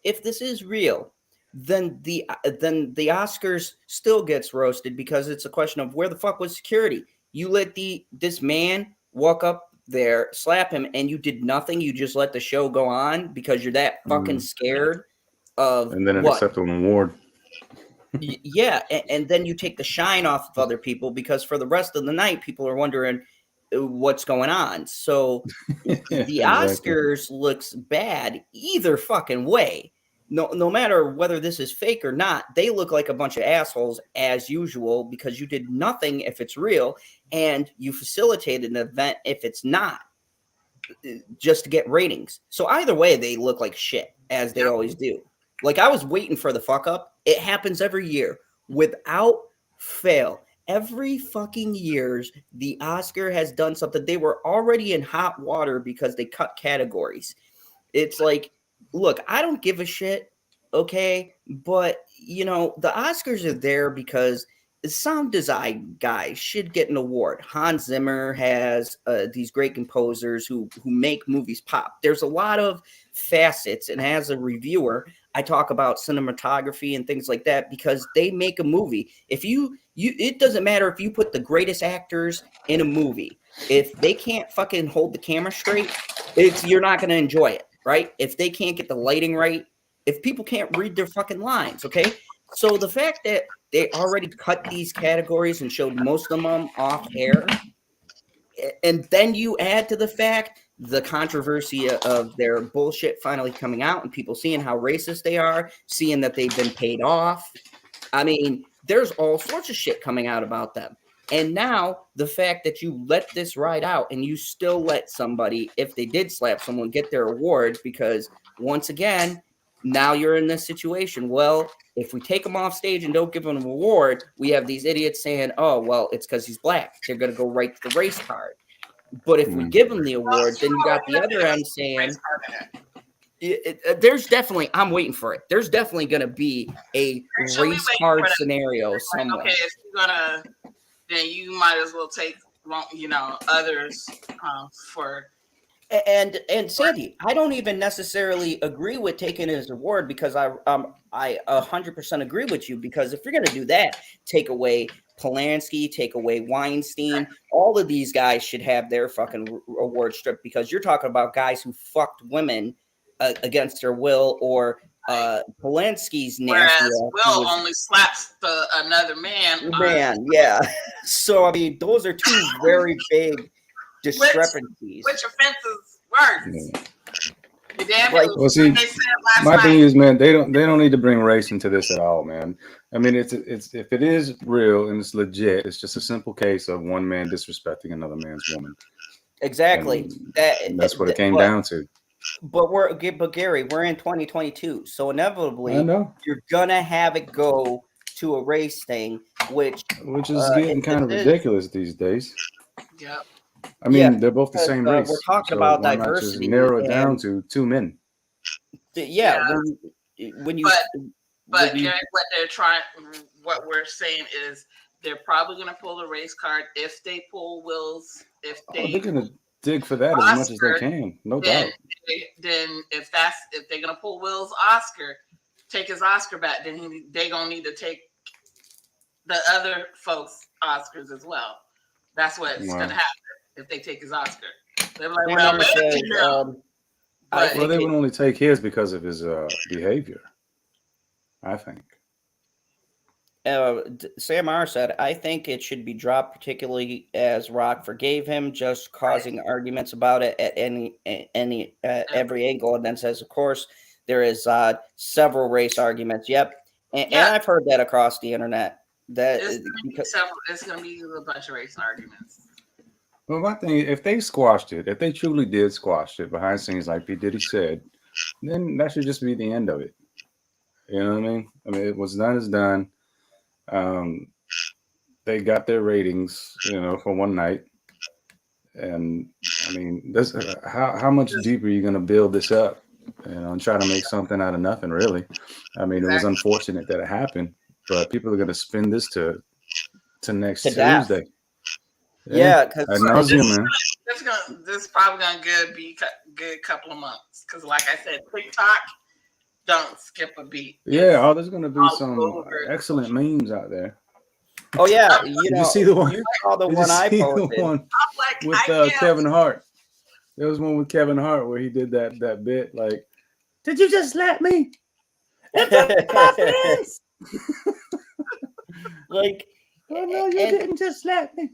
if this is real, then the Oscars still gets roasted because it's a question of where the fuck was security? You let this man walk up there, slap him, and you did nothing. You just let the show go on because you're that fucking scared of and then accept an award. Yeah, and then you take the shine off of other people because for the rest of the night, people are wondering what's going on. So the Oscars looks bad either fucking way. No matter whether this is fake or not, they look like a bunch of assholes as usual because you did nothing if it's real and you facilitated an event if it's not. just to get ratings. So either way, they look like shit, as they always do. Like, I was waiting for the fuck up. It happens every year without fail. Every fucking years, the Oscar has done something. They were already in hot water because they cut categories. It's like, look, I don't give a shit, okay? But, you know, the Oscars are there because sound design guys should get an award. Hans Zimmer has these great composers who make movies pop. There's a lot of facets, and as a reviewer, I talk about cinematography and things like that because they make a movie. If you it doesn't matter if you put the greatest actors in a movie. If they can't fucking hold the camera straight, you're not going to enjoy it, right? If they can't get the lighting right, if people can't read their fucking lines, okay? So the fact that they already cut these categories and showed most of them off air, and then you add to the fact the controversy of their bullshit finally coming out and people seeing how racist they are, seeing that they've been paid off. I mean, there's all sorts of shit coming out about them. And now the fact that you let this ride out and you still let somebody, if they did slap someone, get their award, because once again, now you're in this situation. Well, if we take him off stage and don't give him an award, we have these idiots saying, oh, well, it's because he's black. They're going to go right to the race card. But if we give him the award, then you got the other end saying, there's definitely, I'm waiting for it. There's definitely going to be a race card scenario somewhere. Okay, if you're going to, then you might as well take, you know, others for. And Sandy, I don't even necessarily agree with taking his award because I 100% agree with you, because if you're going to do that, take away Polanski, take away Weinstein, all of these guys should have their fucking award stripped, because you're talking about guys who fucked women against their will, or Polanski's nasty. Whereas Will only slaps another man. Yeah. So I mean, those are two very big discrepancies. Which offenses worse? Well, see, my thing is, man, they don't need to bring race into this at all, man. I mean, it's if it is real and it's legit, it's just a simple case of one man disrespecting another man's woman. Exactly. And that's what it came down to. But Gary, we're in 2022, so inevitably you're gonna have it go to a race thing, which is getting kind of ridiculous these days. Yep. I mean, they're both the same race. We're talking about diversity. Just narrow it down to two men. Yeah. When you, but Gary, what we're saying is they're probably going to pull the race card if they pull Will's. They're going to dig for that Oscar, as much as they can, no doubt. Then if they're going to pull Will's Oscar, take his Oscar back, then they're going to need to take the other folks' Oscars as well. That's what's going to happen if they take his Oscar. They're like, they would only take his because of his behavior, I think. Sam R said, I think it should be dropped, particularly as Rock forgave him, just causing arguments about it at every angle. And then says, of course, there is several race arguments. Yep. And I've heard that across the internet. It's going to be a bunch of race arguments. Well, my thing, if they squashed it, if they truly did squash it behind the scenes like P. Diddy said, then that should just be the end of it. You know what I mean? I mean, what's done is done. They got their ratings, for one night. And, I mean, how much deeper are you going to build this up? And try to make something out of nothing, really. I mean, it was unfortunate that it happened, but people are going to spin this to next Tuesday. Yeah, because this is probably gonna be a good couple of months. Because, like I said, TikTok don't skip a beat. Yeah, there's gonna be some excellent memes out there. Oh yeah, you see the one? You saw the one I posted. One with Kevin Hart. There was one with Kevin Hart where he did that bit like, "Did you just slap me?" Like, oh no, you didn't just slap me.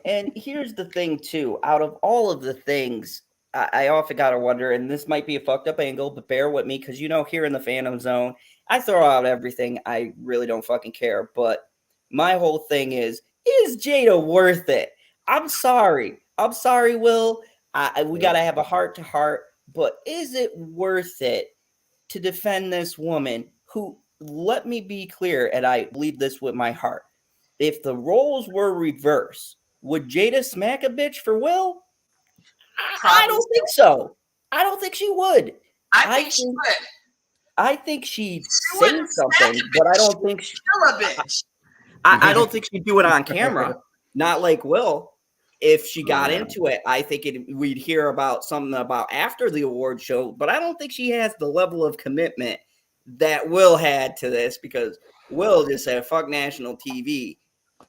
And here's the thing, too. Out of all of the things, I often got to wonder, and this might be a fucked up angle, but bear with me, because, here in the Phantom Zone, I throw out everything. I really don't fucking care. But my whole thing is Jada worth it? I'm sorry. Will. We got to have a heart to heart. But is it worth it to defend this woman who, let me be clear, and I believe this with my heart, if the roles were reversed, would Jada smack a bitch for Will? I don't think so. I don't think she would. I think she would. I think she'd She say wouldn't something, smack a but I bitch. don't think she, Kill a bitch. I don't think she'd do it on camera. Not like Will. If she got Yeah. into it, I think we'd hear about something about after the award show, but I don't think she has the level of commitment that Will had to this, because Will just said, fuck national TV,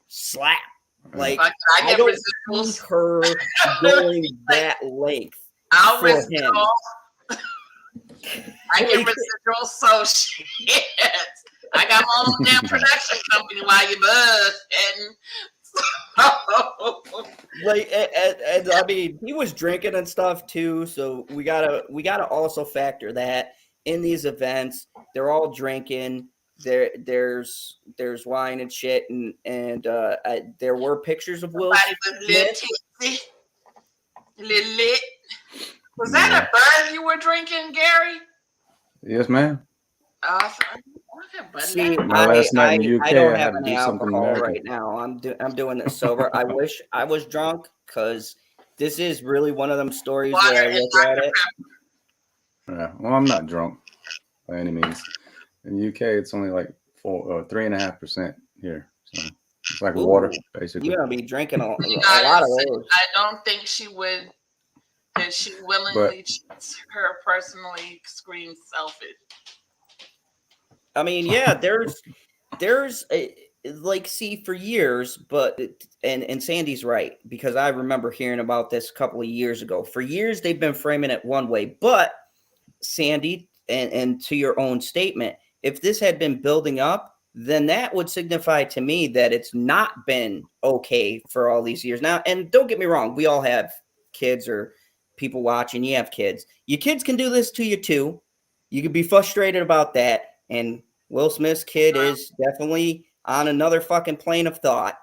slap. Like, Like, I I get don't residuals. see her going that length I'll for him. residual. I get Like, residuals, so shit. I got my own damn production company while you buzzing. like, and I mean, he was drinking and stuff too, so we gotta also factor that in these events. They're all drinking. There's wine and shit, and there were pictures of Will Somebody was lit, Smith. tipsy. Lit. Was that a bird you were drinking, Gary? Yes, ma'am. See, My last night in the UK, I don't I have had to any do something alcohol American. right now. I'm doing this sober. I wish I was drunk, because this is really one of them stories Water where I and look at Dr. it. Yeah. Well, I'm not drunk by any means. In the UK, it's only like 3.5% here. So it's like water, Ooh, basically. you're gonna be drinking a lot of those. I don't think she would. That she willingly cheats her personally screams selfish. I mean, yeah, there's like, see, for years, but and Sandy's right, because I remember hearing about this a couple of years ago. For years they've been framing it one way, but Sandy, and to your own statement, if this had been building up, then that would signify to me that it's not been okay for all these years now. And don't get me wrong, we all have kids or people watching. You have kids. Your kids can do this to you too. You could be frustrated about that. And Will Smith's kid is definitely on another fucking plane of thought.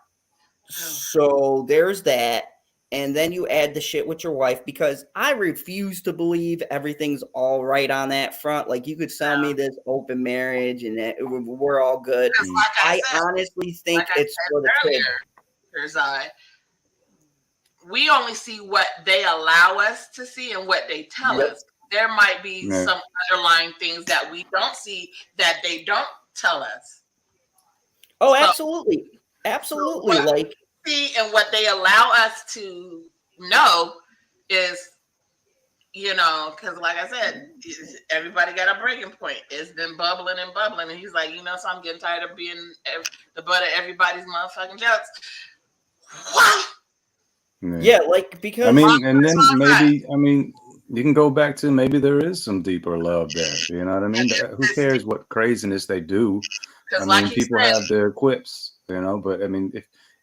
So there's that. And then you add the shit with your wife, because I refuse to believe everything's all right on that front. Like, you could sell me this open marriage and that we're all good. Like I said, honestly think like it's for the kids. We only see what they allow us to see and what they tell us. There might be some underlying things that we don't see that they don't tell us. Oh, absolutely. Absolutely. So like, see, and what they allow us to know is, because like I said, everybody got a breaking point. It's been bubbling and bubbling, and he's like, so I'm getting tired of being the butt of everybody's motherfucking jokes. What? Yeah, like, because I mean, and then maybe, you can go back to, maybe there is some deeper love there. You know what I mean? Who cares what craziness they do? I mean, like people have their quips, but I mean,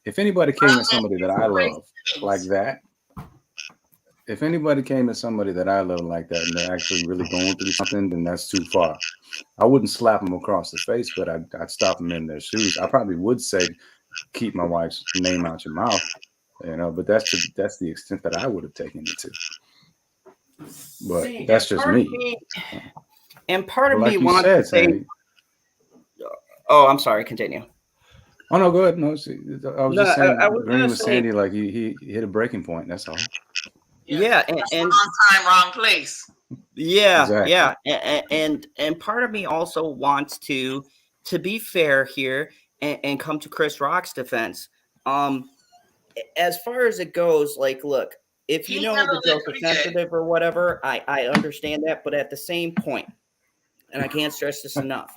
if anybody came at somebody that I love like that, if anybody came at somebody that I love like that, and they're actually really going through something, then that's too far. I wouldn't slap them across the face, but I'd stop them in their shoes. I probably would say, keep my wife's name out your mouth, but that's the extent that I would have taken it to. But that's just me. And part of me like wants to say, Sandy, oh, I'm sorry, continue. Oh no, go ahead. No, see, I was just saying, I was agreeing with Sandy, like he hit a breaking point. That's all. Yeah, and wrong time, wrong place. Yeah, Exactly. yeah, and part of me also wants to be fair here and come to Chris Rock's defense. As far as it goes, like, look, if you know the joke is sensitive or whatever, I understand that, but at the same point, and I can't stress this enough,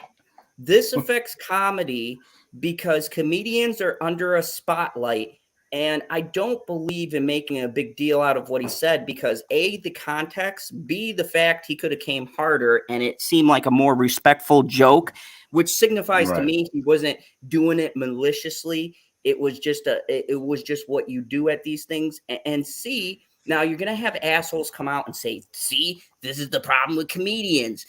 this affects comedy because comedians are under a spotlight. And I don't believe in making a big deal out of what he said, because A, the context, B, the fact he could have came harder and it seemed like a more respectful joke, which signifies to me he wasn't doing it maliciously. It was just what you do at these things. And C, now you're going to have assholes come out and say, see, this is the problem with comedians.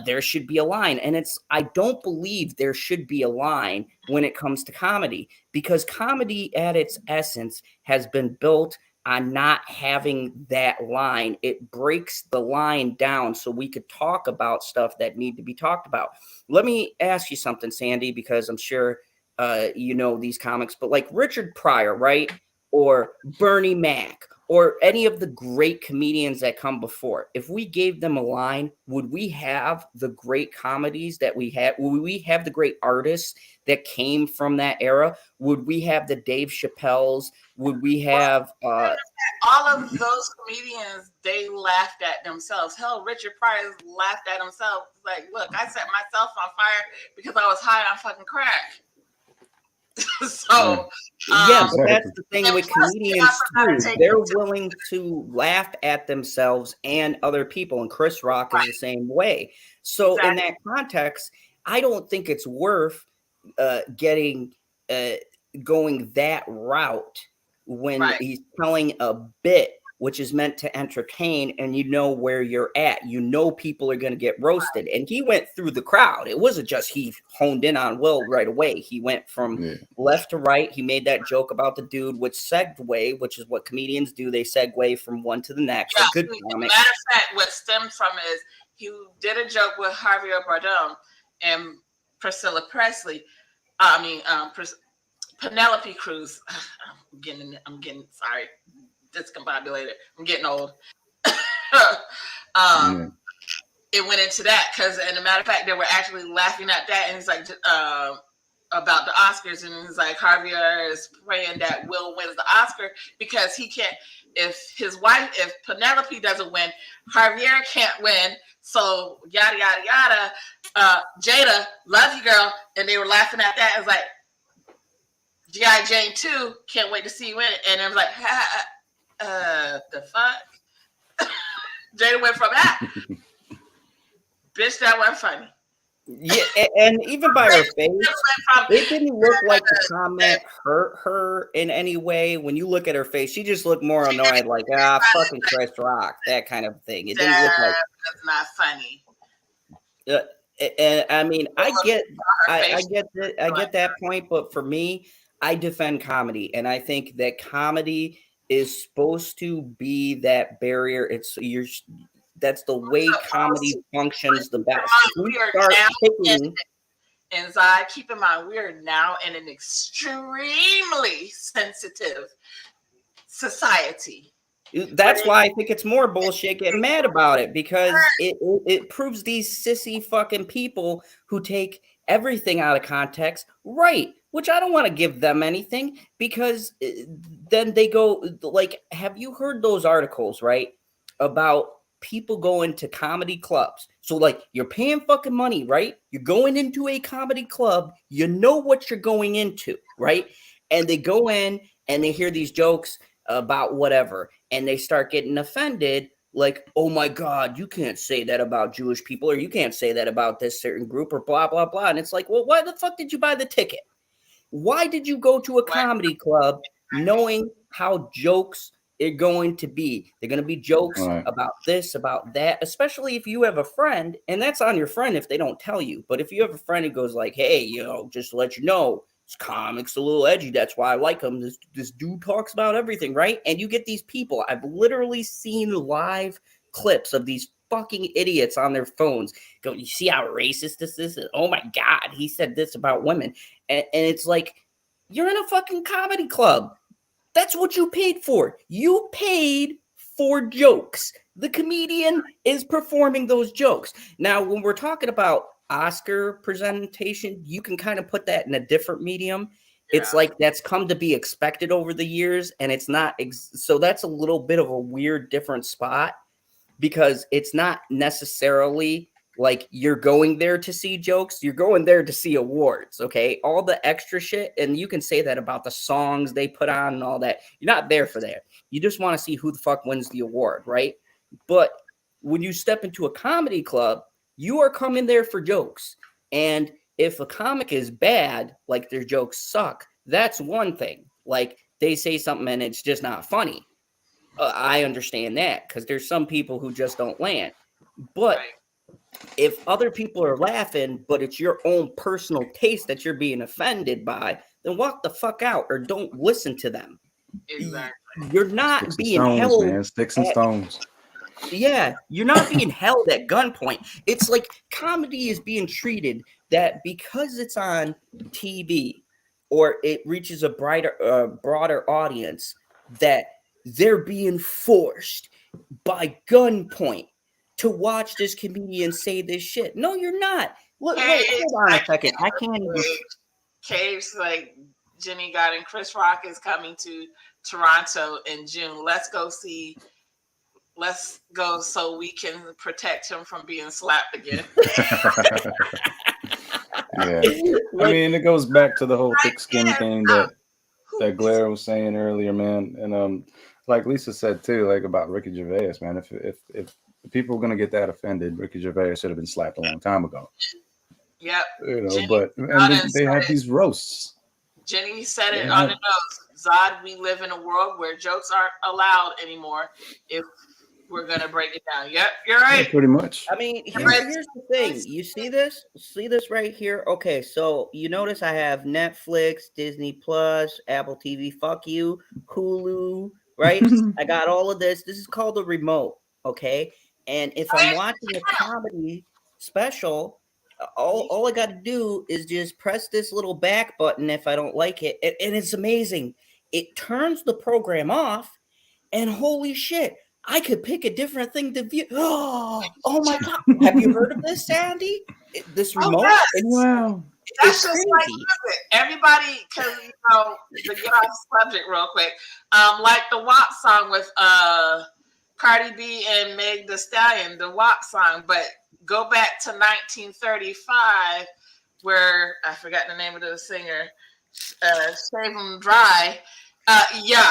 There should be a line. And I don't believe there should be a line when it comes to comedy, because comedy at its essence has been built on not having that line. It breaks the line down so we could talk about stuff that need to be talked about. Let me ask you something, Sandy, because I'm sure you know these comics, but like Richard Pryor, right? Or Bernie Mac, or any of the great comedians that come before, if we gave them a line, would we have the great comedies that we had? Would we have the great artists that came from that era? Would we have the Dave Chappelles? Would we have all of those comedians? They laughed at themselves. Hell, Richard Pryor laughed at himself. Like, look, I set myself on fire because I was high on fucking crack. So yeah, but that's the thing with plus, comedians too. take They're it to- willing to laugh at themselves and other people, and Chris Rock is the same way. So in that context, I don't think it's worth getting going that route when he's telling a bit which is meant to entertain, and you know where you're at. You know people are going to get roasted. And he went through the crowd. It wasn't just he honed in on Will right away. He went from left to right. He made that joke about the dude, which segue, which is what comedians do. They segue from one to the next. Yeah, A good comic. matter of fact, what stemmed from is he did a joke with Javier Bardem and Priscilla Presley. Penelope Cruz. I'm getting sorry. Discombobulated. I'm getting old. It went into that because, and a matter of fact, they were actually laughing at that, and he's like about the Oscars, and he's like, Javier is praying that Will wins the Oscar because he can't. If Penelope doesn't win, Javier can't win. So yada yada yada. Jada, love you, girl, and they were laughing at that. It's like G.I. Jane 2, can't wait to see you in it, and it was like. The fuck? Jada went from that. Bitch, that wasn't funny. Yeah, and even by her face, it didn't look like the comment hurt her in any way. When you look at her face, she just looked more annoyed, like, fucking Chris Rock, that kind of thing. It didn't look like that's not funny. And I mean, I get that point, but for me, I defend comedy, and I think that comedy is supposed to be that barrier. That's the way comedy functions the best. And Zod, keep in mind, we are now in an extremely sensitive society. That's why I think it's more bullshit getting mad about it, because it proves these sissy fucking people who take everything out of context, right? Which I don't want to give them anything, because then they go like, have you heard those articles, right? About people going to comedy clubs. So like, you're paying fucking money, right? You're going into a comedy club. You know what you're going into, right? And they go in and they hear these jokes about whatever, and they start getting offended. Like, oh my God, you can't say that about Jewish people, or you can't say that about this certain group, or blah, blah, blah. And it's like, well, why the fuck did you buy the ticket? Why did you go to a comedy club knowing how jokes are going to be? They're going to be jokes about this, about that, especially if you have a friend, and that's on your friend if they don't tell you. But if you have a friend who goes like, hey, just to let you know, this comic's a little edgy. That's why I like him. This dude talks about everything, right? And you get these people. I've literally seen live clips of these fucking idiots on their phones go, you see how racist this is? Oh my God, he said this about women. And it's like, you're in a fucking comedy club. That's what you paid for. You paid for jokes. The comedian is performing those jokes. Now, when we're talking about Oscar presentation, you can kind of put that in a different medium. It's like that's come to be expected over the years, and it's not. So that's a little bit of a weird, different spot, because it's not necessarily like you're going there to see jokes. You're going there to see awards, okay? All the extra shit, and you can say that about the songs they put on and all that. You're not there for that. You just want to see who the fuck wins the award, right? But when you step into a comedy club, you are coming there for jokes. And if a comic is bad, like their jokes suck, that's one thing. Like they say something and it's just not funny. I understand that, because there's some people who just don't land. But if other people are laughing, but it's your own personal taste that you're being offended by, then walk the fuck out or don't listen to them. Exactly. You're not Sticks and being stones, held. man. Sticks and at- stones. Yeah, you're not being held at gunpoint. It's like comedy is being treated that because it's on TV or it reaches a broader audience, that they're being forced by gunpoint to watch this comedian say this shit. No, you're not. Look, wait, hold on a second. I can't even. Caves like Jenny got and Chris Rock is coming to Toronto in June. Let's go so we can protect him from being slapped again. Yeah. I mean, it goes back to the whole thick skin thing that Blair was saying earlier, man. And like Lisa said too, like about Ricky Gervais, man. If people are gonna get that offended, Ricky Gervais should have been slapped a long time ago. Yep. You know, Jenny but and they have these roasts. Jenny said it on the nose. Zod, we live in a world where jokes aren't allowed anymore if we're gonna break it down. Yep, you're right. Yeah, pretty much. I mean, here's the thing. You see this? See this right here? Okay, so you notice I have Netflix, Disney Plus, Apple TV, fuck you, Hulu, right? I got all of this. This is called a remote, okay? And if I'm watching a comedy special, all I got to do is just press this little back button if I don't like it. And it's amazing. It turns the program off, and holy shit, I could pick a different thing to view. Oh my God. Have you heard of this, Sandy? This remote? yes. Wow. That's just like music. Everybody, because to get off subject real quick, like the WAP song with Cardi B and Meg Thee Stallion, the WAP song, but go back to 1935, where I forgot the name of the singer, Shave 'Em Dry.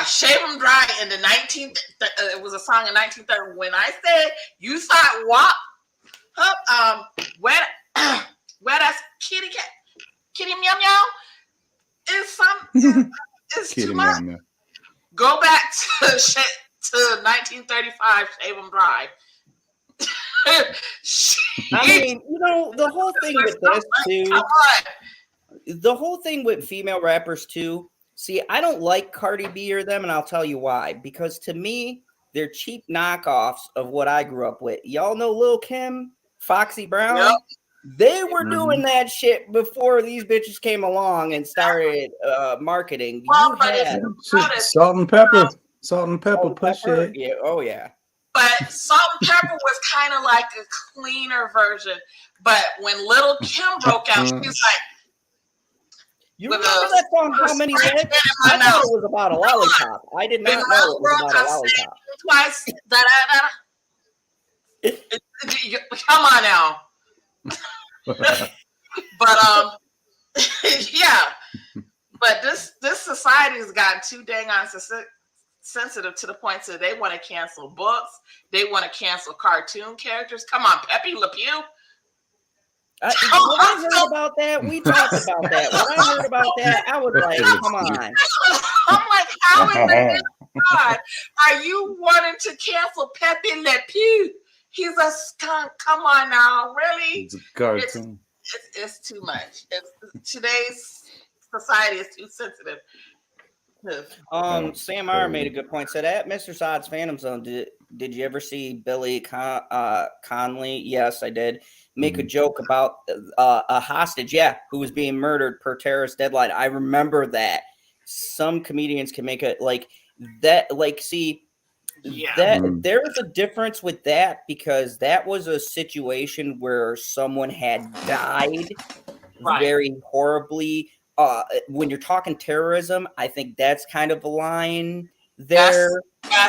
Shave 'Em Dry in the 19th. It was a song in 1930. When I said you start WAP, where that's kitty cat, kitty meow meow, it's too much. Meow. Go back to 1935, Shave 'Em Dry. I mean, the whole thing with this too. The whole thing with female rappers too. See, I don't like Cardi B or them, and I'll tell you why. Because to me, they're cheap knockoffs of what I grew up with. Y'all know Lil' Kim, Foxy Brown? Yep. They were doing that shit before these bitches came along and started marketing. Well, Salt and pepper. Salt and pepper, push it. Yeah, oh yeah. But Salt and Pepper was kind of like a cleaner version. But when Lil' Kim broke out, she was like, you remember that song, How Many Legs? I thought it was about a lollipop. I did not know it was about a lollipop. Twice. Come on now. But yeah. But this society has gotten too dang on sensitive to the point that they want to cancel books. They want to cancel cartoon characters. Come on, Pepe Le Pew. When I heard about that, we talked about that. When I heard about that, I was like, come on. I'm like, how is that God? Are you wanting to cancel Pepe Le Pew? He's a skunk. Come on now. Really? It's a cartoon. It's too much. Today's society is too sensitive. Sam R made a good point. Said at Mr. Zod's Phantom Zone, did you ever see Billy Connolly? Yes, I did. Make a joke about a hostage, who was being murdered per terrorist deadline. I remember that. Some comedians can make it like that. Like, see, there's a difference with that because that was a situation where someone had died very horribly. When you're talking terrorism, I think that's kind of a line there.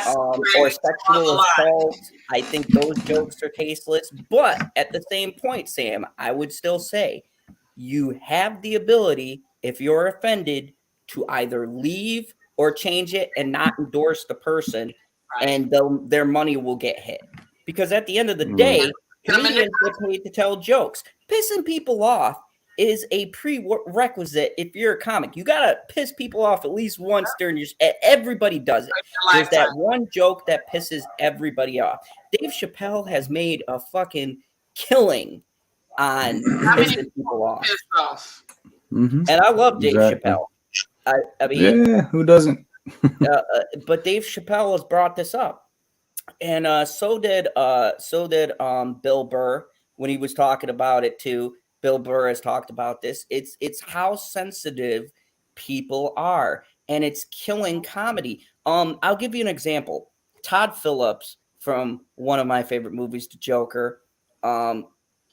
Or sexual assault. I think those jokes are tasteless. But at the same point, Sam, I would still say you have the ability, if you're offended, to either leave or change it and not endorse the person, and their money will get hit. Because at the end of the day, comedians get paid to tell jokes. Pissing people off is a prerequisite if you're a comic. You gotta piss people off at least once during your. Everybody does it. There's that one joke that pisses everybody off. Dave Chappelle has made a fucking killing on pissing people off. And I love Dave Chappelle. I mean, who doesn't? But Dave Chappelle has brought this up, and so did Bill Burr when he was talking about it too. Bill Burr has talked about this. It's how sensitive people are, and it's killing comedy. I'll give you an example. Todd Phillips from one of my favorite movies, The Joker.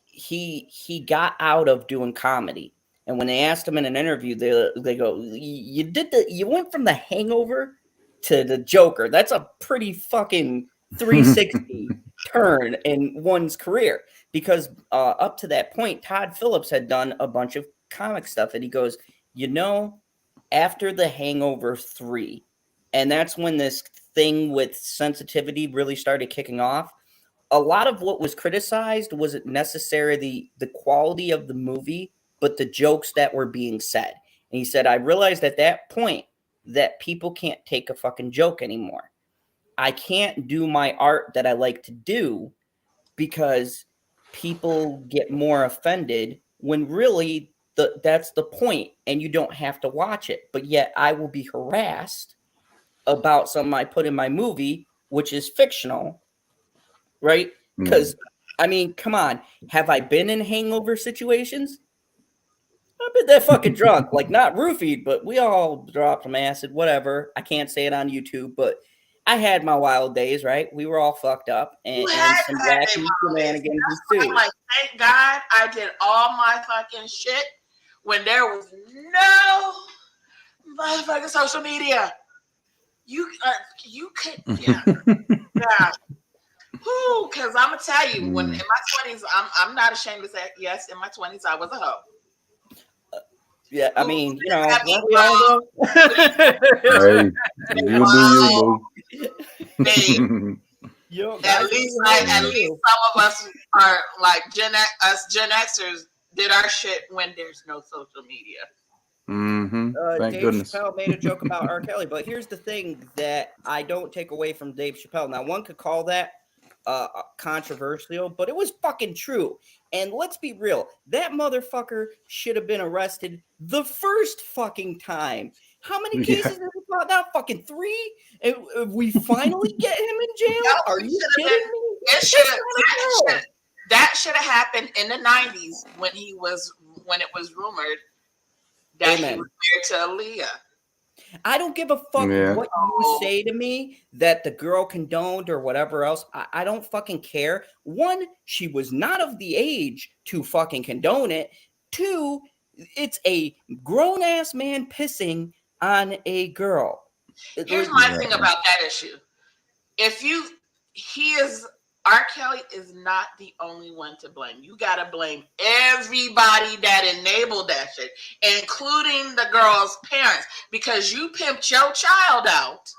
He got out of doing comedy, and when they asked him in an interview, they go, you went from The Hangover to The Joker. That's a pretty fucking 360 turn in one's career, because up to that point, Todd Phillips had done a bunch of comic stuff, and he goes, after The Hangover 3, and that's when this thing with sensitivity really started kicking off. A lot of what was criticized wasn't necessarily the quality of the movie, but the jokes that were being said. And he said, I realized at that point that people can't take a fucking joke anymore. I can't do my art that I like to do because people get more offended when really that's the point, and you don't have to watch it. But yet I will be harassed about something I put in my movie, which is fictional, right? Because I mean, come on, have I been in hangover situations? I've been that fucking drunk, like not roofied, but we all dropped some acid, whatever. I can't say it on YouTube, but I had my wild days, right? We were all fucked up, and some wacky shenanigans ensued. Like, thank God I did all my fucking shit when there was no motherfucking social media. You could, yeah. Because I'm gonna tell you, when in my 20s, I'm not ashamed to say, yes, in my 20s I was a hoe. Yeah, I mean, we all Hey, you do you, boo. At least some of us are like Gen Xers did our shit when there's no social media. Thank Dave goodness. Chappelle made a joke about R. Kelly, but here's the thing that I don't take away from Dave Chappelle. Now, one could call that controversial, but it was fucking true. And let's be real, that motherfucker should have been arrested the first fucking time. How many cases have we got now? Fucking 3? And we finally get him in jail? Are you kidding me? That should have happened in the 90s when it was rumored that he was married to Aaliyah. I don't give a fuck what you say to me that the girl condoned or whatever else. I don't fucking care. 1, she was not of the age to fucking condone it. 2, it's a grown-ass man pissing on a girl. Here's my thing about that issue. R. Kelly is not the only one to blame. You got to blame everybody that enabled that shit, including the girl's parents, because you pimped your child out.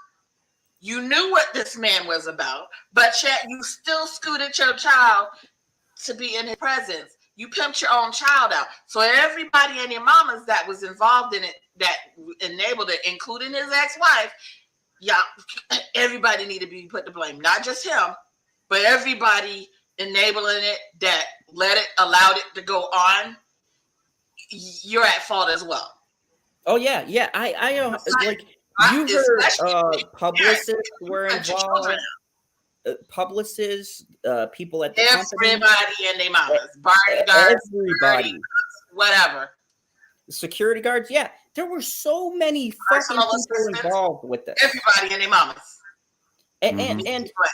You knew what this man was about, but yet you still scooted your child to be in his presence. You pimped your own child out. So everybody and your mamas that was involved in it, that enabled it, including his ex-wife, everybody needed to be put to blame. Not just him, but everybody enabling it, that allowed it to go on, you're at fault as well. Oh yeah. I like you heard publicists were involved. Publicists, people at the everybody company, and their mamas, bodyguards, everybody, whatever, security guards. Yeah, there were so many fucking people involved with this. Everybody and their mamas,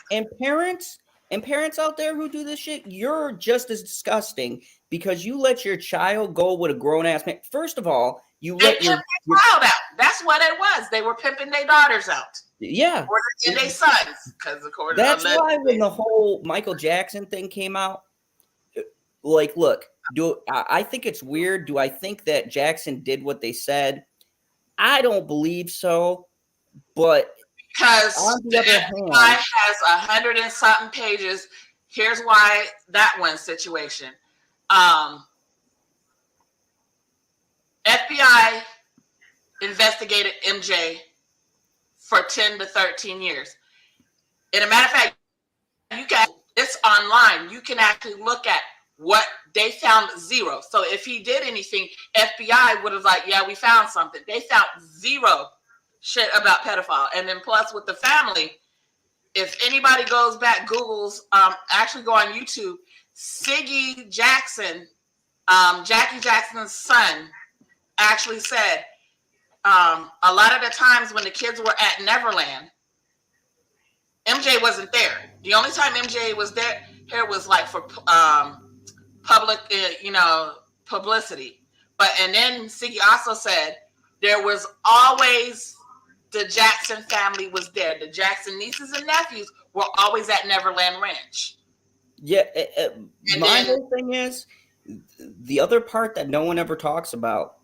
and parents out there who do this shit. You're just as disgusting because you let your child go with a grown ass man. First of all, you let your child out. That's what it was. They were pimping their daughters out. Yeah, and their sons. Because that's why when the whole Michael Jackson thing came out, like, look, I think it's weird. Do I think that Jackson did what they said? I don't believe so. But because on the other hand, has 100 and something pages. Here's why that one situation. FBI investigated MJ for 10 to 13 years. And a matter of fact, it's online. You can actually look at what they found. 0. So if he did anything, FBI would have like, yeah, we found something. They found 0 shit about pedophile. And then plus with the family, if anybody goes back, Google's, actually go on YouTube, Siggy Jackson, Jackie Jackson's son, actually said a lot of the times when the kids were at Neverland, MJ wasn't there. The only time MJ was there was like for public, publicity. And then Siggy also said there was always the Jackson family was there. The Jackson nieces and nephews were always at Neverland Ranch. Yeah, my whole thing is the other part that no one ever talks about,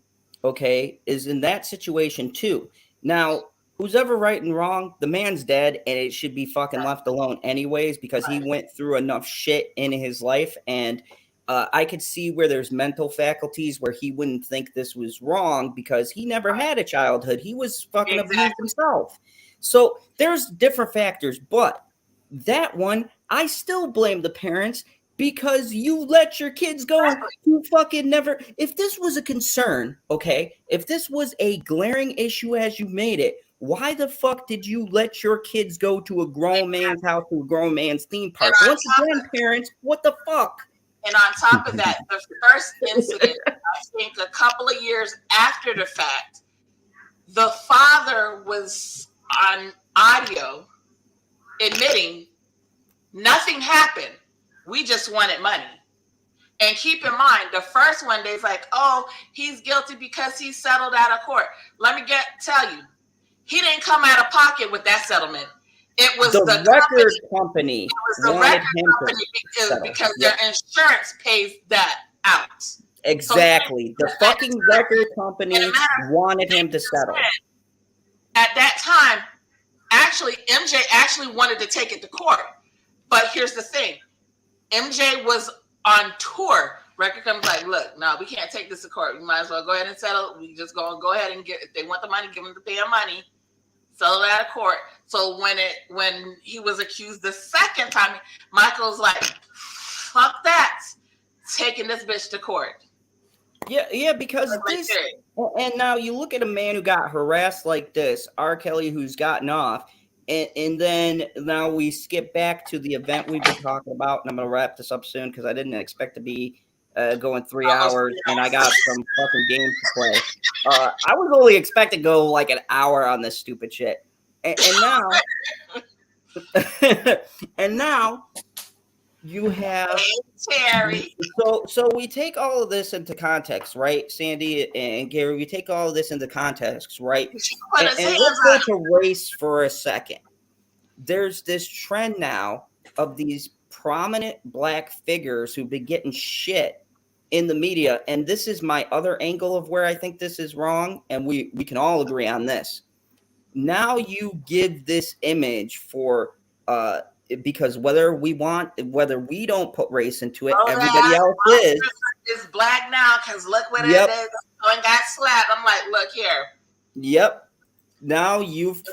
okay, is in that situation too. Now, who's ever right and wrong, the man's dead and it should be fucking left alone anyways, because he went through enough shit in his life. And I could see where there's mental faculties where he wouldn't think this was wrong because he never had a childhood. He was fucking abused himself. So there's different factors, but that one, I still blame the parents because you let your kids go. You fucking never. If this was a concern, okay, if this was a glaring issue as you made it, why the fuck did you let your kids go to a grown man's house, to a grown man's theme park? Once again, parents, what the fuck? And on top of that, the first incident, I think a couple of years after the fact, the father was on audio admitting nothing happened. We just wanted money. And keep in mind, the first one, they's like, oh, he's guilty because he settled out of court. Let me tell you, he didn't come out of pocket with that settlement. It was the record company. It was the record company because their insurance pays that out. Exactly. So, the fucking record company wanted him to settle. At that time, actually, MJ actually wanted to take it to court. But here's the thing. MJ was on tour. Record company's like, look, no, we can't take this to court. We might as well go ahead and settle. We just go ahead and get, if they want the money, give them the pay of money. Settle it out of court. So when he was accused the second time, Michael's like, fuck that. Taking this bitch to court. Yeah, because this, and now you look at a man who got harassed like this, R. Kelly, who's gotten off, and then now we skip back to the event we've been talking about, and I'm going to wrap this up soon because I didn't expect to be going 3 hours, and I got some fucking games to play. I was only expecting to go like an hour on this stupid shit. And now, and now you have Terry. So we take all of this into context, right, Sandy and Gary? We take all of this into context, right? And let's go to race for a second. There's this trend now of these prominent black figures who've been getting shit in the media, and this is my other angle of where I think this is wrong, and we can all agree on this. Now you give this image for because whether we don't put race into it, everybody else is black now because look what it is. And got slapped. I'm like, look here. Yep. Now you've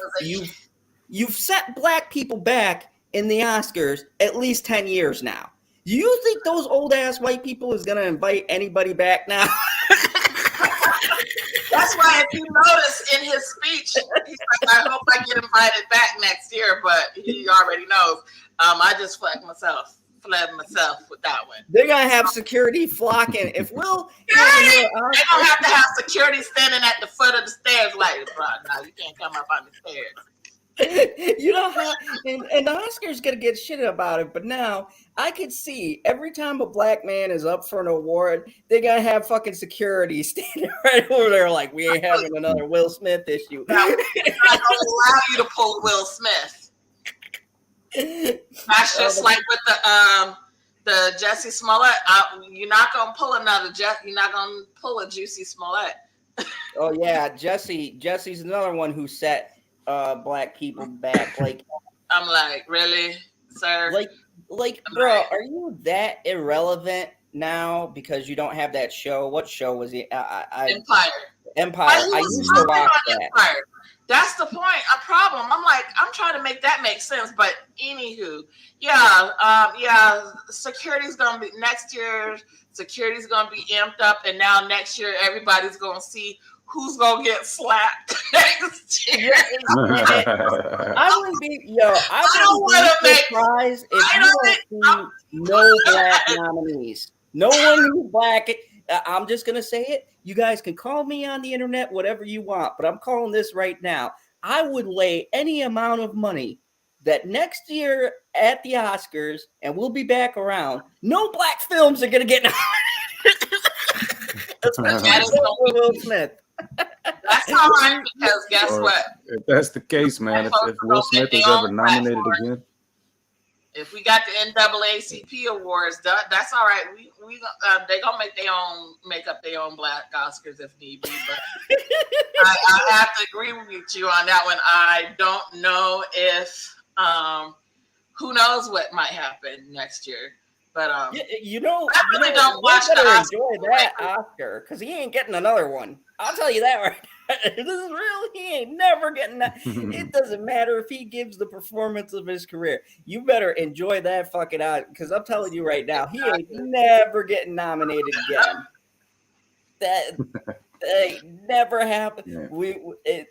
set black people back in the Oscars at least 10 years now. You think those old ass white people is gonna invite anybody back now? That's why, if you notice in his speech, he's like, I hope I get invited back next year, but he already knows. I just fled myself with that one. They're gonna have security flocking. If Will, they're gonna have to have security standing at the foot of the stairs, like, bro, no, you can't come up on the stairs. You know how, and the Oscars gonna get shit about it, but now I could see every time a black man is up for an award, they're gonna have fucking security standing right over there, like, we ain't having another Will Smith issue. Now, we're not gonna allow you to pull Will Smith. That's just like with the Jussie Smollett. You're not gonna pull you're not gonna pull a Juicy Smollett. Oh yeah, Jesse's another one who set black people back. Like, I'm like, really, sir? Like, bro, are you that irrelevant now because you don't have that show? What show was it? Empire. I used to watch that. Empire. That's the point. A problem. I'm like, I'm trying to make that make sense. But anywho, security's gonna be next year. Security's gonna be amped up, and now next year everybody's gonna see who's gonna get slapped next year. I wouldn't be, I don't wanna wouldn't be make- surprised if I you don't don't see no black nominees. No one who's black. I'm just gonna say it. You guys can call me on the internet, whatever you want, but I'm calling this right now. I would lay any amount of money that next year at the Oscars, and we'll be back around, no black films are gonna get especially Will Smith. That's all right, because guess Or what? if that's the case, man, if Will Smith is ever nominated again, If we got the NAACP awards, that's all right. They gonna make up their own black Oscars if need be. But I have to agree with you on that one. I don't know if who knows what might happen next year. But I really don't watch the Oscars. Enjoy that Oscar because he ain't getting another one. I'll tell you that right. This is real. He ain't never getting that. It doesn't matter if he gives the performance of his career. You better enjoy that fucking out because I'm telling you right now, he ain't never getting nominated again. That never happened. Yeah.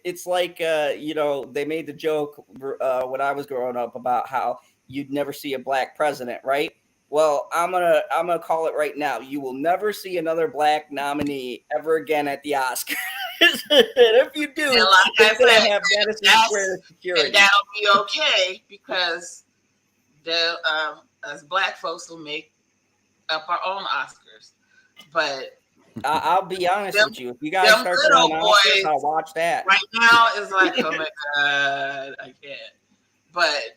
It's like they made the joke when I was growing up about how you'd never see a black president, right? Well, I'm gonna call it right now. You will never see another black nominee ever again at the Oscars. And if you do, like you're gonna have Madison Square security. And that'll be okay because us black folks will make up our own Oscars. But I'll be honest with you. If you guys start doing Oscars, I'll watch that. Right now, it's like, oh my God, I can't. But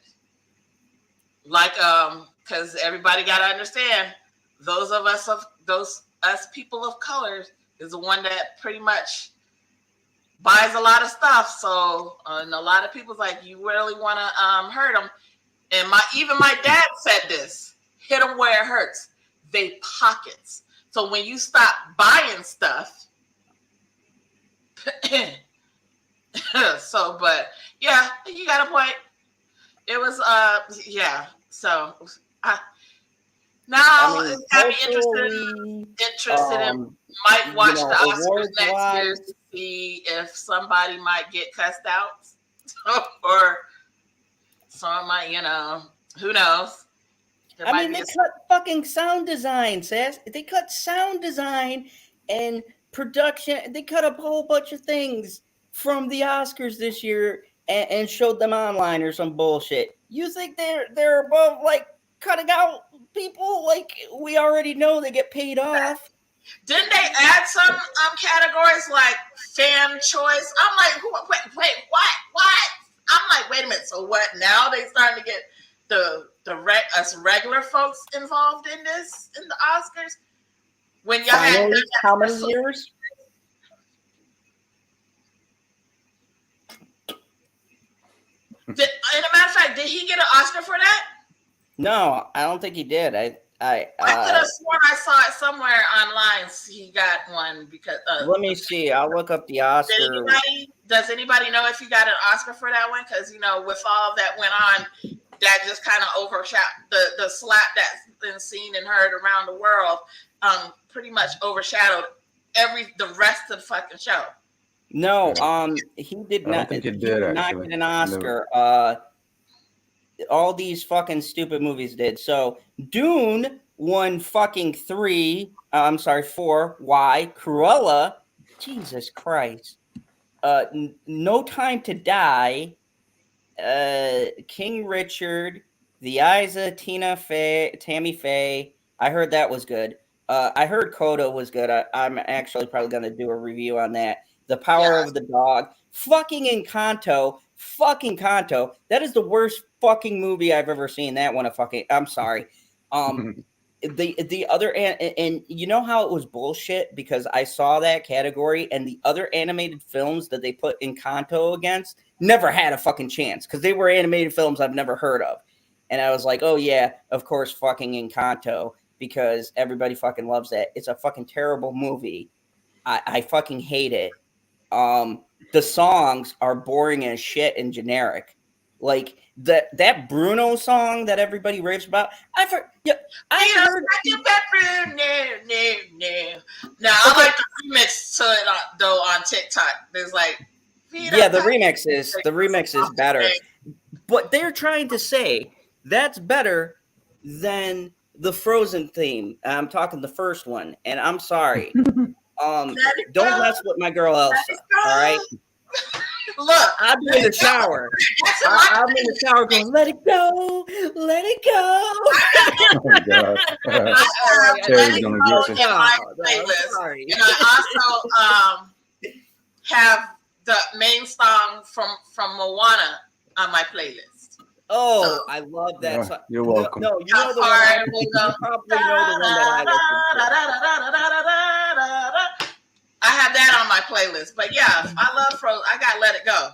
because everybody got to understand, those us people of color is the one that pretty much buys a lot of stuff. So, and a lot of people's like, you really want to hurt them. And even my dad said this: hit them where it hurts. They pockets. So when you stop buying stuff, but yeah, you got a point. It was yeah. So now it's got me interested in might watch the Oscars next year to see if somebody might get cussed out or some might, who knows. I mean, they cut fucking sound design, Sass. They cut sound design and production. They cut a whole bunch of things from the Oscars this year and showed them online or some bullshit. You think they're above like cutting out people? Like we already know they get paid off. Didn't they add some categories like fan choice? I'm like, wait, what? I'm like, wait a minute. So what? Now they starting to get us regular folks involved in this in the Oscars? When y'all had how many years? As a matter of fact, did he get an Oscar for that? No, I don't think he did. I could have sworn I saw it somewhere online. He got one because. Let me see. I'll look up the Oscar. Does anybody know if he got an Oscar for that one? Because with all that went on, that just kind of overshadowed the slap that's been seen and heard around the world. Pretty much overshadowed the rest of the fucking show. No, he did not. He did not get an Oscar. All these fucking stupid movies did. So Dune won fucking 4. Why? Cruella. Jesus Christ. No Time to Die. King Richard. The Eyes of Tammy Faye. I heard that was good. I heard Coda was good. I'm actually probably going to do a review on that. The Power of the Dog. Fucking Encanto. Fucking Kanto. That is the worst fucking movie I've ever seen. That one I'm sorry. The other and you know how it was bullshit because I saw that category and the other animated films that they put Encanto against never had a fucking chance because they were animated films I've never heard of. And I was like, oh yeah, of course fucking Encanto because everybody fucking loves that. It's a fucking terrible movie. I fucking hate it. The songs are boring as shit and generic. Like that Bruno song that everybody raves about. I heard. Now I like the remix to it though on TikTok. There's like, Yeah, the remix is better. But they're trying to say that's better than the Frozen theme. I'm talking the first one, and I'm sorry. Don't mess with my girl Elsa. All right. Look, I'm in the shower. I'm in the shower going, let it go, let it go. Oh my God. Terry's gonna get you. My playlist, and I also have the main song from Moana on my playlist. Oh, I love that song. You're welcome. No, you know the one. You probably know the one that I listen to. I have that on my playlist. But yeah, I love Frozen. I got Let It Go.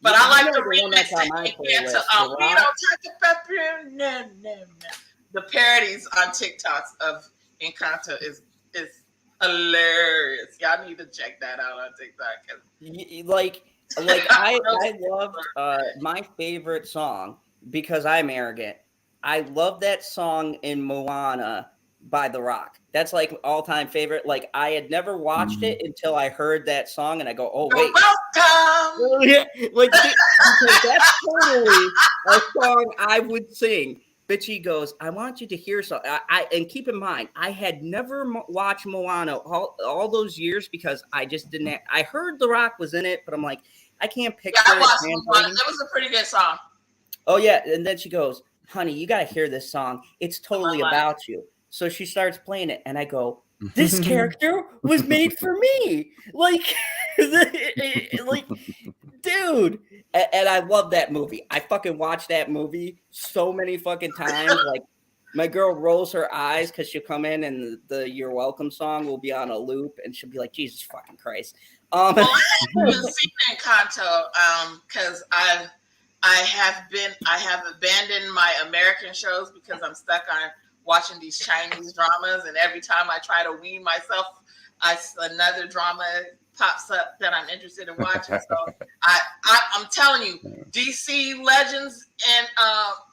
But I like the remix to we don't touch the pepper. No. The parodies on TikToks of Encanto is hilarious. Y'all need to check that out on TikTok. Like I loved my favorite song, because I'm arrogant. I love that song in Moana by The Rock. That's like all-time favorite. Like, I had never watched it until I heard that song, and I go, "Oh wait, welcome!" Yeah, like because that's totally a song I would sing. Bitchy goes, "I want you to hear something." And keep in mind, I had never watched Moana all those years because I just didn't. I heard The Rock was in it, but I'm like, I can't picture I watched it. Moana. It was a pretty good song. Oh yeah, and then she goes, "Honey, you got to hear this song. It's totally about you." So she starts playing it, and I go, "This character was made for me!" Like, dude. And I love that movie. I fucking watched that movie so many fucking times. Like, my girl rolls her eyes because she'll come in and the "You're Welcome" song will be on a loop, and she'll be like, "Jesus fucking Christ." Well, I haven't seen Encanto because I have abandoned my American shows because I'm stuck on watching these Chinese dramas, and every time I try to wean myself, another drama pops up that I'm interested in watching. So I'm telling you, DC Legends and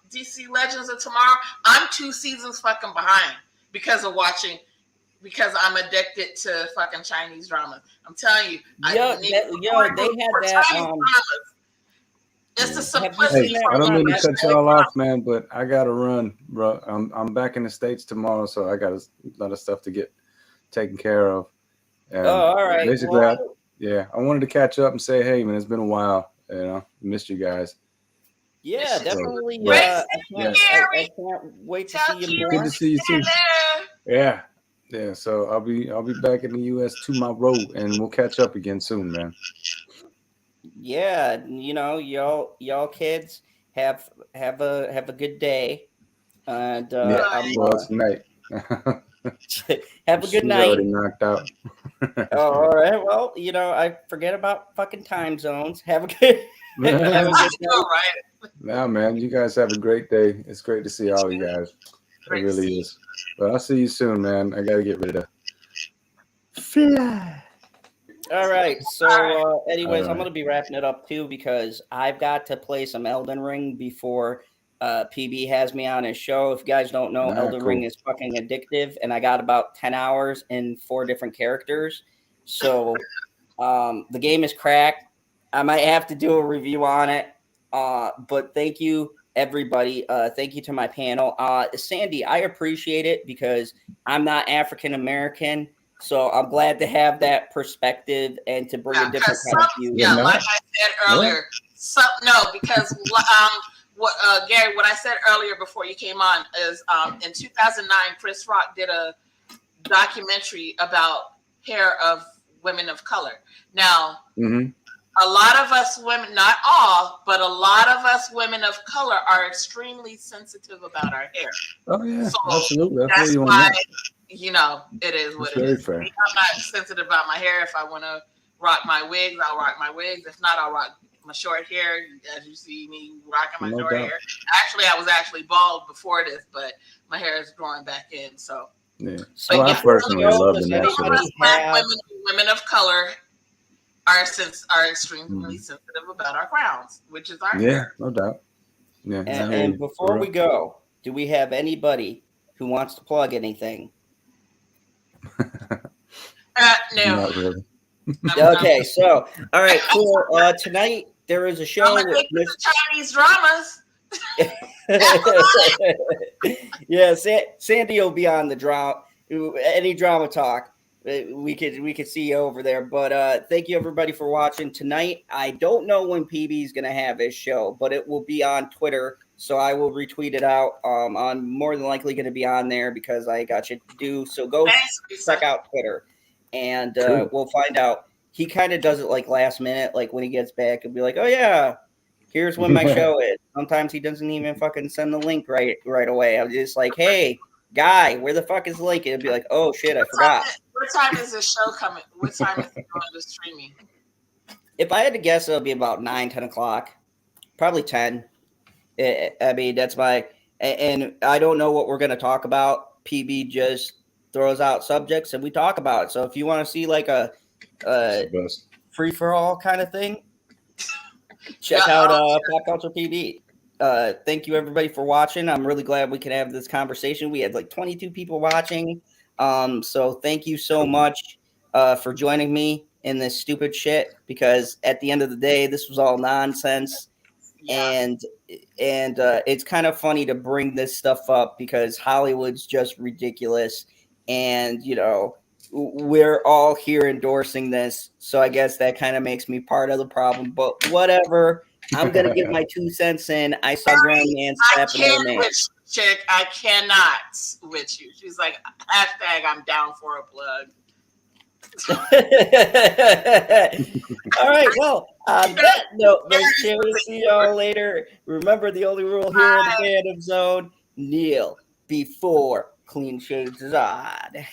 DC Legends of Tomorrow, I'm 2 seasons fucking behind because I'm addicted to fucking Chinese dramas. I'm telling you, they had that. It's the simplicity. Hey, I don't mean to cut y'all off, man, but I gotta run, bro. I'm back in the States tomorrow, so I got a lot of stuff to get taken care of. And all right. Basically, I wanted to catch up and say, hey, man, it's been a while. You know, missed you guys. Yeah, definitely. I can't wait to see you more. Good to see you too. Yeah. So I'll be back in the U.S. tomorrow, and we'll catch up again soon, man. Yeah, you know, y'all kids have a good day, and it's night. have a good She's night. Already knocked out. All right. Well, you know, I forget about fucking time zones. Have a good. Have a good day. Right. Nah, man, you guys have a great day. It's great to see all you guys. It really is. But I'll see you soon, man. I gotta get rid of fly. All right. So, anyways, I'm gonna be wrapping it up too because I've got to play some Elden Ring before PB has me on his show. If you guys don't know, Elden Ring is fucking addictive, and I got about 10 hours in 4 different characters. So, the game is cracked. I might have to do a review on it. But thank you, everybody. Thank you to my panel. Sandy, I appreciate it because I'm not African American. So I'm glad to have that perspective and to bring a different kind of view. Yeah, like I said earlier, because Gary, what I said earlier before you came on is in 2009, Chris Rock did a documentary about hair of women of color. Now, a lot of us women, not all, but a lot of us women of color are extremely sensitive about our hair. Oh yeah, so absolutely. That's why. You know, it is what it is. Fair. I'm not sensitive about my hair. If I want to rock my wigs, I'll rock my wigs. If not, I'll rock my short hair. As you see me rocking my short hair. Actually, I was actually bald before this, but my hair is growing back in. So, yeah. So I personally love the natural. Women of color are extremely sensitive about our crowns, which is our hair. No doubt. Yeah. And before we go, do we have anybody who wants to plug anything? No. Not really. Okay, so all right, cool. Tonight there is a show I'm with addicted to Chinese dramas. yeah, Sandy will be on the drama. Any drama talk, we could see you over there. But thank you everybody for watching tonight. I don't know when PB is gonna have his show, but it will be on Twitter, so I will retweet it out. I'm more than likely gonna be on there because I got shit to do. So go Thanks, Lisa. check out Twitter, and Cool. we'll find out. He kind of does it like last minute, like when he gets back, and be like, "Oh yeah, here's when my show is." Sometimes he doesn't even fucking send the link right away. I'm just like, "Hey, guy, where the fuck is the link?" It'll be like, "Oh shit, I forgot." What time is this show coming? What time is it going to streaming? If I had to guess, it'll be about 9, 10 o'clock, probably 10. I mean, that's my, and I don't know what we're gonna talk about. PB just throws out subjects and we talk about it. So if you want to see like a It's the best. free for all kind of thing, check out Pop Culture PB. Thank you everybody for watching. I'm really glad we could have this conversation. We had like 22 people watching. So thank you so much for joining me in this stupid shit, because at the end of the day, this was all nonsense. Yeah. And it's kind of funny to bring this stuff up because Hollywood's just ridiculous, and you know, we're all here endorsing this, so I guess that kind of makes me part of the problem, but whatever. I'm gonna give my 2 cents in. I saw grown man I slap an old can't man. with you, chick. I cannot with you. She's like, hashtag I'm down for a plug. All right, well, on that note, Miss Cherry, see y'all later. Remember, the only rule here in the Fandom Zone: kneel before clean shades Zod.